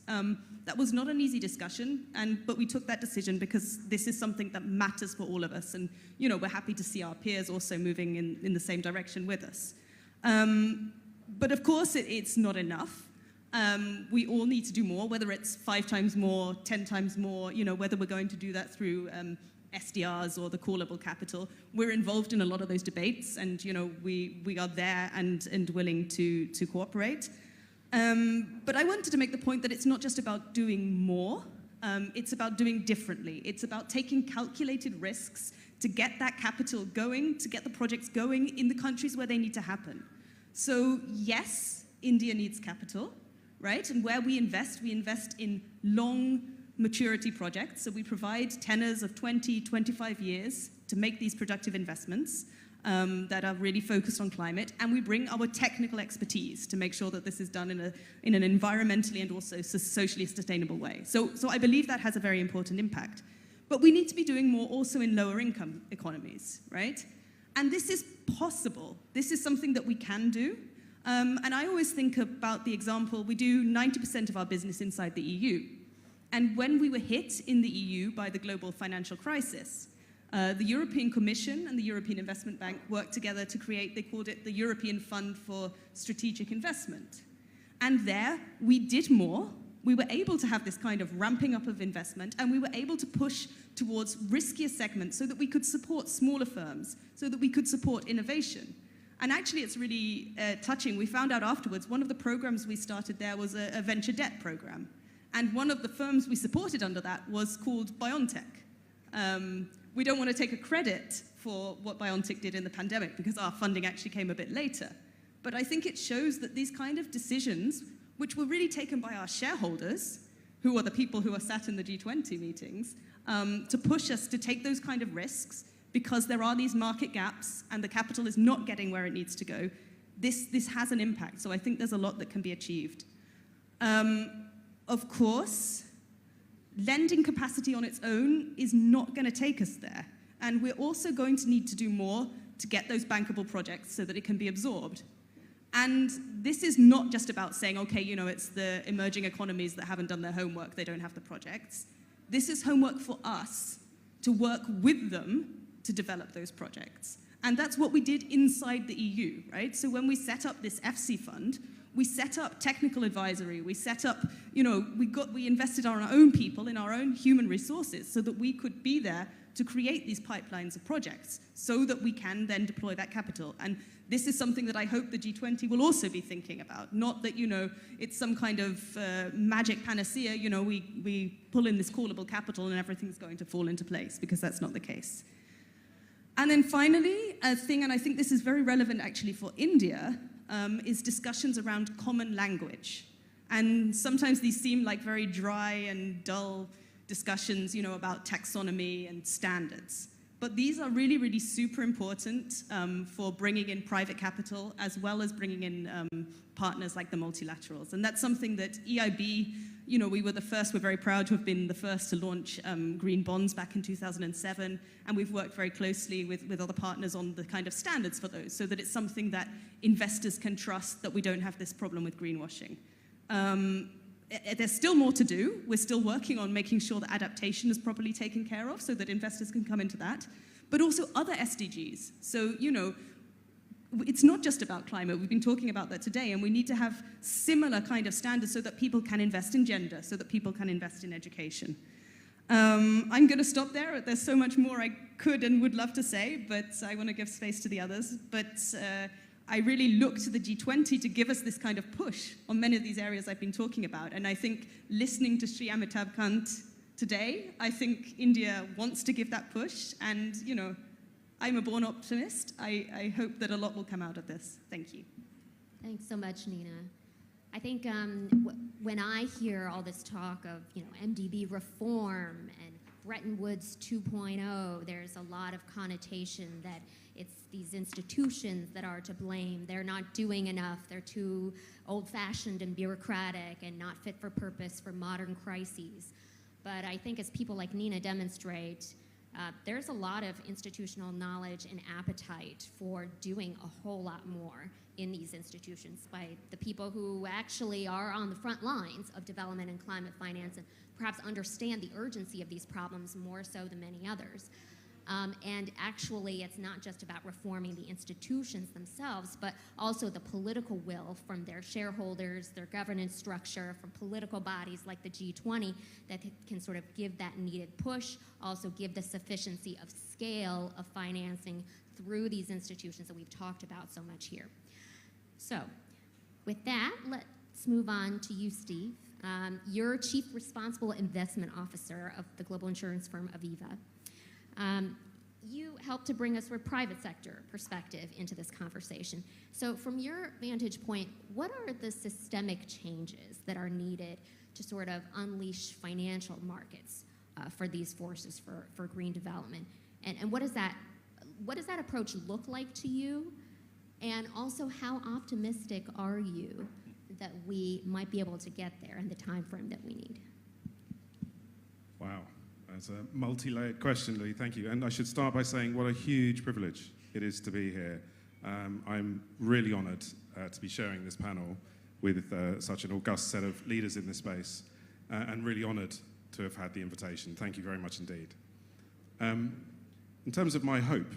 That was not an easy discussion, but we took that decision because this is something that matters for all of us, and you know, we're happy to see our peers also moving in the same direction with us. But of course, it's not enough. We all need to do more, whether it's 5 times more, 10 times more, you know, whether we're going to do that through SDRs or the callable capital. We're involved in a lot of those debates, and you know, we are there and willing to cooperate. But I wanted to make the point that it's not just about doing more, it's about doing differently. It's about taking calculated risks to get that capital going, to get the projects going in the countries where they need to happen. So yes, India needs capital, right? And where we invest in long maturity projects. So we provide tenors of 20, 25 years to make these productive investments that are really focused on climate. And we bring our technical expertise to make sure that this is done in an environmentally and also socially sustainable way. So I believe that has a very important impact. But we need to be doing more also in lower income economies, right? And this is possible. This is something that we can do. And I always think about the example, we do 90% of our business inside the EU. And when we were hit in the EU by the global financial crisis, the European Commission and the European Investment Bank worked together to create, they called it the European Fund for Strategic Investment. And there, we did more. We were able to have this kind of ramping up of investment, and we were able to push towards riskier segments so that we could support smaller firms, so that we could support innovation. And actually, it's really touching. We found out afterwards, one of the programs we started there was a venture debt program. And one of the firms we supported under that was called BioNTech. We don't want to take a credit for what BioNTech did in the pandemic because our funding actually came a bit later. But I think it shows that these kind of decisions, which were really taken by our shareholders, who are the people who are sat in the G20 meetings, to push us to take those kind of risks, because there are these market gaps and the capital is not getting where it needs to go, this has an impact. So I think there's a lot that can be achieved. Of course, lending capacity on its own is not going to take us there. And we're also going to need to do more to get those bankable projects so that it can be absorbed. And this is not just about saying, okay, you know, it's the emerging economies that haven't done their homework, they don't have the projects. This is homework for us to work with them to develop those projects. And that's what we did inside the EU, right? So when we set up this EFSI fund, we set up technical advisory, we set up, you know, we invested our own people in our own human resources so that we could be there to create these pipelines of projects so that we can then deploy that capital. And this is something that I hope the G20 will also be thinking about. Not that, you know, it's some kind of magic panacea, you know, we pull in this callable capital and everything's going to fall into place, because that's not the case. And then finally, a thing, and I think this is very relevant actually for India, is discussions around common language. And sometimes these seem like very dry and dull discussions, you know, about taxonomy and standards. But these are really, really super important for bringing in private capital, as well as bringing in partners like the multilaterals. And that's something that EIB, you know, we're very proud to have been the first to launch green bonds back in 2007. And we've worked very closely with other partners on the kind of standards for those, so that it's something that investors can trust, that we don't have this problem with greenwashing. There's still more to do. We're still working on making sure that adaptation is properly taken care of so that investors can come into that, but also other SDGs. So, you know, it's not just about climate. We've been talking about that today, and we need to have similar kind of standards so that people can invest in gender, so that people can invest in education. I'm going to stop there. There's so much more I could and would love to say, but I want to give space to the others. But I really look to the G20 to give us this kind of push on many of these areas I've been talking about. And I think listening to Sri Amitabh Kant today, I think India wants to give that push. And, you know, I'm a born optimist. I hope that a lot will come out of this. Thank you. Thanks so much, Nina. I think when I hear all this talk of, you know, MDB reform and Bretton Woods 2.0, there's a lot of connotation that it's these institutions that are to blame. They're not doing enough. They're too old-fashioned and bureaucratic and not fit for purpose for modern crises. But I think as people like Nina demonstrate, there's a lot of institutional knowledge and appetite for doing a whole lot more in these institutions by the people who actually are on the front lines of development and climate finance and perhaps understand the urgency of these problems more so than many others. And actually, it's not just about reforming the institutions themselves, but also the political will from their shareholders, their governance structure, from political bodies like the G20 that can sort of give that needed push, also give the sufficiency of scale of financing through these institutions that we've talked about so much here. So with that, let's move on to you, Steve. You're Chief Responsible Investment Officer of the global insurance firm Aviva. You helped to bring us a private sector perspective into this conversation. So from your vantage point, what are the systemic changes that are needed to sort of unleash financial markets for these forces for green development? And what does that approach look like to you? And also, how optimistic are you that we might be able to get there in the time frame that we need? Wow. That's a multi-layered question, Lee. Thank you. And I should start by saying what a huge privilege it is to be here. I'm really honored to be sharing this panel with such an august set of leaders in this space, and really honored to have had the invitation. Thank you very much indeed. In terms of my hope,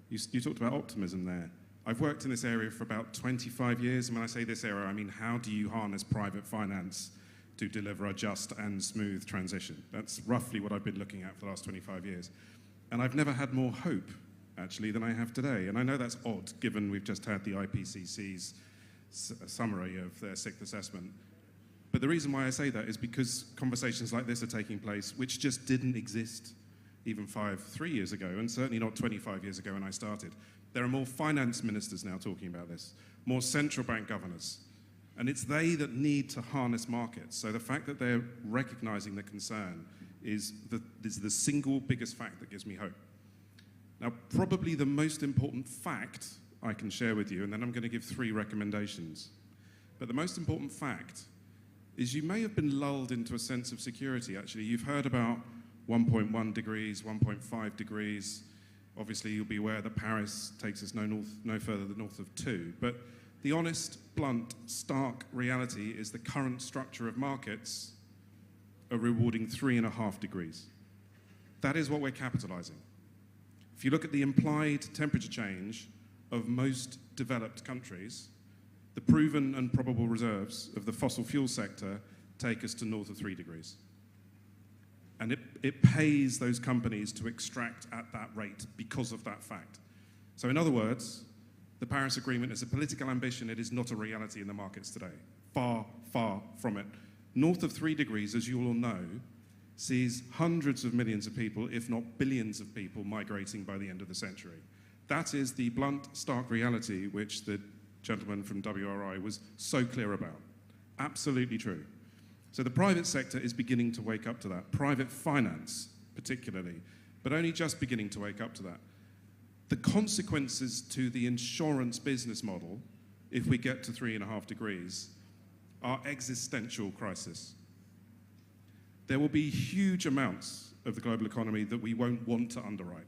you talked about optimism there. I've worked in this area for about 25 years, and when I say this area, I mean how do you harness private finance to deliver a just and smooth transition? That's roughly what I've been looking at for the last 25 years. And I've never had more hope, actually, than I have today. And I know that's odd, given we've just had the IPCC's summary of their sixth assessment. But the reason why I say that is because conversations like this are taking place, which just didn't exist even 3 years ago, and certainly not 25 years ago when I started. There are more finance ministers now talking about this, more central bank governors. And it's they that need to harness markets. So the fact that they're recognizing the concern is the single biggest fact that gives me hope. Now, probably the most important fact I can share with you, and then I'm going to give 3 recommendations. But the most important fact is you may have been lulled into a sense of security, actually. You've heard about 1.1 degrees, 1.5 degrees. Obviously, you'll be aware that Paris takes us no further than north of 2. But the honest, blunt, stark reality is the current structure of markets are rewarding 3.5 degrees. That is what we're capitalizing. If you look at the implied temperature change of most developed countries, the proven and probable reserves of the fossil fuel sector take us to north of 3 degrees. And it pays those companies to extract at that rate because of that fact. So in other words, the Paris Agreement is a political ambition. It is not a reality in the markets today. Far, far from it. North of 3 degrees, as you all know, sees hundreds of millions of people, if not billions of people, migrating by the end of the century. That is the blunt, stark reality which the gentleman from WRI was so clear about. Absolutely true. So the private sector is beginning to wake up to that. Private finance, particularly, but only just beginning to wake up to that. The consequences to the insurance business model, if we get to 3.5 degrees, are existential crisis. There will be huge amounts of the global economy that we won't want to underwrite.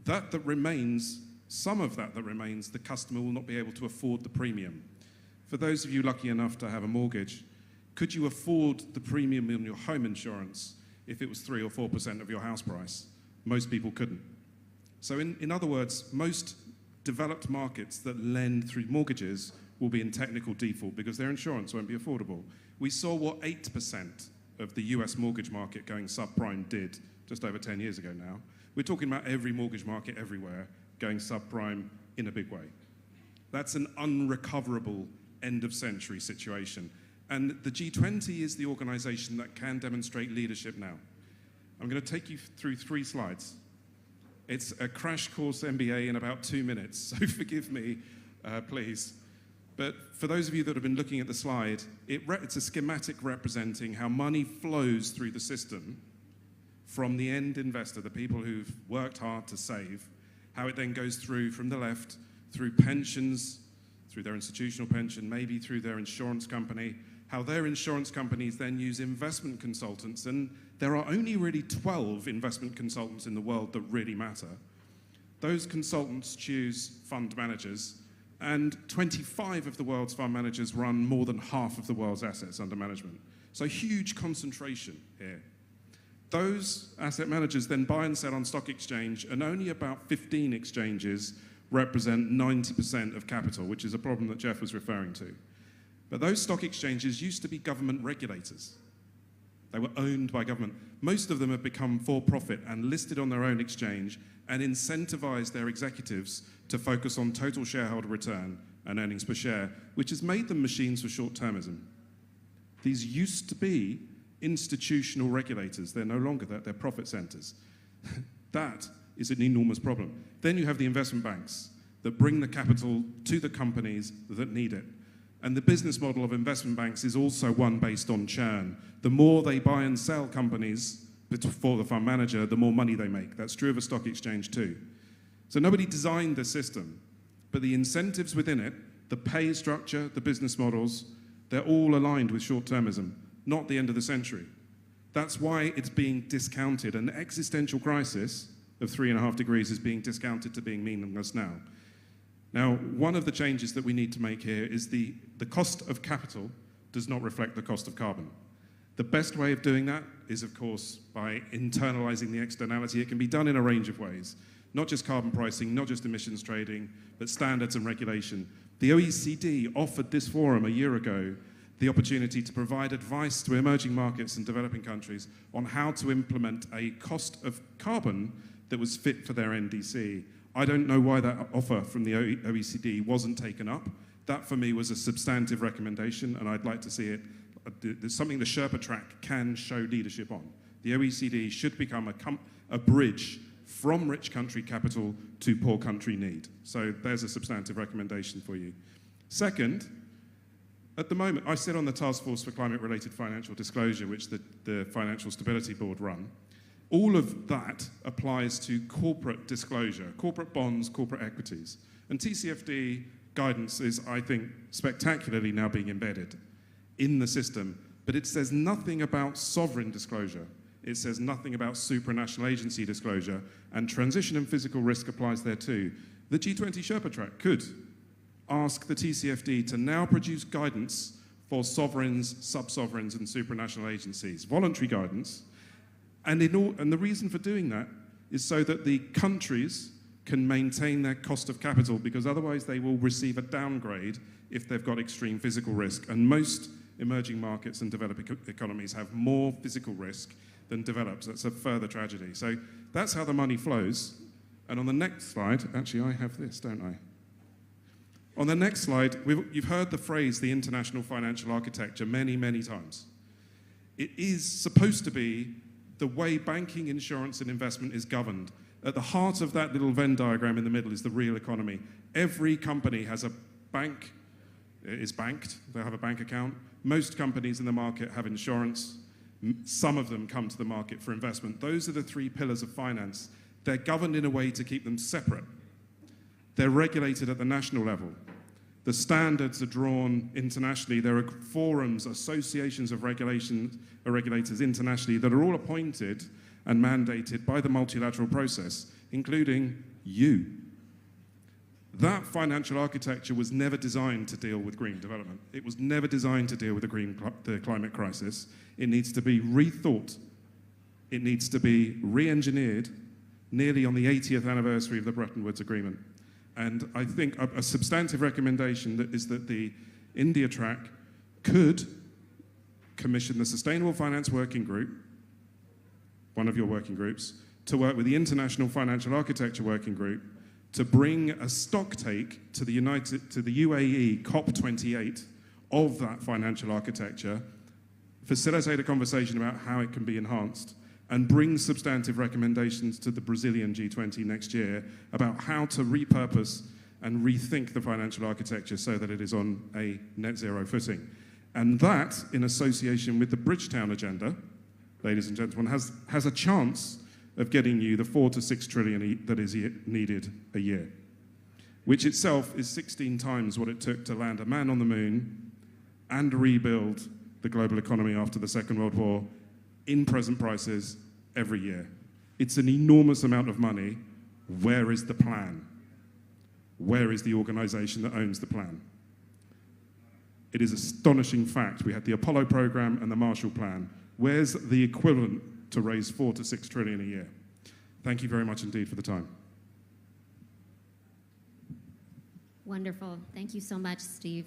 That remains, some of that remains, the customer will not be able to afford the premium. For those of you lucky enough to have a mortgage, could you afford the premium on your home insurance if it was 3 or 4% of your house price? Most people couldn't. So in other words, most developed markets that lend through mortgages will be in technical default because their insurance won't be affordable. We saw what 8% of the US mortgage market going subprime did just over 10 years ago now. We're talking about every mortgage market everywhere going subprime in a big way. That's an unrecoverable end-of-century situation. And the G20 is the organization that can demonstrate leadership now. I'm going to take you through 3 slides. It's a crash course MBA in about 2 minutes, so forgive me, please. But for those of you that have been looking at the slide, it's a schematic representing how money flows through the system from the end investor, the people who've worked hard to save, how it then goes through from the left, through pensions, through their institutional pension, maybe through their insurance company, how their insurance companies then use investment consultants, and there are only really 12 investment consultants in the world that really matter. Those consultants choose fund managers, and 25 of the world's fund managers run more than half of the world's assets under management. So huge concentration here. Those asset managers then buy and sell on stock exchange, and only about 15 exchanges represent 90% of capital, which is a problem that Jeff was referring to. But those stock exchanges used to be government regulators. They were owned by government. Most of them have become for-profit and listed on their own exchange and incentivized their executives to focus on total shareholder return and earnings per share, which has made them machines for short-termism. These used to be institutional regulators. They're no longer that. They're profit centers. That is an enormous problem. Then you have the investment banks that bring the capital to the companies that need it. And the business model of investment banks is also one based on churn. The more they buy and sell companies for the fund manager, the more money they make. That's true of a stock exchange too. So nobody designed the system, but the incentives within it, the pay structure, the business models, they're all aligned with short-termism, not the end of the century. That's why it's being discounted. An existential crisis of 3.5 degrees is being discounted to being meaningless now. Now, one of the changes that we need to make here is the cost of capital does not reflect the cost of carbon. The best way of doing that is, of course, by internalizing the externality. It can be done in a range of ways, not just carbon pricing, not just emissions trading, but standards and regulation. The OECD offered this forum a year ago the opportunity to provide advice to emerging markets and developing countries on how to implement a cost of carbon that was fit for their NDC. I don't know why that offer from the OECD wasn't taken up. That, for me, was a substantive recommendation, and I'd like to see it. There's something the Sherpa track can show leadership on. The OECD should become a bridge from rich country capital to poor country need. So there's a substantive recommendation for you. Second, at the moment, I sit on the Task Force for Climate-Related Financial Disclosure, which the Financial Stability Board run. All of that applies to corporate disclosure, corporate bonds, corporate equities. And TCFD guidance is, I think, spectacularly now being embedded in the system, but it says nothing about sovereign disclosure. It says nothing about supranational agency disclosure, and transition and physical risk applies there too. The G20 Sherpa track could ask the TCFD to now produce guidance for sovereigns, sub-sovereigns, and supranational agencies, voluntary guidance. And the reason for doing that is so that the countries can maintain their cost of capital, because otherwise they will receive a downgrade if they've got extreme physical risk. And most emerging markets and developing economies have more physical risk than developed. That's a further tragedy. So that's how the money flows. And on the next slide, actually I have this, don't I? On the next slide, you've heard the phrase, the international financial architecture, many, many times. It is supposed to be the way banking, insurance, and investment is governed. At the heart of that little Venn diagram in the middle is the real economy. Every company has a bank, is banked, they have a bank account. Most companies in the market have insurance. Some of them come to the market for investment. Those are the three pillars of finance. They're governed in a way to keep them separate. They're regulated at the national level. The standards are drawn internationally. There are forums, associations of regulators internationally that are all appointed and mandated by the multilateral process, including you. That financial architecture was never designed to deal with green development. It was never designed to deal with the climate crisis. It needs to be rethought. It needs to be re-engineered nearly on the 80th anniversary of the Bretton Woods Agreement. And I think a substantive recommendation is that the India track could commission the Sustainable Finance Working Group, one of your working groups, to work with the International Financial Architecture Working Group to bring a stock take to the UAE COP28 of that financial architecture, facilitate a conversation about how it can be enhanced, and bring substantive recommendations to the Brazilian G20 next year about how to repurpose and rethink the financial architecture so that it is on a net zero footing. And that, in association with the Bridgetown Agenda, ladies and gentlemen, has a chance of getting you the 4 to 6 trillion that is needed a year, which itself is 16 times what it took to land a man on the moon and rebuild the global economy after the Second World War in present prices every year. It's an enormous amount of money. Where is the plan? Where is the organization that owns the plan? It is astonishing fact. We had the Apollo program and the Marshall Plan. Where's the equivalent to raise 4 to 6 trillion a year? Thank you very much indeed for the time. Wonderful. Thank you so much, Steve.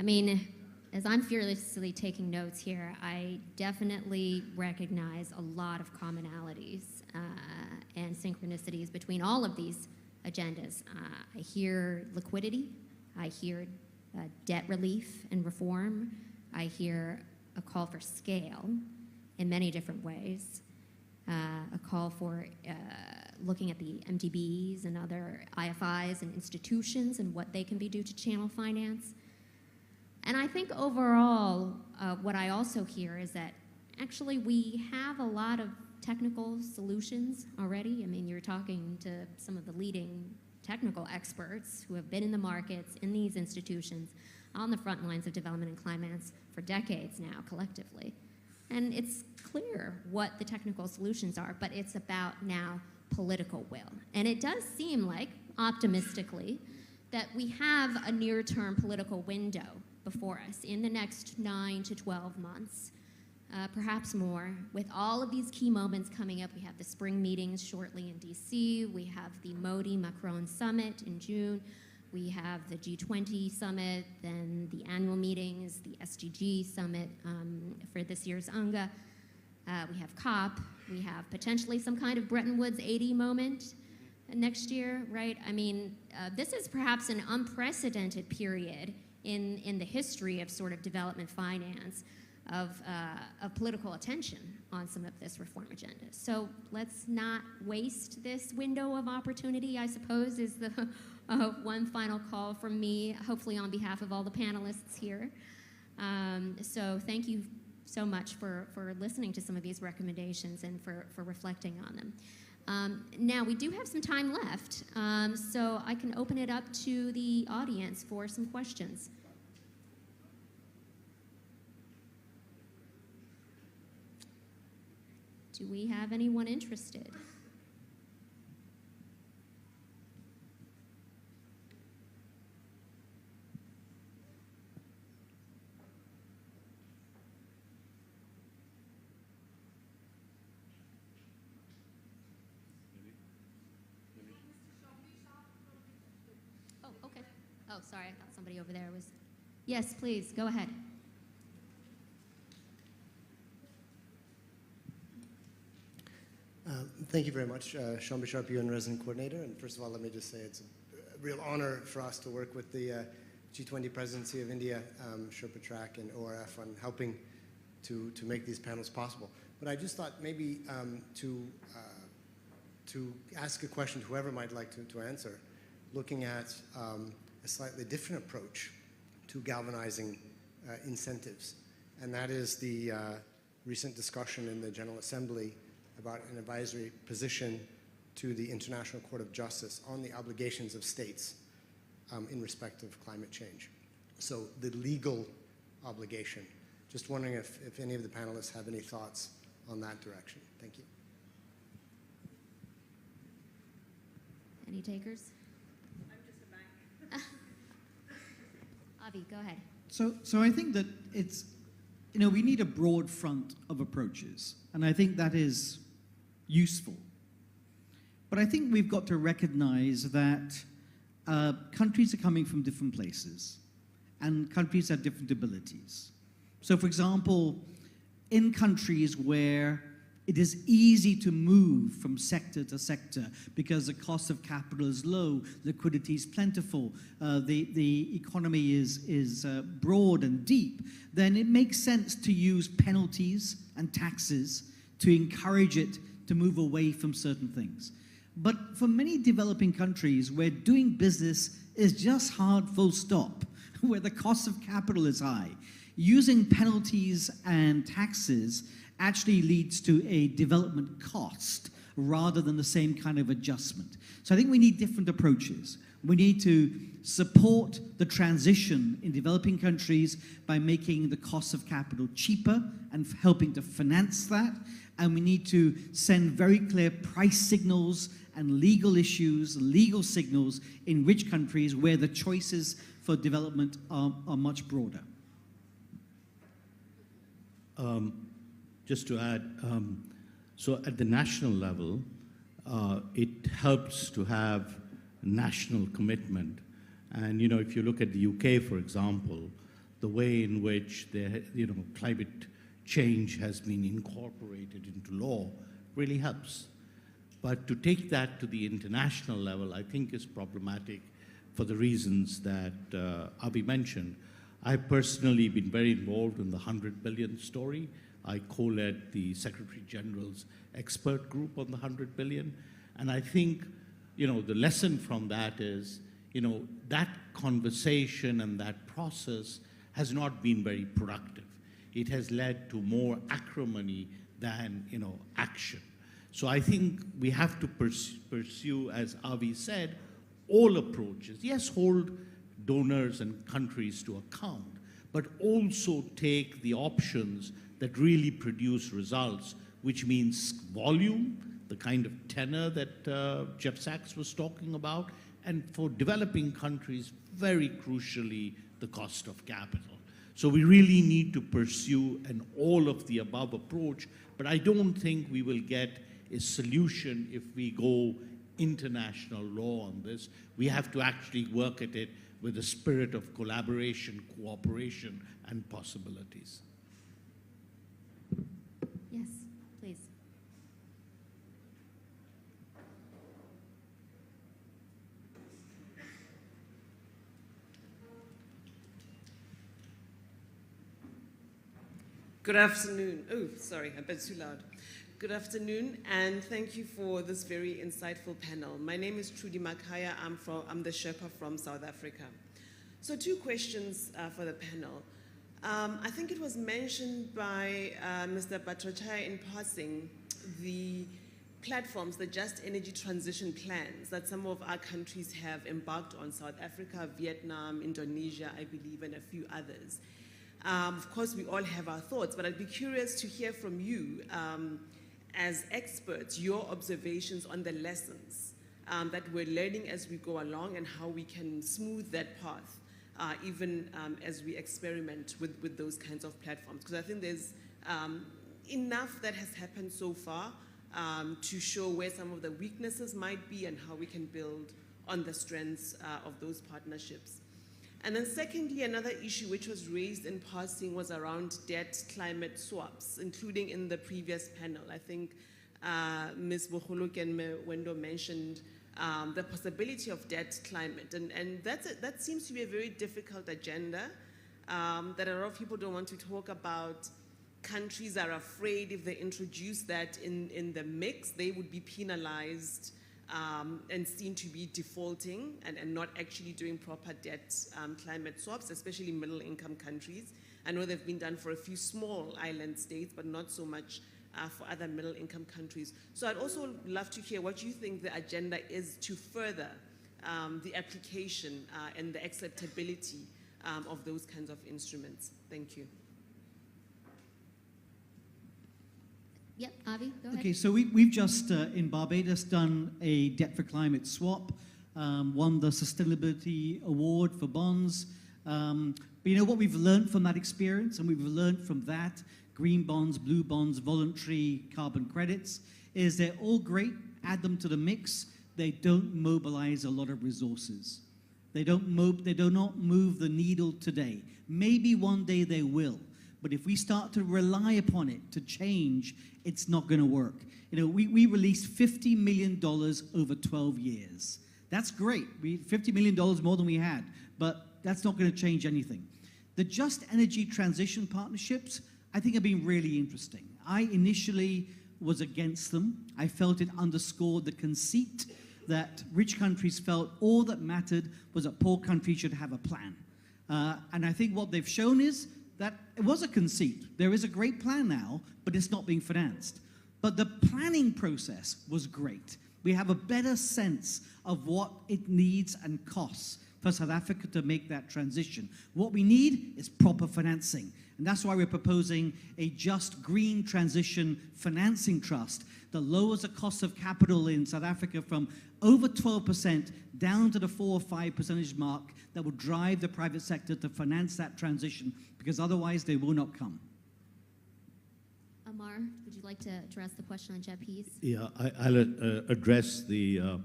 I mean, as I'm fearlessly taking notes here, I definitely recognize a lot of commonalities and synchronicities between all of these agendas. I hear liquidity. I hear debt relief and reform. I hear a call for scale in many different ways, a call for looking at the MDBs and other IFIs and institutions and what they can do to channel finance. And I think overall, what I also hear is that actually we have a lot of technical solutions already. I mean, you're talking to some of the leading technical experts who have been in the markets, in these institutions, on the front lines of development and climate for decades now, collectively. And it's clear what the technical solutions are, but it's about now political will. And it does seem like, optimistically, that we have a near-term political window before us in the next 9 to 12 months, perhaps more. With all of these key moments coming up, we have the spring meetings shortly in DC, we have the Modi-Macron summit in June, we have the G20 summit, then the annual meetings, the SDG summit for this year's UNGA. We have COP, we have potentially some kind of Bretton Woods 80 moment next year, right? I mean, this is perhaps an unprecedented period in the history of sort of development finance, of political attention on some of this reform agenda. So let's not waste this window of opportunity, I suppose, is the one final call from me, hopefully on behalf of all the panelists here. So thank you so much for listening to some of these recommendations and for reflecting on them. Now, we do have some time left, so I can open it up to the audience for some questions. Do we have anyone interested? Oh, okay. Oh, sorry, I thought somebody over there was. Yes, please, go ahead. Thank you very much, Sherpa, Sharp, UN Resident Coordinator. And first of all, let me just say it's a real honor for us to work with the G20 Presidency of India, Sherpa Track, and ORF on helping to make these panels possible. But I just thought maybe to ask a question to whoever might like to answer, looking at a slightly different approach to galvanizing incentives. And that is the recent discussion in the General Assembly about an advisory position to the International Court of Justice on the obligations of states in respect of climate change. So the legal obligation. Just wondering if any of the panelists have any thoughts on that direction. Thank you. Any takers? I'm just a bank. Avi, go ahead. So I think that it's, we need a broad front of approaches, and I think that is useful. But I think we've got to recognize that countries are coming from different places, and countries have different abilities. So, for example, in countries where it is easy to move from sector to sector because the cost of capital is low, liquidity is plentiful, the economy is broad and deep, then it makes sense to use penalties and taxes to encourage it to move away from certain things. But for many developing countries where doing business is just hard, full stop, where the cost of capital is high, using penalties and taxes actually leads to a development cost rather than the same kind of adjustment. So I think we need different approaches. We need to support the transition in developing countries by making the cost of capital cheaper and helping to finance that. And we need to send very clear price signals and legal issues, legal signals in rich countries where the choices for development are much broader. Just to add, so at the national level, it helps to have national commitment. And, if you look at the UK, for example, the way in which climate change has been incorporated into law really helps. But to take that to the international level, I think is problematic for the reasons that Avi mentioned. I've personally been very involved in the 100 billion story. I co-led the Secretary General's expert group on the 100 billion. And I think, the lesson from that is, that conversation and that process has not been very productive. It has led to more acrimony than, action. So I think we have to pursue, as Avi said, all approaches. Yes, hold donors and countries to account, but also take the options that really produce results, which means volume, the kind of tenor that Jeff Sachs was talking about, and for developing countries, very crucially, the cost of capital. So we really need to pursue an all-of-the-above approach, but I don't think we will get a solution if we go international law on this. We have to actually work at it with a spirit of collaboration, cooperation, and possibilities. Yes, please. Good afternoon. Oh, sorry, a bit too loud. Good afternoon, and thank you for this very insightful panel. My name is Trudy Makaya. I'm the Sherpa from South Africa. So 2 questions for the panel. I think it was mentioned by Mr. Bhattacharya in passing, the platforms, the just energy transition plans that some of our countries have embarked on, South Africa, Vietnam, Indonesia, I believe, and a few others. Of course, we all have our thoughts, but I'd be curious to hear from you as experts, your observations on the lessons that we're learning as we go along and how we can smooth that path, even as we experiment with those kinds of platforms. Because I think there's enough that has happened so far to show where some of the weaknesses might be and how we can build on the strengths of those partnerships. And then secondly, another issue which was raised in passing was around debt climate swaps, including in the previous panel. I think Ms. Bohuluk and Wendo mentioned the possibility of debt climate. And that seems to be a very difficult agenda that a lot of people don't want to talk about. Countries are afraid if they introduce that in the mix, they would be penalized and seen to be defaulting and not actually doing proper debt climate swaps, especially middle-income countries. I know they've been done for a few small island states, but not so much for other middle-income countries. So I'd also love to hear what you think the agenda is to further the application and the acceptability of those kinds of instruments. Thank you. Yep, Avi, go ahead. Okay, so we've just, in Barbados, done a debt for climate swap, won the Sustainability Award for bonds. But you know what we've learned from that experience, and we've learned from that, green bonds, blue bonds, voluntary carbon credits, is they're all great, add them to the mix, they don't mobilize a lot of resources. They do not move the needle today. Maybe one day they will. But if we start to rely upon it to change, it's not going to work. You know, we released $50 million over 12 years. That's great. $50 million more than we had, but that's not going to change anything. The Just Energy Transition Partnerships, I think, have been really interesting. I initially was against them. I felt it underscored the conceit that rich countries felt all that mattered was that poor countries should have a plan. And I think what they've shown is that it was a conceit. There is a great plan now, but it's not being financed. But the planning process was great. We have a better sense of what it needs and costs for South Africa to make that transition. What we need is proper financing. And that's why we're proposing a just green transition financing trust that lowers the cost of capital in South Africa from over 12% down to the 4 or 5% mark that will drive the private sector to finance that transition, because otherwise they will not come. Amar, would you like to address the question on JETPs? Yeah, I'll address the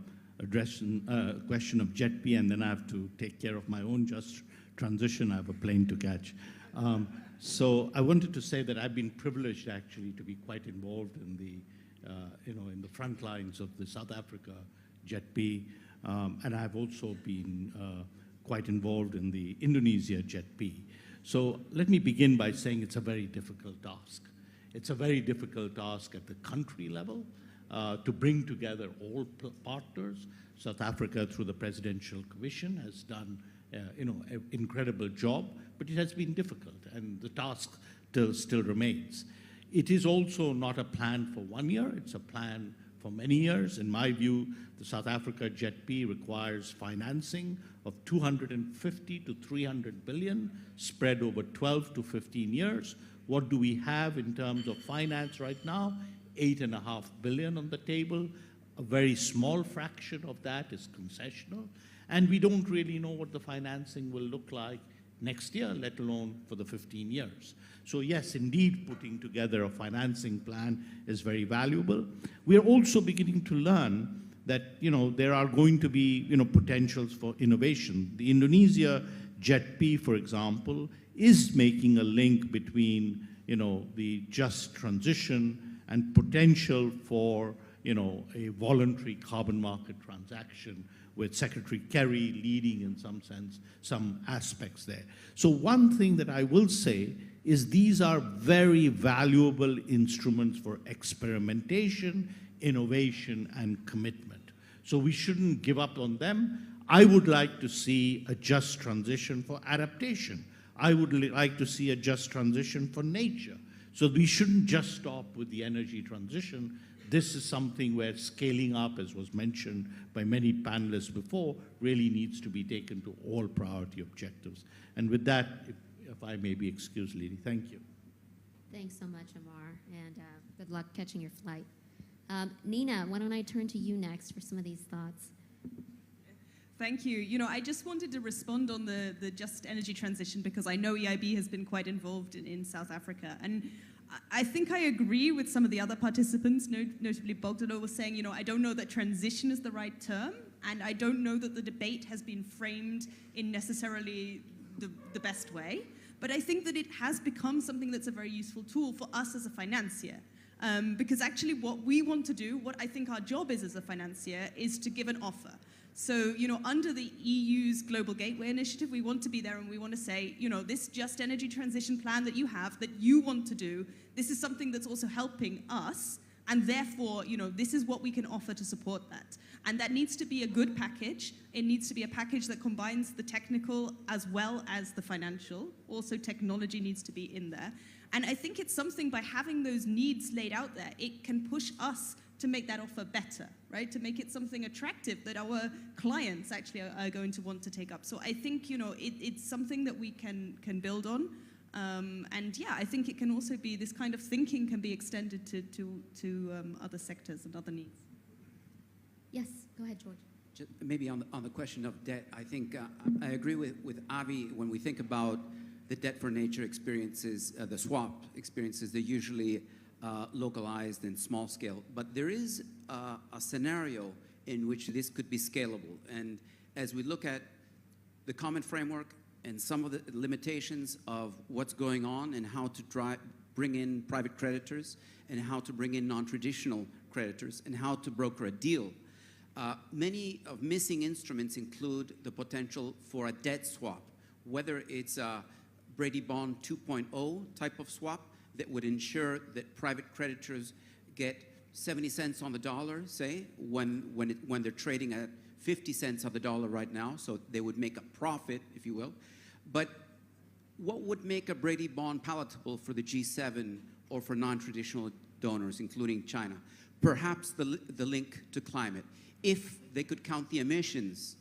question of JETP, and then I have to take care of my own just transition. I have a plane to catch. So I wanted to say that I've been privileged actually to be quite involved in the, in the front lines of the South Africa JETP, and I've also been quite involved in the Indonesia JETP. So let me begin by saying it's a very difficult task. It's a very difficult task at the country level to bring together all partners. South Africa, through the Presidential Commission, has done an incredible job, but it has been difficult, and the task still remains. It is also not a plan for 1 year, it's a plan for many years. In my view, the South Africa JETP requires financing of 250 to 300 billion spread over 12 to 15 years. What do we have in terms of finance right now? 8.5 billion on the table. A very small fraction of that is concessional. And we don't really know what the financing will look like next year, let alone for the 15 years. So yes, indeed, putting together a financing plan is very valuable. We are also beginning to learn that, there are going to be, potentials for innovation. The Indonesia JETP, for example, is making a link between, the just transition and potential for, a voluntary carbon market transaction, with Secretary Kerry leading, in some sense, some aspects there. So one thing that I will say is these are very valuable instruments for experimentation, innovation, and commitment. So we shouldn't give up on them. I would like to see a just transition for adaptation. I would like to see a just transition for nature. So we shouldn't just stop with the energy transition. This is something where scaling up, as was mentioned by many panelists before, really needs to be taken to all priority objectives. And with that, if I may be excused, Lily, thank you. Thanks so much, Amar, and good luck catching your flight. Nina, why don't I turn to you next for some of these thoughts? Thank you. You know, I just wanted to respond on the just energy transition because I know EIB has been quite involved in South Africa. And I think I agree with some of the other participants, notably Bogdano was saying, you know, I don't know that transition is the right term, and I don't know that the debate has been framed in necessarily the best way. But I think that it has become something that's a very useful tool for us as a financier. Because actually what we want to do, what I think our job is as a financier, is to give an offer. So, you know, under the EU's Global Gateway Initiative, we want to be there and we want to say, you know, this just energy transition plan that you have, that you want to do, this is something that's also helping us, and therefore, you know, this is what we can offer to support that. And that needs to be a good package. It needs to be a package that combines the technical as well as the financial. Also, technology needs to be in there. And I think it's something, by having those needs laid out there, it can push us to make that offer better, right? To make it something attractive that our clients actually are going to want to take up. So I think, you know, it's something that we can build on. And yeah, I think it can also be, this kind of thinking can be extended to other sectors and other needs. Yes, go ahead, George. Just maybe on the question of debt, I think I agree with Avi. When we think about the debt for nature experiences, the swap experiences, they're usually localized and small scale. But there is a scenario in which this could be scalable. And as we look at the common framework and some of the limitations of what's going on and how to bring in private creditors and how to bring in non-traditional creditors and how to broker a deal, many of missing instruments include the potential for a debt swap, whether it's a Brady Bond 2.0 type of swap that would ensure that private creditors get 70 cents on the dollar, say, when they're trading at 50 cents on the dollar right now, so they would make a profit, if you will. But what would make a Brady Bond palatable for the G7 or for non-traditional donors, including China? Perhaps the link to climate, if they could count the emissions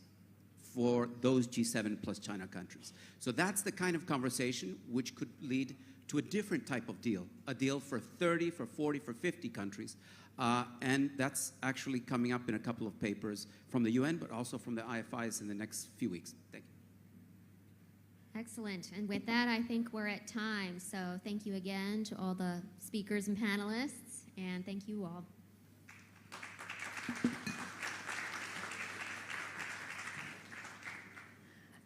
for those G7 plus China countries. So that's the kind of conversation which could lead to a different type of deal, a deal for 30, for 40, for 50 countries. And that's actually coming up in a couple of papers from the UN, but also from the IFIs in the next few weeks. Thank you. Excellent. And with that, I think we're at time. So thank you again to all the speakers and panelists, and thank you all.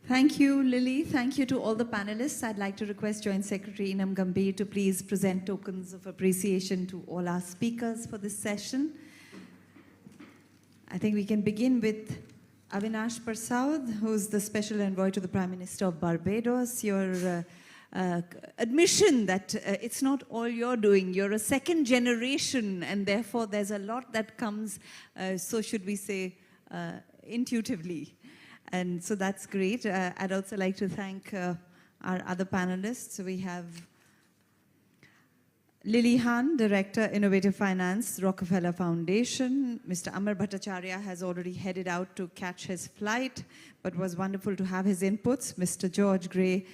Thank you, Lily. Thank you to all the panelists. I'd like to request Joint Secretary Inam Gambhir to please present tokens of appreciation to all our speakers for this session. I think we can begin with Avinash Persaud, who's the Special Envoy to the Prime Minister of Barbados. Your admission that it's not all you're doing. You're a second generation, and therefore there's a lot that comes, so should we say, intuitively. And so that's great. I'd also like to thank our other panelists. We have Lily Han, Director, Innovative Finance, Rockefeller Foundation. Mr. Amar Bhattacharya has already headed out to catch his flight, but was wonderful to have his inputs. Mr. George Gray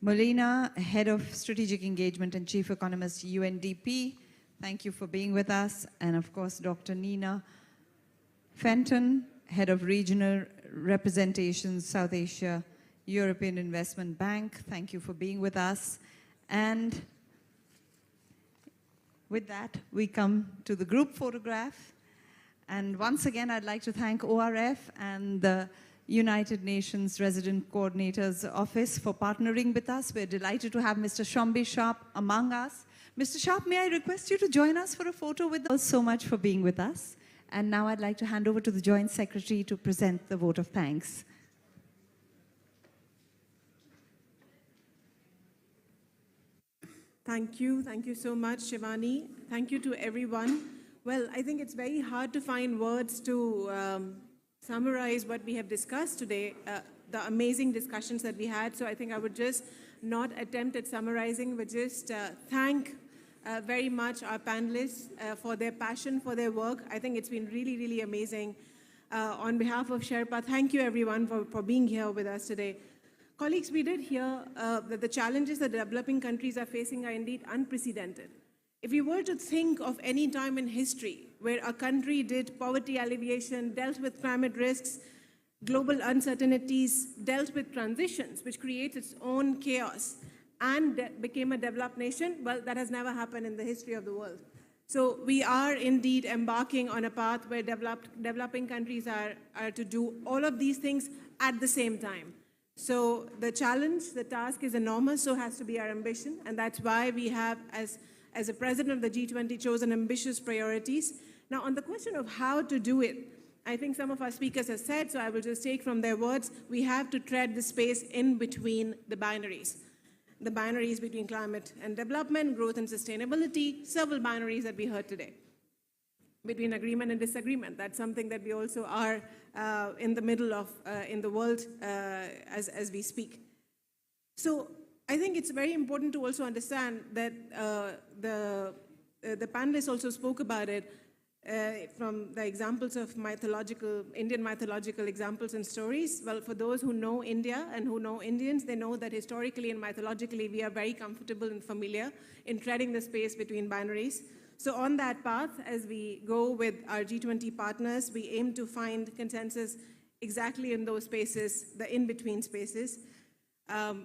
Molina, Head of Strategic Engagement and Chief Economist, UNDP. Thank you for being with us. And of course, Dr. Nina Fenton, Head of Regional Representations, South Asia, European Investment Bank. Thank you for being with us. And with that, we come to the group photograph. And once again, I'd like to thank ORF and the United Nations Resident Coordinator's Office for partnering with us. We're delighted to have Mr. Shombi Sharp among us. Mr. Sharp, may I request you to join us for a photo with us? So much for being with us. And now I'd like to hand over to the Joint Secretary to present the vote of thanks. Thank you so much, Shivani. Thank you to everyone. Well, I think it's very hard to find words to summarize what we have discussed today. the amazing discussions that we had. So I think I would just not attempt at summarizing, but just thank very much our panelists for their passion, for their work. I think it's been really, really amazing. On behalf of Sherpa, thank you everyone for being here with us today. Colleagues, we did hear that the challenges that developing countries are facing are indeed unprecedented. If we were to think of any time in history where a country did poverty alleviation, dealt with climate risks, global uncertainties, dealt with transitions, which creates its own chaos, and became a developed nation, well, that has never happened in the history of the world. So we are indeed embarking on a path where developing countries are to do all of these things at the same time. So the challenge, the task is enormous, so has to be our ambition, and that's why we have, as a president of the G20, chosen ambitious priorities. Now, on the question of how to do it, I think some of our speakers have said, so I will just take from their words, we have to tread the space in between the binaries. The binaries between climate and development, growth and sustainability, several binaries that we heard today. Between agreement and disagreement, that's something that we also are in the middle of in the world as we speak. So I think it's very important to also understand that the panelists also spoke about it from the examples of Indian mythological examples and stories. Well, for those who know India and who know Indians, they know that historically and mythologically, we are very comfortable and familiar in treading the space between binaries. So on that path, as we go with our G20 partners, we aim to find consensus exactly in those spaces, the in-between spaces.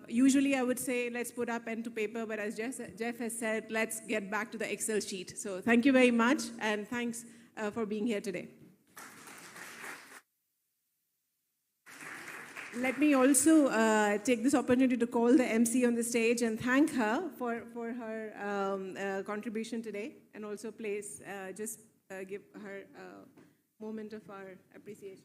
Usually I would say, let's put our pen to paper, but as Jeff has said, let's get back to the Excel sheet. So thank you very much, and thanks for being here today. Let me also take this opportunity to call the MC on the stage and thank her for her contribution today, and also give her a moment of our appreciation.